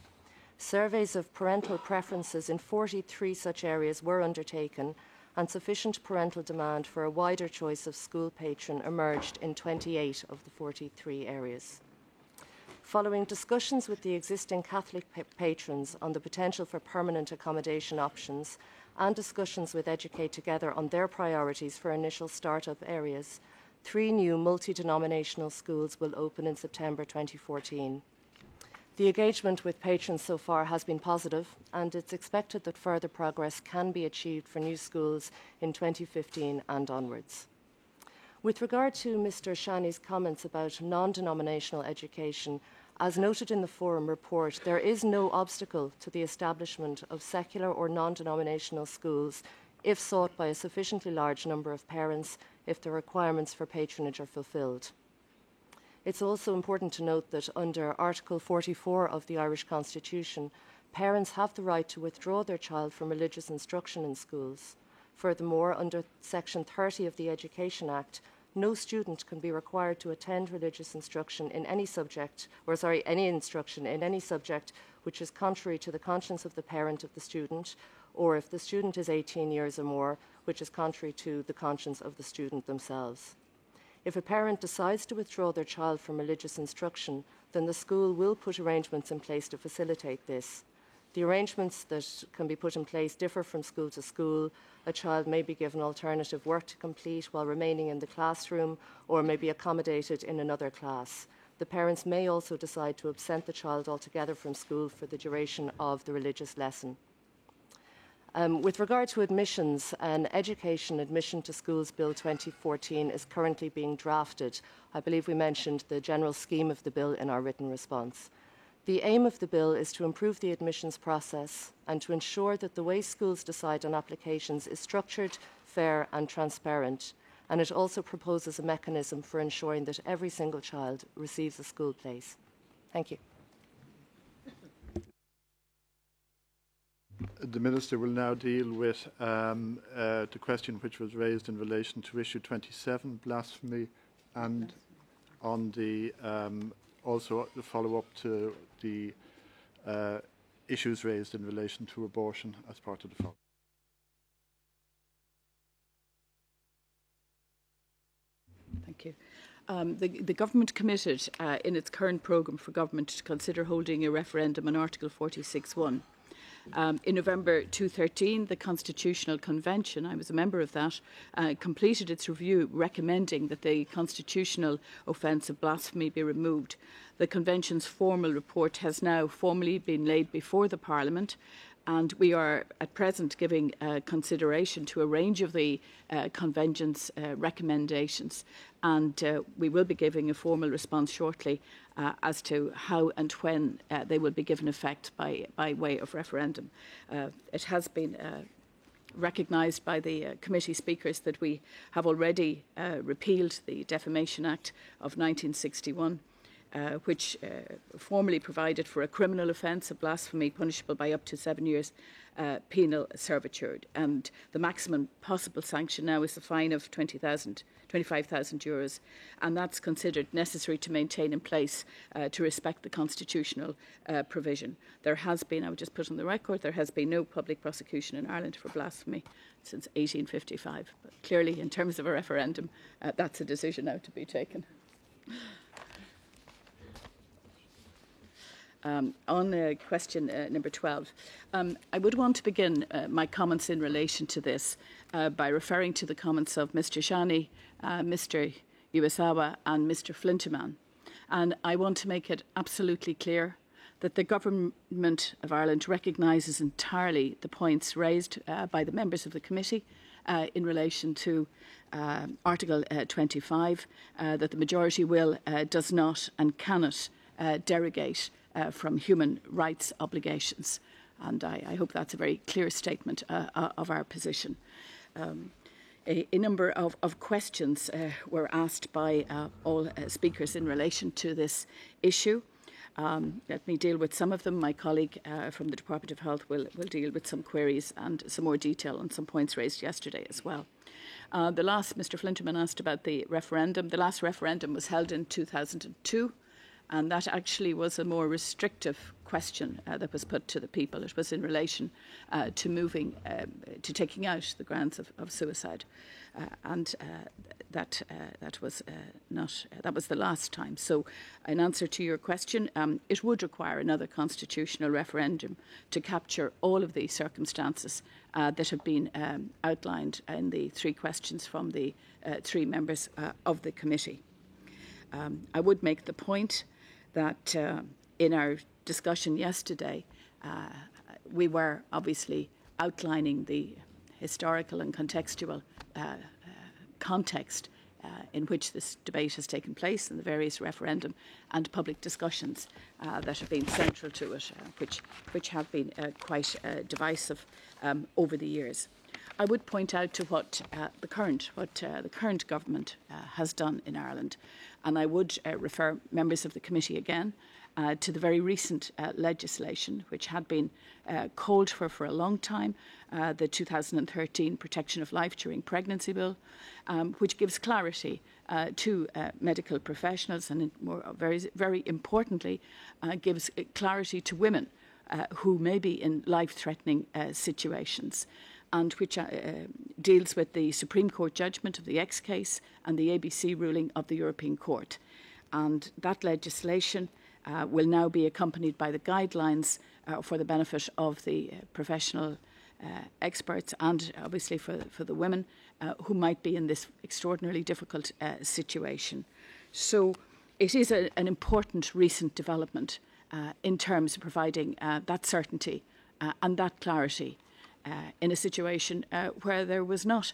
S17: Surveys of parental preferences in 43 such areas were undertaken, and sufficient parental demand for a wider choice of school patron emerged in 28 of the 43 areas. Following discussions with the existing Catholic patrons on the potential for permanent accommodation options and discussions with Educate Together on their priorities for initial start-up areas, 3 new multi-denominational schools will open in September 2014. The engagement with patrons so far has been positive, and it's expected that further progress can be achieved for new schools in 2015 and onwards. With regard to Mr. Shani's comments about non-denominational education, as noted in the Forum report, there is no obstacle to the establishment of secular or non-denominational schools if sought by a sufficiently large number of parents, if the requirements for patronage are fulfilled. It's also important to note that under Article 44 of the Irish Constitution, parents have the right to withdraw their child from religious instruction in schools. Furthermore, under Section 30 of the Education Act, no student can be required to attend religious instruction in any subject, any instruction in any subject which is contrary to the conscience of the parent of the student, or if the student is 18 years or more, which is contrary to the conscience of the student themselves. If a parent decides to withdraw their child from religious instruction, then the school will put arrangements in place to facilitate this. The arrangements that can be put in place differ from school to school. A child may be given alternative work to complete while remaining in the classroom, or may be accommodated in another class. The parents may also decide to absent the child altogether from school for the duration of the religious lesson. With regard to admissions, an Education Admission to Schools Bill 2014 is currently being drafted. I believe we mentioned the general scheme of the bill in our written response. The aim of the bill is to improve the admissions process and to ensure that the way schools decide on applications is structured, fair and transparent. And it also proposes a mechanism for ensuring that every single child receives a school place. Thank you.
S4: The Minister will now deal with the question which was raised in relation to issue 27, blasphemy, and on the also the follow-up to the issues raised in relation to abortion as part of the follow-up.
S2: Thank you. The Government committed in its current programme for government to consider holding a referendum on Article 46.1. In November 2013, the Constitutional Convention, I was a member of that, completed its review recommending that the constitutional offence of blasphemy be removed. The Convention's formal report has now formally been laid before the Parliament, and we are at present giving consideration to a range of the Convention's recommendations, and we will be giving a formal response shortly as to how and when they will be given effect by way of referendum. It has been recognised by the committee speakers that we have already repealed the Defamation Act of 1961, which formally provided for a criminal offence of blasphemy punishable by up to 7 years penal servitude. And the maximum possible sanction now is a fine of 25,000 euros, and that's considered necessary to maintain in place to respect the constitutional provision. There has been, I would just put on the record, there has been no public prosecution in Ireland for blasphemy since 1855. But clearly, in terms of a referendum, that's a decision now to be taken. On question number 12, I would want to begin my comments in relation to this by referring to the comments of Mr. Shani, Mr. Iwasawa and Mr. Flinteman. And I want to make it absolutely clear that the Government of Ireland recognises entirely the points raised by the members of the committee in relation to Article 25, that the majority will does not and cannot derogate from human rights obligations. And I hope that's a very clear statement of our position. A number of questions were asked by all speakers in relation to this issue. Let me deal with some of them. My colleague from the Department of Health will deal with some queries and some more detail on some points raised yesterday as well. Mr. Flinteman asked about the referendum. The last referendum was held in 2002. And that actually was a more restrictive question that was put to the people. It was in relation to taking out the grounds of suicide, and that was the last time. So, in answer to your question, it would require another constitutional referendum to capture all of the circumstances that have been outlined in the three questions from the three members of the committee. I would make the point that in our discussion yesterday, we were obviously outlining the historical and contextual context in which this debate has taken place and the various referendum and public discussions that have been central to it, which have been quite divisive over the years. I would point out to what the current government has done in Ireland, and I would refer members of the committee again to the very recent legislation which had been called for a long time, the 2013 Protection of Life During Pregnancy Bill, which gives clarity to medical professionals and very importantly gives clarity to women who may be in life-threatening situations, and which deals with the Supreme Court judgment of the X case and the ABC ruling of the European Court. And that legislation will now be accompanied by the guidelines for the benefit of the professional experts and obviously for the women who might be in this extraordinarily difficult situation. So it is an important recent development in terms of providing that certainty and that clarity in a situation where there was not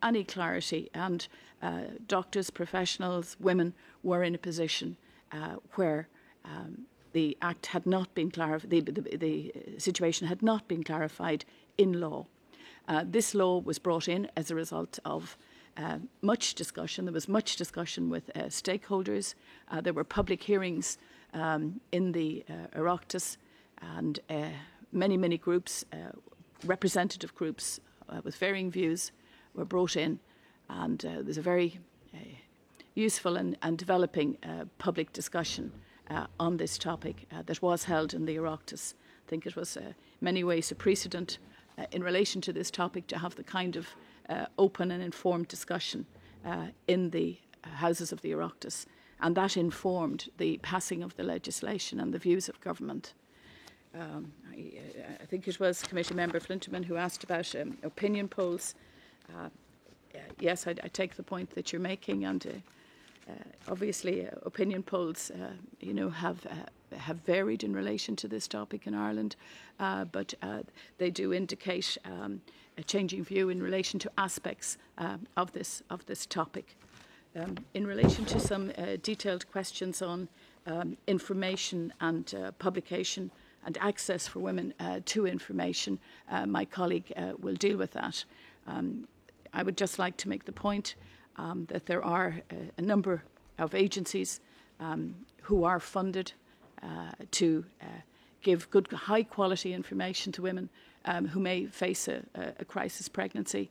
S2: any clarity, and doctors, professionals, women were in a position where the act had not been clarified, the situation had not been clarified in law. This law was brought in as a result of much discussion. There was much discussion with stakeholders. There were public hearings in the Oireachtas, and many groups, representative groups with varying views were brought in, and there's a very useful and developing public discussion on this topic that was held in the Oireachtas. I think it was in many ways a precedent in relation to this topic to have the kind of open and informed discussion in the houses of the Oireachtas, and that informed the passing of the legislation and the views of government. I think it was Committee Member Flinterman who asked about opinion polls. Yes, I take the point that you're making, and obviously opinion polls, have varied in relation to this topic in Ireland, but they do indicate a changing view in relation to aspects of this topic. In relation to some detailed questions on information and publication and access for women to information, my colleague will deal with that. I would just like to make the point that there are a number of agencies who are funded to give good, high-quality information to women who may face a crisis pregnancy.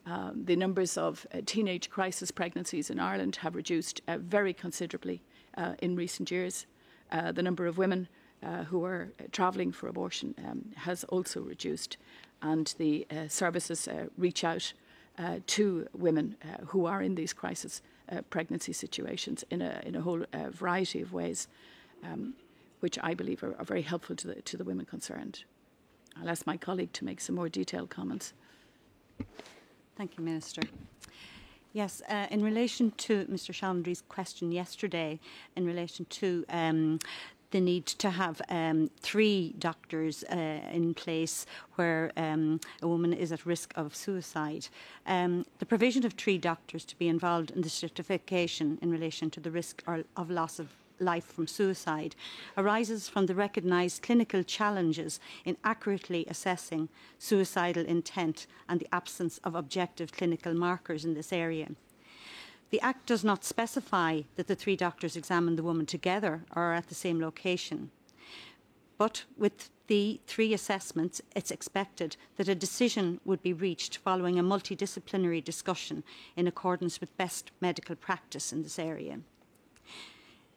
S2: The numbers of teenage crisis pregnancies in Ireland have reduced very considerably in recent years. The number of women who are travelling for abortion has also reduced, and the services reach out to women who are in these crisis pregnancy situations in a whole variety of ways, which I believe are very helpful to the women concerned. I'll ask my colleague to make some more detailed comments.
S1: Thank you, Minister. Yes, in relation to Mr. Challengery's question yesterday, in relation to the need to have 3 doctors in place where a woman is at risk of suicide. The provision of 3 doctors to be involved in the certification in relation to the risk of loss of life from suicide arises from the recognised clinical challenges in accurately assessing suicidal intent and the absence of objective clinical markers in this area. The Act does not specify that the 3 doctors examine the woman together or at the same location. But with the 3 assessments, it's expected that a decision would be reached following a multidisciplinary discussion in accordance with best medical practice in this area.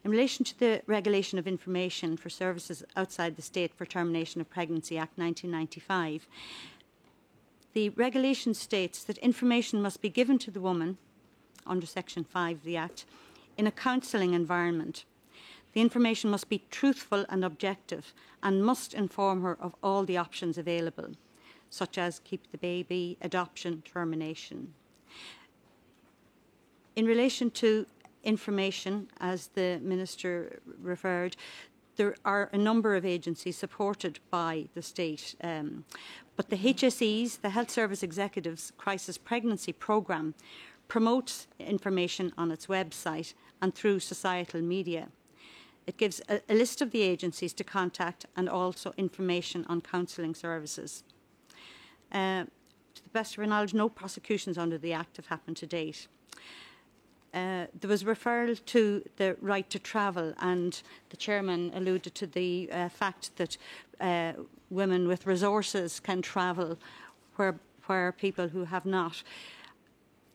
S1: In relation to the Regulation of Information for Services Outside the State for Termination of Pregnancy Act 1995, the regulation states that information must be given to the woman under Section 5 of the Act in a counselling environment. The information must be truthful and objective and must inform her of all the options available, such as keep the baby, adoption, termination. In relation to information, as the Minister referred, there are a number of agencies supported by the state, but the HSE's, the Health Service Executives Crisis Pregnancy Programme, promotes information on its website and through societal media. It gives a list of the agencies to contact and also information on counselling services. To the best of our knowledge, no prosecutions under the Act have happened to date. There was referral to the right to travel, and the chairman alluded to the fact that women with resources can travel where people who have not.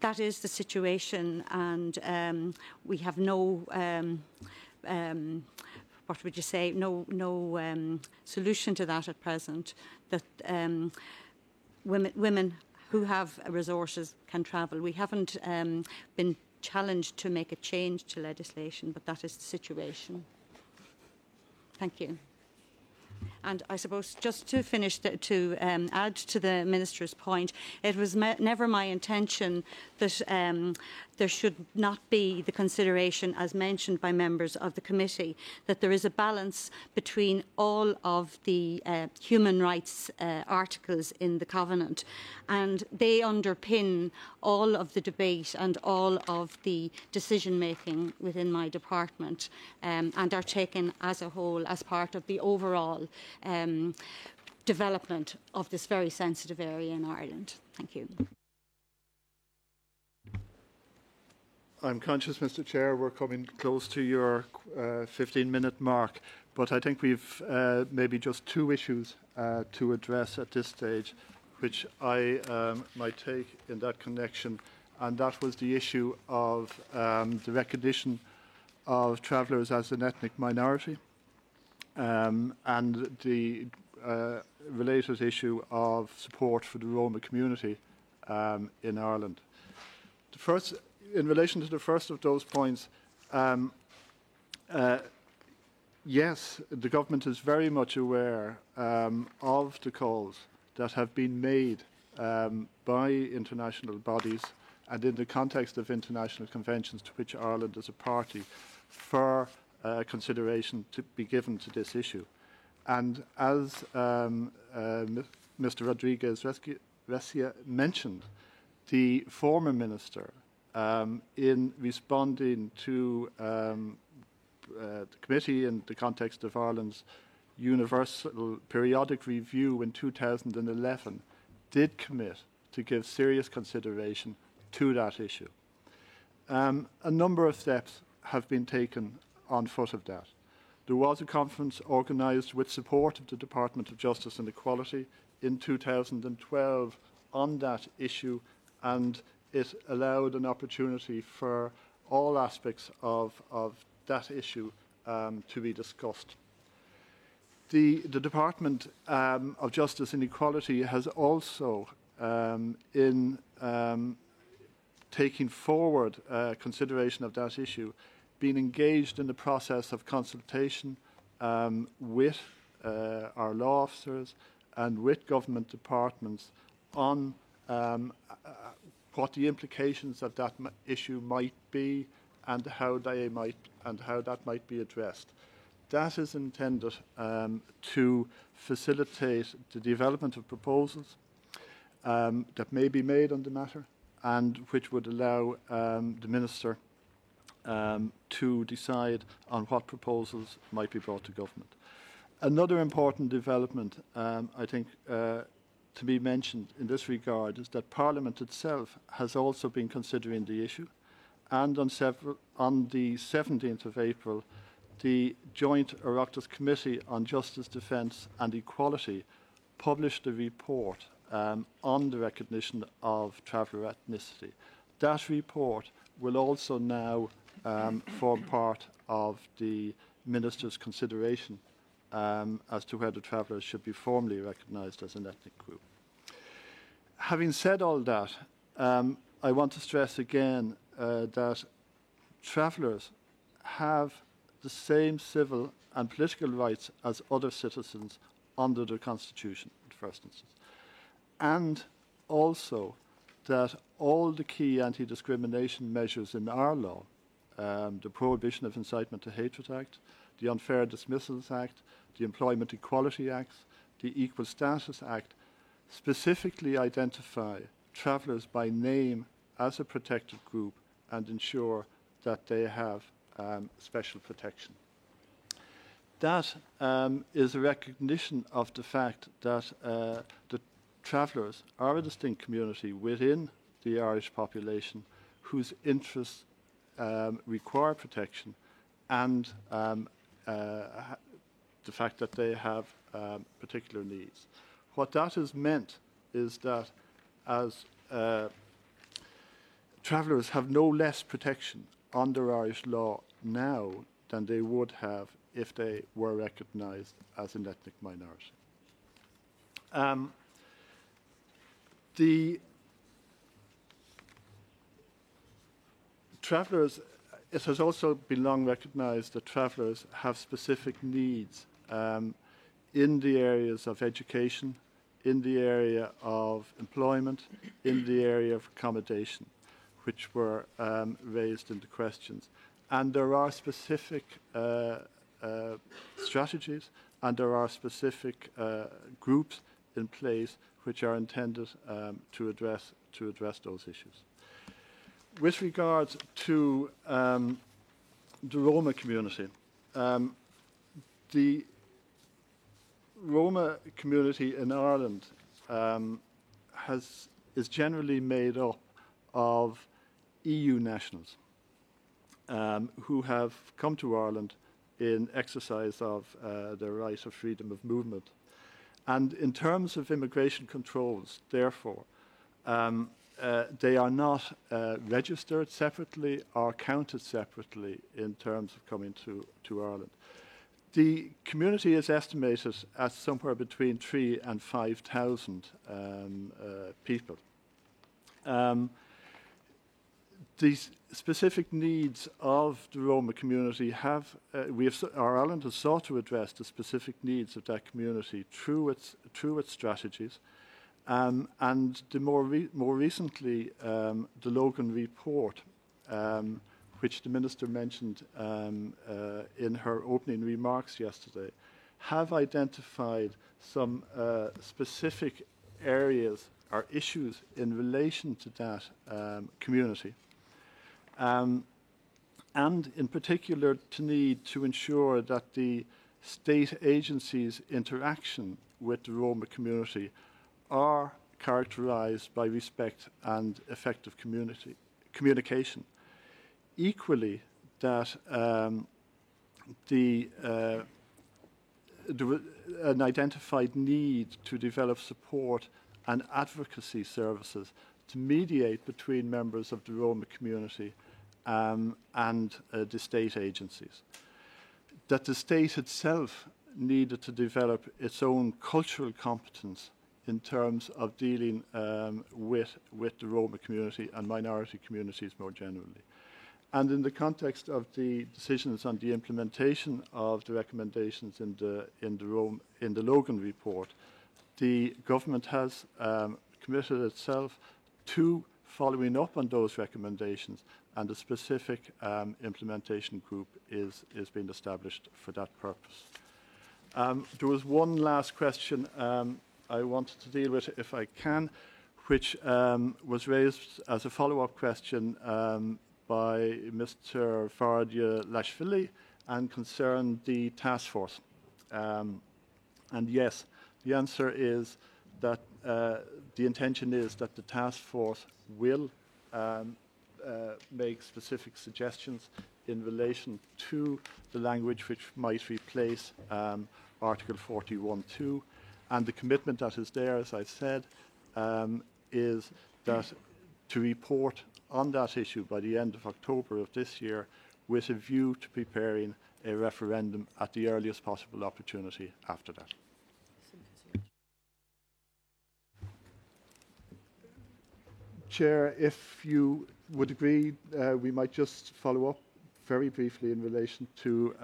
S1: That is the situation, and we have no, what would you say, no solution to that at present, that women who have resources can travel. We haven't been challenged to make a change to legislation, but that is the situation. Thank you. And I suppose just to finish, to add to the Minister's point, it was never my intention that there should not be the consideration, as mentioned by members of the committee, that there is a balance between all of the human rights articles in the Covenant, and they underpin all of the debate and all of the decision-making within my department, and are taken as a whole as part of the overall development of this very sensitive area in Ireland. Thank you.
S4: I'm conscious, Mr. Chair, we're coming close to your 15-minute mark, but I think we've maybe just two issues to address at this stage, which I might take in that connection, and that was the issue of the recognition of travellers as an ethnic minority, and the related issue of support for the Roma community in Ireland. In relation to the first of those points, yes, the government is very much aware of the calls that have been made by international bodies and in the context of international conventions to which Ireland is a party for consideration to be given to this issue. And as Mr. Rodriguez-Recia mentioned, the former minister, in responding to the committee in the context of Ireland's universal periodic review in 2011, did commit to give serious consideration to that issue. A number of steps have been taken on foot of that. There was a conference organised with support of the Department of Justice and Equality in 2012 on that issue, and it allowed an opportunity for all aspects of that issue to be discussed. The Department of Justice and Equality has also, in taking forward consideration of that issue, been engaged in the process of consultation with our law officers and with government departments on what the implications of that issue might be and how that might be addressed. That is intended to facilitate the development of proposals that may be made on the matter, and which would allow the Minister to decide on what proposals might be brought to government. Another important development, I think, to be mentioned in this regard is that Parliament itself has also been considering the issue, and on the 17th of April, the Joint Oireachtas Committee on Justice, Defence and Equality published a report on the recognition of traveller ethnicity. That report will also now form part of the Minister's consideration as to whether travellers should be formally recognised as an ethnic group. Having said all that, I want to stress again that travellers have the same civil and political rights as other citizens under the Constitution, in the first instance, and also that all the key anti-discrimination measures in our law, the Prohibition of Incitement to Hatred Act, the Unfair Dismissals Act, the Employment Equality Act, the Equal Status Act, specifically identify travellers by name as a protected group and ensure that they have special protection. That is a recognition of the fact that the travellers are a distinct community within the Irish population whose interests require protection, and the fact that they have particular needs. What that has meant is that as travellers have no less protection under Irish law now than they would have if they were recognised as an ethnic minority. The travellers, it has also been long recognised that travellers have specific needs in the areas of education, in the area of employment, in the area of accommodation, which were raised in the questions. And there are specific strategies, and there are specific groups in place which are intended to address those issues. With regard to the Roma community, the Roma community in Ireland is generally made up of EU nationals who have come to Ireland in exercise of their right of freedom of movement. And in terms of immigration controls, therefore, they are not registered separately or counted separately in terms of coming to Ireland. The community is estimated at somewhere between 3,000 and 5,000 people. The specific needs of the Roma community Ireland has sought to address the specific needs of that community through its strategies. And more recently, the Logan report, which the Minister mentioned in her opening remarks yesterday, have identified some specific areas or issues in relation to that community. And in particular, the need to ensure that the state agencies' interaction with the Roma community are characterised by respect and effective communication. Equally, that an identified need to develop support and advocacy services to mediate between members of the Roma community and the state agencies. That the state itself needed to develop its own cultural competence in terms of dealing with the Roma community and minority communities more generally. And in the context of the decisions on the implementation of the recommendations in the Logan report, the government has committed itself to following up on those recommendations, and a specific implementation group is being established for that purpose. There was one last question I wanted to deal with, if I can, which was raised as a follow-up question by Mr. Fardia Lashvili and concerned the task force. And yes, the answer is that the intention is that the task force will make specific suggestions in relation to the language which might replace Article 41.2. And the commitment that is there, as I said, is that to report on that issue by the end of October of this year, with a view to preparing a referendum at the earliest possible opportunity after that. Chair, if you would agree, we might just follow up very briefly in relation to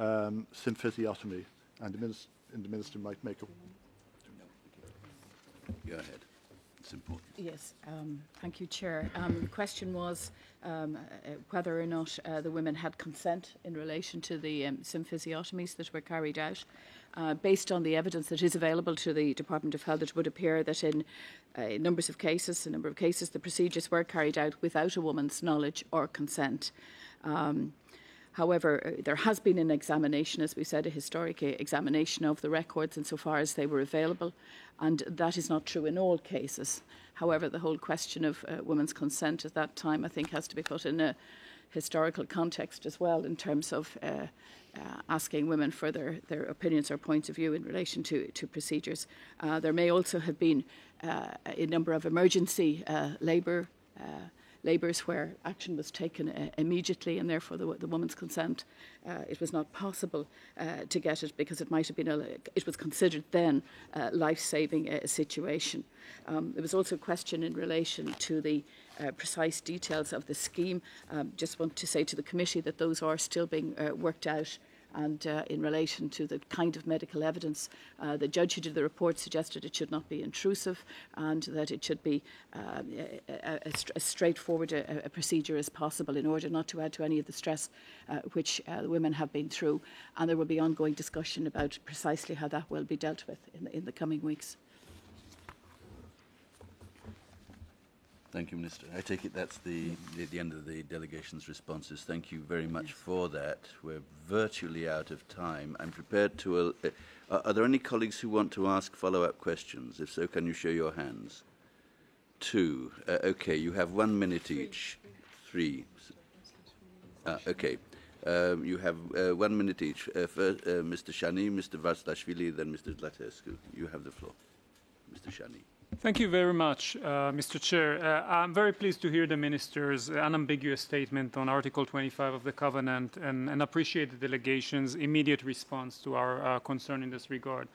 S4: symphysiotomy, and the Minister might make a...
S3: Go ahead. It's important.
S2: Yes, thank you, Chair. The question was whether or not the women had consent in relation to the symphysiotomies that were carried out. Based on the evidence that is available to the Department of Health, it would appear that in a number of cases, the procedures were carried out without a woman's knowledge or consent. However, there has been an examination, as we said, a historic examination of the records insofar as they were available, and that is not true in all cases. However, the whole question of women's consent at that time, I think, has to be put in a historical context as well, in terms of asking women for their opinions or points of view in relation to procedures. There may also have been a number of emergency labours where action was taken immediately, and therefore the woman's consent, it was not possible to get it because it might have been it was considered then a life-saving situation. There was also a question in relation to the precise details of the scheme. Just want to say to the committee that those are still being worked out. And in relation to the kind of medical evidence, the judge who did the report suggested it should not be intrusive and that it should be as straightforward a procedure as possible in order not to add to any of the stress which the women have been through. And there will be ongoing discussion about precisely how that will be dealt with in the coming weeks.
S3: Thank you, Minister. I take it that's the end of the delegation's responses. Thank you very much for that. We're virtually out of time. I'm prepared to... are there any colleagues who want to ask follow-up questions? If so, can you show your hands? 2. Okay, you have 1 minute each. 3. Okay. You have 1 minute each. First, Mr. Shani, Mr. Vasilashvili, then Mr. Zlatescu. You have the floor. Mr. Shani.
S9: Thank you very much, Mr. Chair. I'm very pleased to hear the Minister's unambiguous statement on Article 25 of the Covenant and appreciate the delegation's immediate response to our concern in this regard.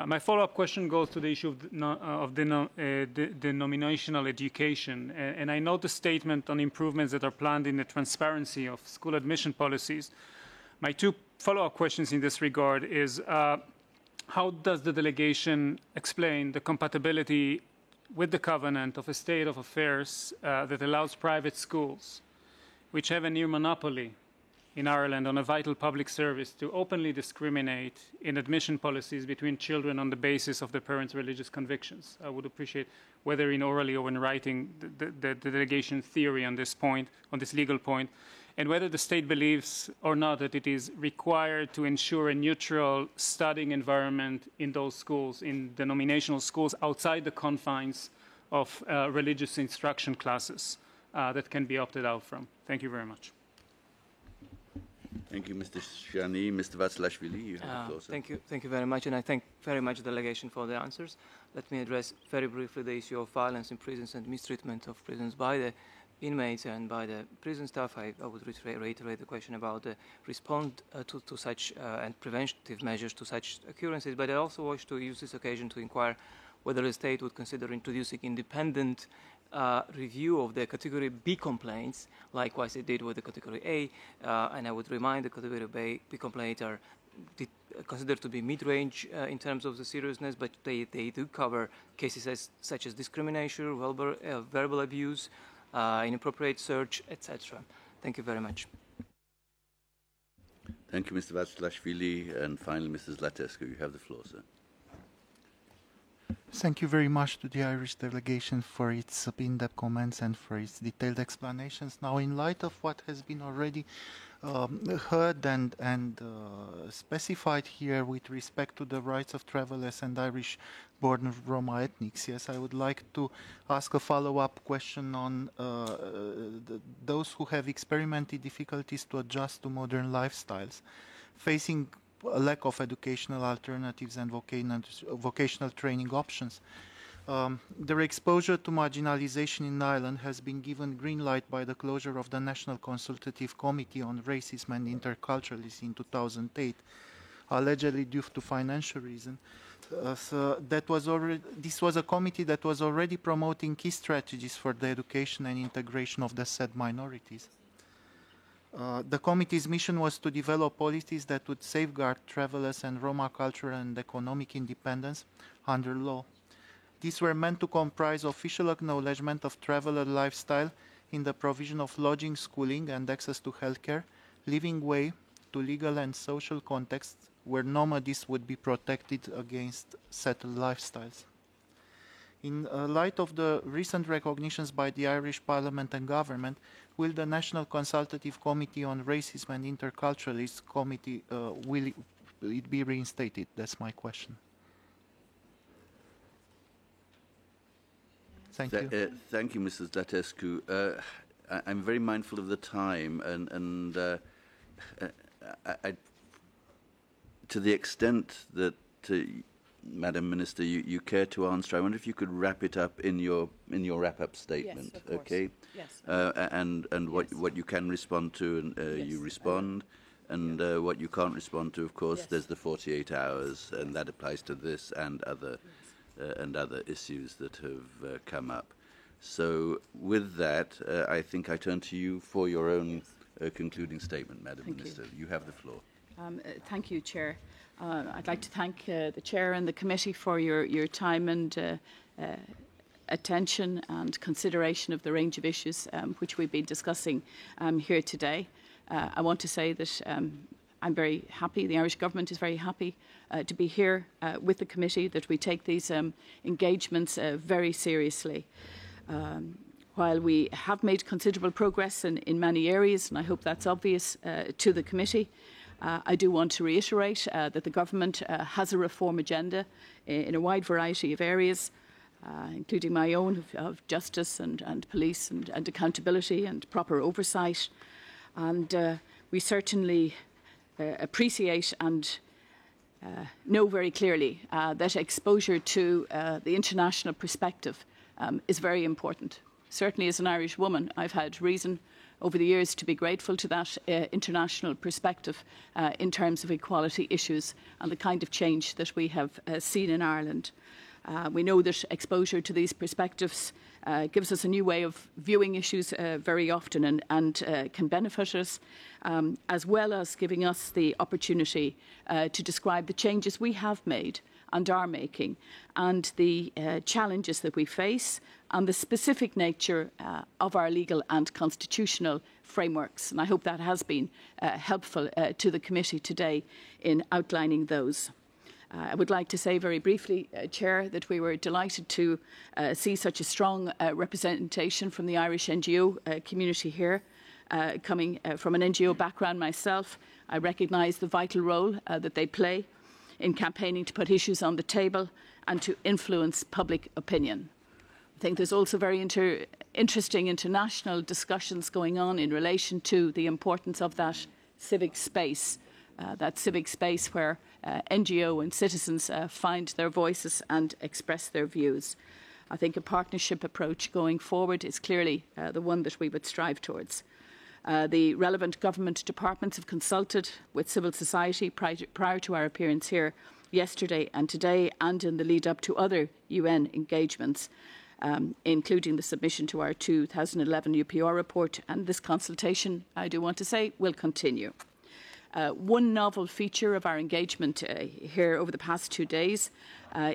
S9: My follow-up question goes to the issue of denominational education. And I note the statement on improvements that are planned in the transparency of school admission policies. My 2 follow-up questions in this regard is, how does the delegation explain the compatibility with the Covenant of a state of affairs that allows private schools, which have a near monopoly in Ireland on a vital public service, to openly discriminate in admission policies between children on the basis of their parents' religious convictions? I would appreciate whether in orally or in writing the delegation theory on this point, on this legal point, and whether the state believes or not that it is required to ensure a neutral studying environment in those schools, in denominational schools outside the confines of religious instruction classes that can be opted out from. Thank you very much.
S3: Thank you, Mr. Shani. Mr. Vasilashvili, you have the floor, sir.
S6: Thank you very much, and I thank very much the delegation for the answers. Let me address very briefly the issue of violence in prisons and mistreatment of prisoners by the inmates and by the prison staff. I would reiterate the question about the response to such and preventive measures to such occurrences, but I also wish to use this occasion to inquire whether the state would consider introducing independent review of the Category B complaints, likewise it did with the Category A, and I would remind the Category B complaints are considered to be mid-range in terms of the seriousness, but they do cover cases such as discrimination, verbal abuse, inappropriate search, etc. Thank you very much.
S3: Thank you, Mr. Vasilashvili. And finally, Mrs. Zlatescu, you have the floor, sir.
S18: Thank you very much to the Irish delegation for its in-depth comments and for its detailed explanations. Now, in light of what has been already heard and specified here with respect to the rights of travelers and Irish-born Roma ethnics, yes, I would like to ask a follow-up question on those who have experimented difficulties to adjust to modern lifestyles, facing a lack of educational alternatives and vocational training options. Their exposure to marginalization in Ireland has been given green light by the closure of the National Consultative Committee on Racism and Interculturalism in 2008, allegedly due to financial reasons. This was a committee that was already promoting key strategies for the education and integration of the said minorities. The committee's mission was to develop policies that would safeguard travelers and Roma cultural and economic independence under law. These were meant to comprise official acknowledgement of traveler lifestyle in the provision of lodging, schooling, and access to healthcare, leaving way to legal and social contexts where nomadies would be protected against settled lifestyles. In light of the recent recognitions by the Irish Parliament and Government, will the National Consultative Committee on Racism and Interculturalism Committee, will it be reinstated? That's my question. Thank you.
S3: Thank you, Mrs. Datescu. I'm very mindful of the time, and to the extent that, Madam Minister, you care to answer, I wonder if you could wrap it up in your wrap-up statement,
S2: yes, of course.
S3: okay?
S2: Yes.
S3: And what you can respond to, and
S2: yes,
S3: you respond, and what you can't respond to, of course,
S2: yes.
S3: there's the 48 hours, and that applies to this and other issues that have come up. So with that, I think I turn to you for your own concluding statement, Madam Minister. You have the floor.
S2: Thank you, Chair. I'd like to thank the Chair and the Committee for your time and attention and consideration of the range of issues which we've been discussing here today. I want to say that I'm very happy, the Irish Government is very happy to be here with the Committee, that we take these engagements very seriously. While we have made considerable progress in many areas, and I hope that's obvious to the Committee, I do want to reiterate that the Government has a reform agenda in a wide variety of areas, including my own of justice and police and accountability and proper oversight. And we certainly appreciate and know very clearly that exposure to the international perspective is very important. Certainly as an Irish woman, I've had reason over the years to be grateful to that international perspective in terms of equality issues and the kind of change that we have seen in Ireland. We know that exposure to these perspectives gives us a new way of viewing issues very often and can benefit us, as well as giving us the opportunity to describe the changes we have made and are making, and the challenges that we face, and the specific nature of our legal and constitutional frameworks. And I hope that has been helpful to the committee today in outlining those. I would like to say very briefly, Chair, that we were delighted to see such a strong representation from the Irish NGO community here. Coming from an NGO background myself, I recognise the vital role that they play in campaigning to put issues on the table and to influence public opinion. I think there's also very interesting international discussions going on in relation to the importance of that civic space where NGO and citizens find their voices and express their views. I think a partnership approach going forward is clearly the one that we would strive towards. The relevant government departments have consulted with civil society prior to our appearance here yesterday and today, and in the lead up to other UN engagements, including the submission to our 2011 UPR report. And this consultation, I do want to say, will continue. One novel feature of our engagement here over the past 2 days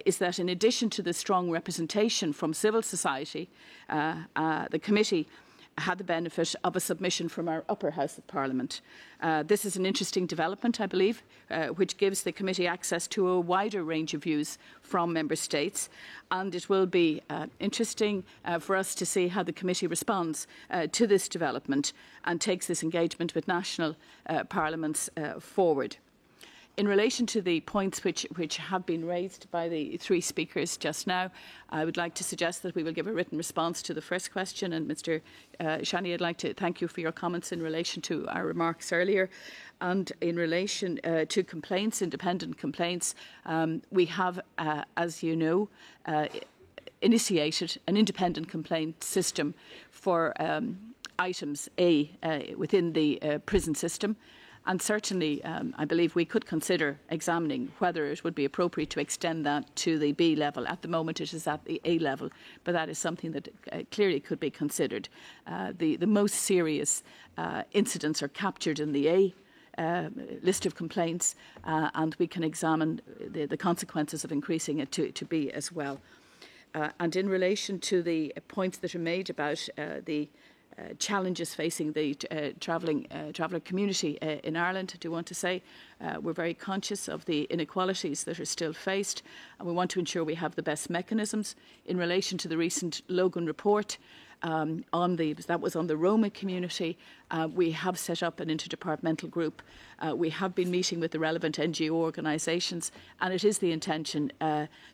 S2: is that in addition to the strong representation from civil society, the committee had the benefit of a submission from our upper house of Parliament. This is an interesting development, I believe, which gives the committee access to a wider range of views from member states, and it will be interesting for us to see how the committee responds to this development and takes this engagement with national parliaments forward. In relation to the points which have been raised by the three speakers just now, I would like to suggest that we will give a written response to the first question. And Mr. Shani, I'd like to thank you for your comments in relation to our remarks earlier. And in relation to complaints, independent complaints, we have, as you know, initiated an independent complaint system for items A within the prison system. And certainly, I believe we could consider examining whether it would be appropriate to extend that to the B level. At the moment, it is at the A level, but that is something that clearly could be considered. The most serious incidents are captured in the A list of complaints, and we can examine the consequences of increasing it to B as well. And in relation to the points that are made about the challenges facing the traveller community in Ireland. I do want to say we're very conscious of the inequalities that are still faced, and we want to ensure we have the best mechanisms. In relation to the recent Logan report that was on the Roma community, we have set up an interdepartmental group. We have been meeting with the relevant NGO organisations, and it is the intention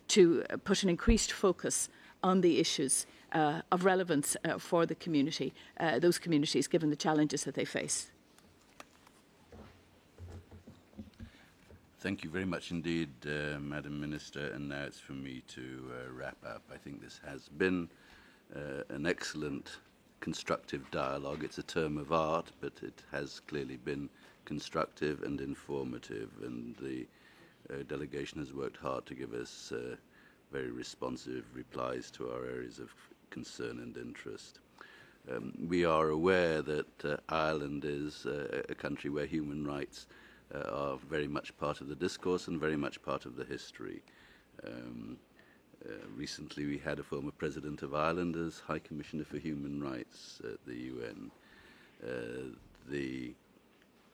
S2: to put an increased focus on the issues of relevance for the community, those communities, given the challenges that they face.
S3: Thank you very much indeed, Madam Minister. And now it's for me to wrap up. I think this has been an excellent constructive dialogue. It's a term of art, but it has clearly been constructive and informative, and the delegation has worked hard to give us very responsive replies to our areas of concern and interest. We are aware that Ireland is a country where human rights are very much part of the discourse and very much part of the history. Recently we had a former President of Ireland as High Commissioner for Human Rights at the UN. The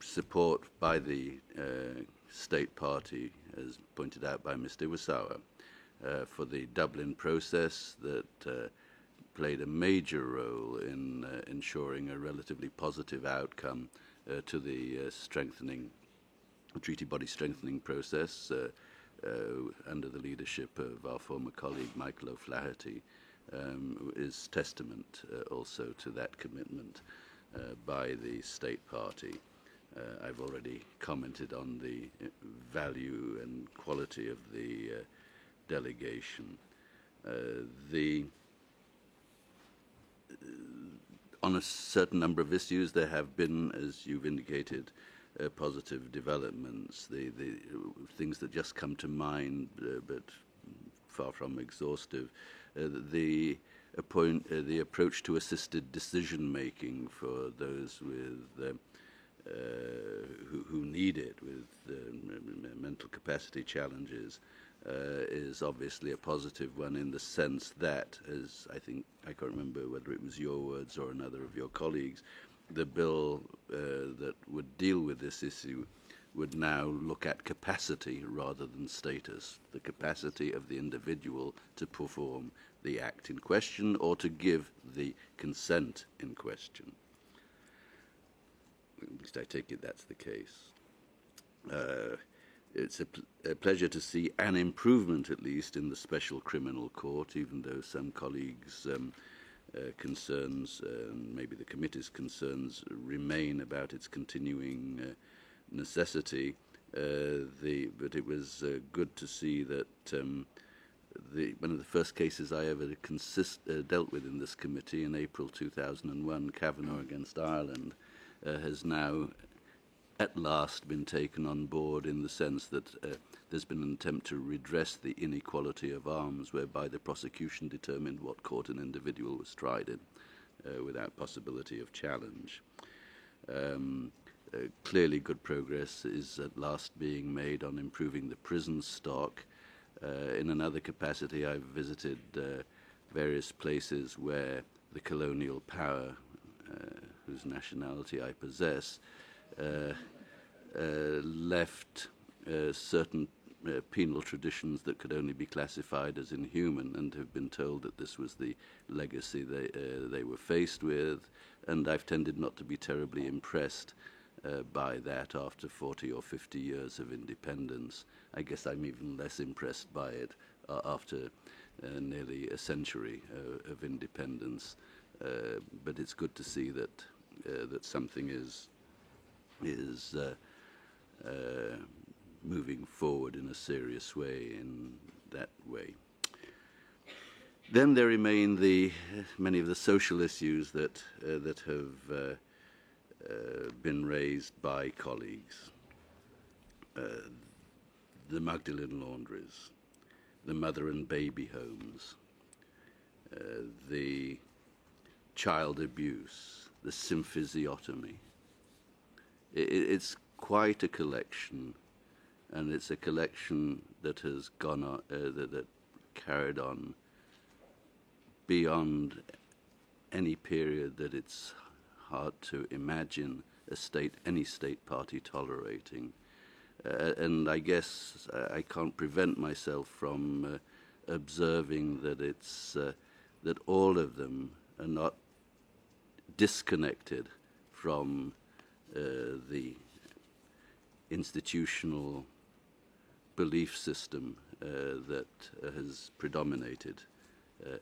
S3: support by the state party, as pointed out by Mr. Iwasawa, for the Dublin process that played a major role in ensuring a relatively positive outcome to the treaty body strengthening process under the leadership of our former colleague Michael O'Flaherty, is testament also to that commitment by the state party. I've already commented on the value and quality of the delegation. On a certain number of issues, there have been, as you've indicated, positive developments. The things that just come to mind, but far from exhaustive, the approach to assisted decision making for those with who need it, with mental capacity challenges, is obviously a positive one, in the sense that, as I think, I can't remember whether it was your words or another of your colleagues, the bill that would deal with this issue would now look at capacity rather than status, the capacity of the individual to perform the act in question or to give the consent in question. At least I take it that's the case. It's a pleasure to see an improvement, at least, in the Special Criminal Court, even though some colleagues' concerns, maybe the committee's concerns, remain about its continuing necessity. But it was good to see that one of the first cases I ever dealt with in this committee in April 2001, Kavanagh against Ireland, has now at last been taken on board, in the sense that there's been an attempt to redress the inequality of arms, whereby the prosecution determined what court an individual was tried in without possibility of challenge. Clearly good progress is at last being made on improving the prison stock. In another capacity, I've visited various places where the colonial power, whose nationality I possess, left certain penal traditions that could only be classified as inhuman, and have been told that this was the legacy they were faced with. And I've tended not to be terribly impressed by that after 40 or 50 years of independence. I guess I'm even less impressed by it after nearly a century of independence. But it's good to see that something is moving forward in a serious way in that way. Then there remain many of the social issues that have been raised by colleagues. The Magdalene laundries, the mother and baby homes, the child abuse, the symphysiotomy. It's quite a collection, and it's a collection that has gone on, that carried on beyond any period that it's hard to imagine any state party tolerating. And I guess I can't prevent myself from observing that that all of them are not disconnected from the institutional belief system that has predominated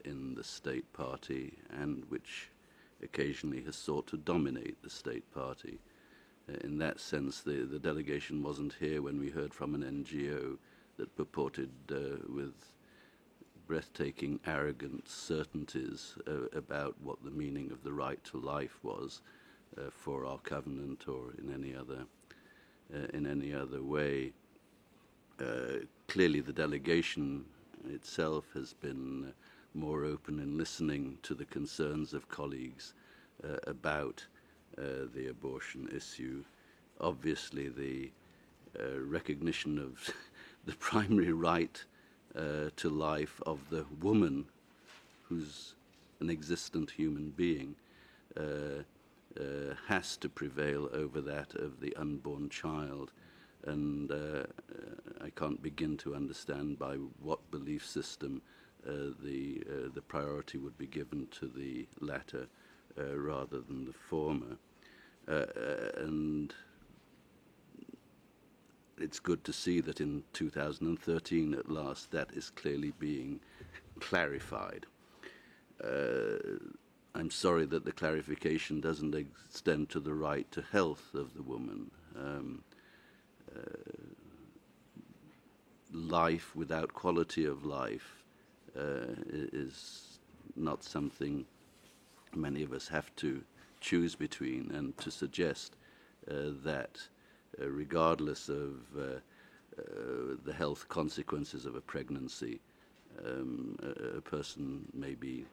S3: in the state party, and which occasionally has sought to dominate the state party. In that sense, the delegation wasn't here when we heard from an NGO that purported with breathtaking, arrogant certainties about what the meaning of the right to life was for our covenant or in any other way. Clearly, the delegation itself has been more open in listening to the concerns of colleagues about the abortion issue. Obviously, the recognition of the primary right to life of the woman, who's an existent human being, has to prevail over that of the unborn child. And I can't begin to understand by what belief system the priority would be given to the latter rather than the former. And it's good to see that in 2013, at last, that is clearly being clarified. I'm sorry that the clarification doesn't extend to the right to health of the woman. Life without quality of life is not something many of us have to choose between, and to suggest that regardless of the health consequences of a pregnancy, a person may be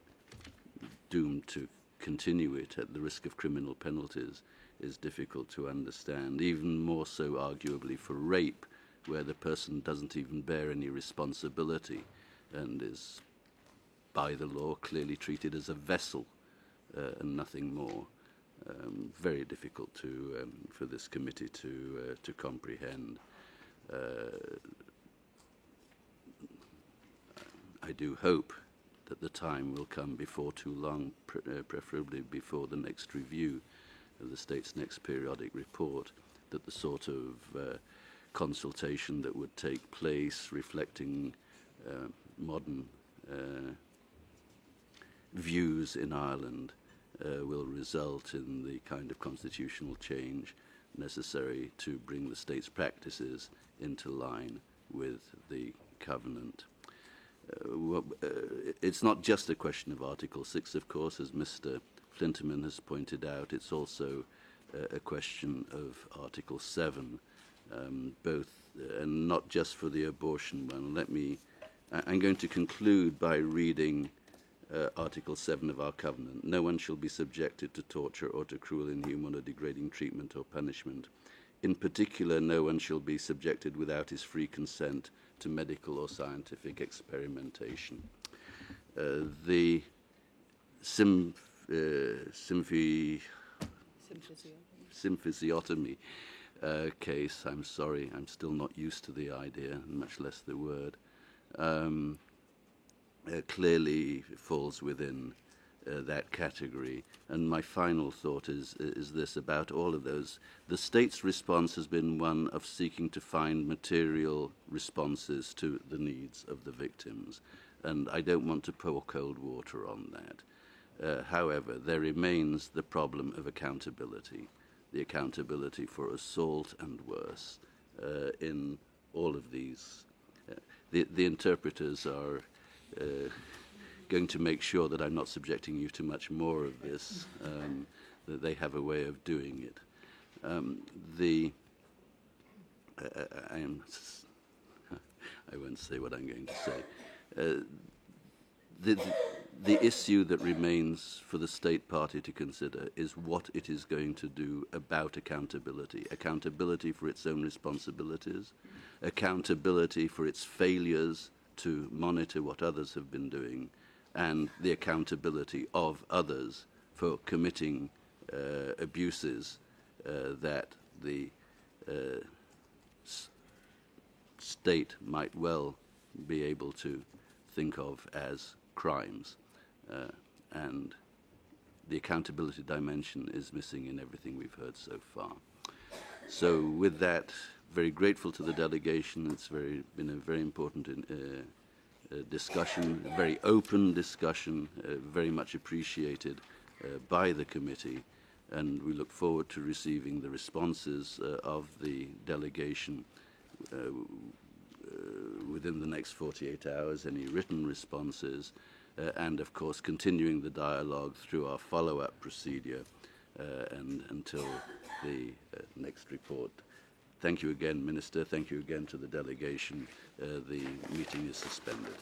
S3: doomed to continue it at the risk of criminal penalties is difficult to understand, even more so arguably for rape, where the person doesn't even bear any responsibility and is by the law clearly treated as a vessel and nothing more. Very difficult for this committee to comprehend. I do hope that the time will come before too long, preferably before the next review of the state's next periodic report, that the sort of consultation that would take place reflecting modern views in Ireland will result in the kind of constitutional change necessary to bring the state's practices into line with the Covenant. It's not just a question of Article 6, of course, as Mr. Flinterman has pointed out. It's also a question of Article 7, both, and not just for the abortion one. I'm going to conclude by reading Article 7 of our Covenant. No one shall be subjected to torture or to cruel, inhuman, or degrading treatment or punishment. In particular, no one shall be subjected without his free consent to medical or scientific experimentation. The symphysiotomy case, I'm sorry, I'm still not used to the idea, much less the word, clearly falls within that category. And my final thought is this about all of those. The state's response has been one of seeking to find material responses to the needs of the victims. And I don't want to pour cold water on that. However, there remains the problem of accountability, the accountability for assault and worse in all of these. The interpreters are going to make sure that I'm not subjecting you to much more of this, that they have a way of doing it. I won't say what I'm going to say. The issue that remains for the state party to consider is what it is going to do about accountability. Accountability for its own responsibilities, accountability for its failures to monitor what others have been doing, and the accountability of others for committing abuses that the state might well be able to think of as crimes. And the accountability dimension is missing in everything we've heard so far. So with that, very grateful to the delegation. It's been a very important discussion, a very open discussion, very much appreciated by the committee, and we look forward to receiving the responses of the delegation within the next 48 hours, any written responses, and of course continuing the dialogue through our follow-up procedure and until the next report. Thank you again, Minister. Thank you again to the delegation. The meeting is suspended.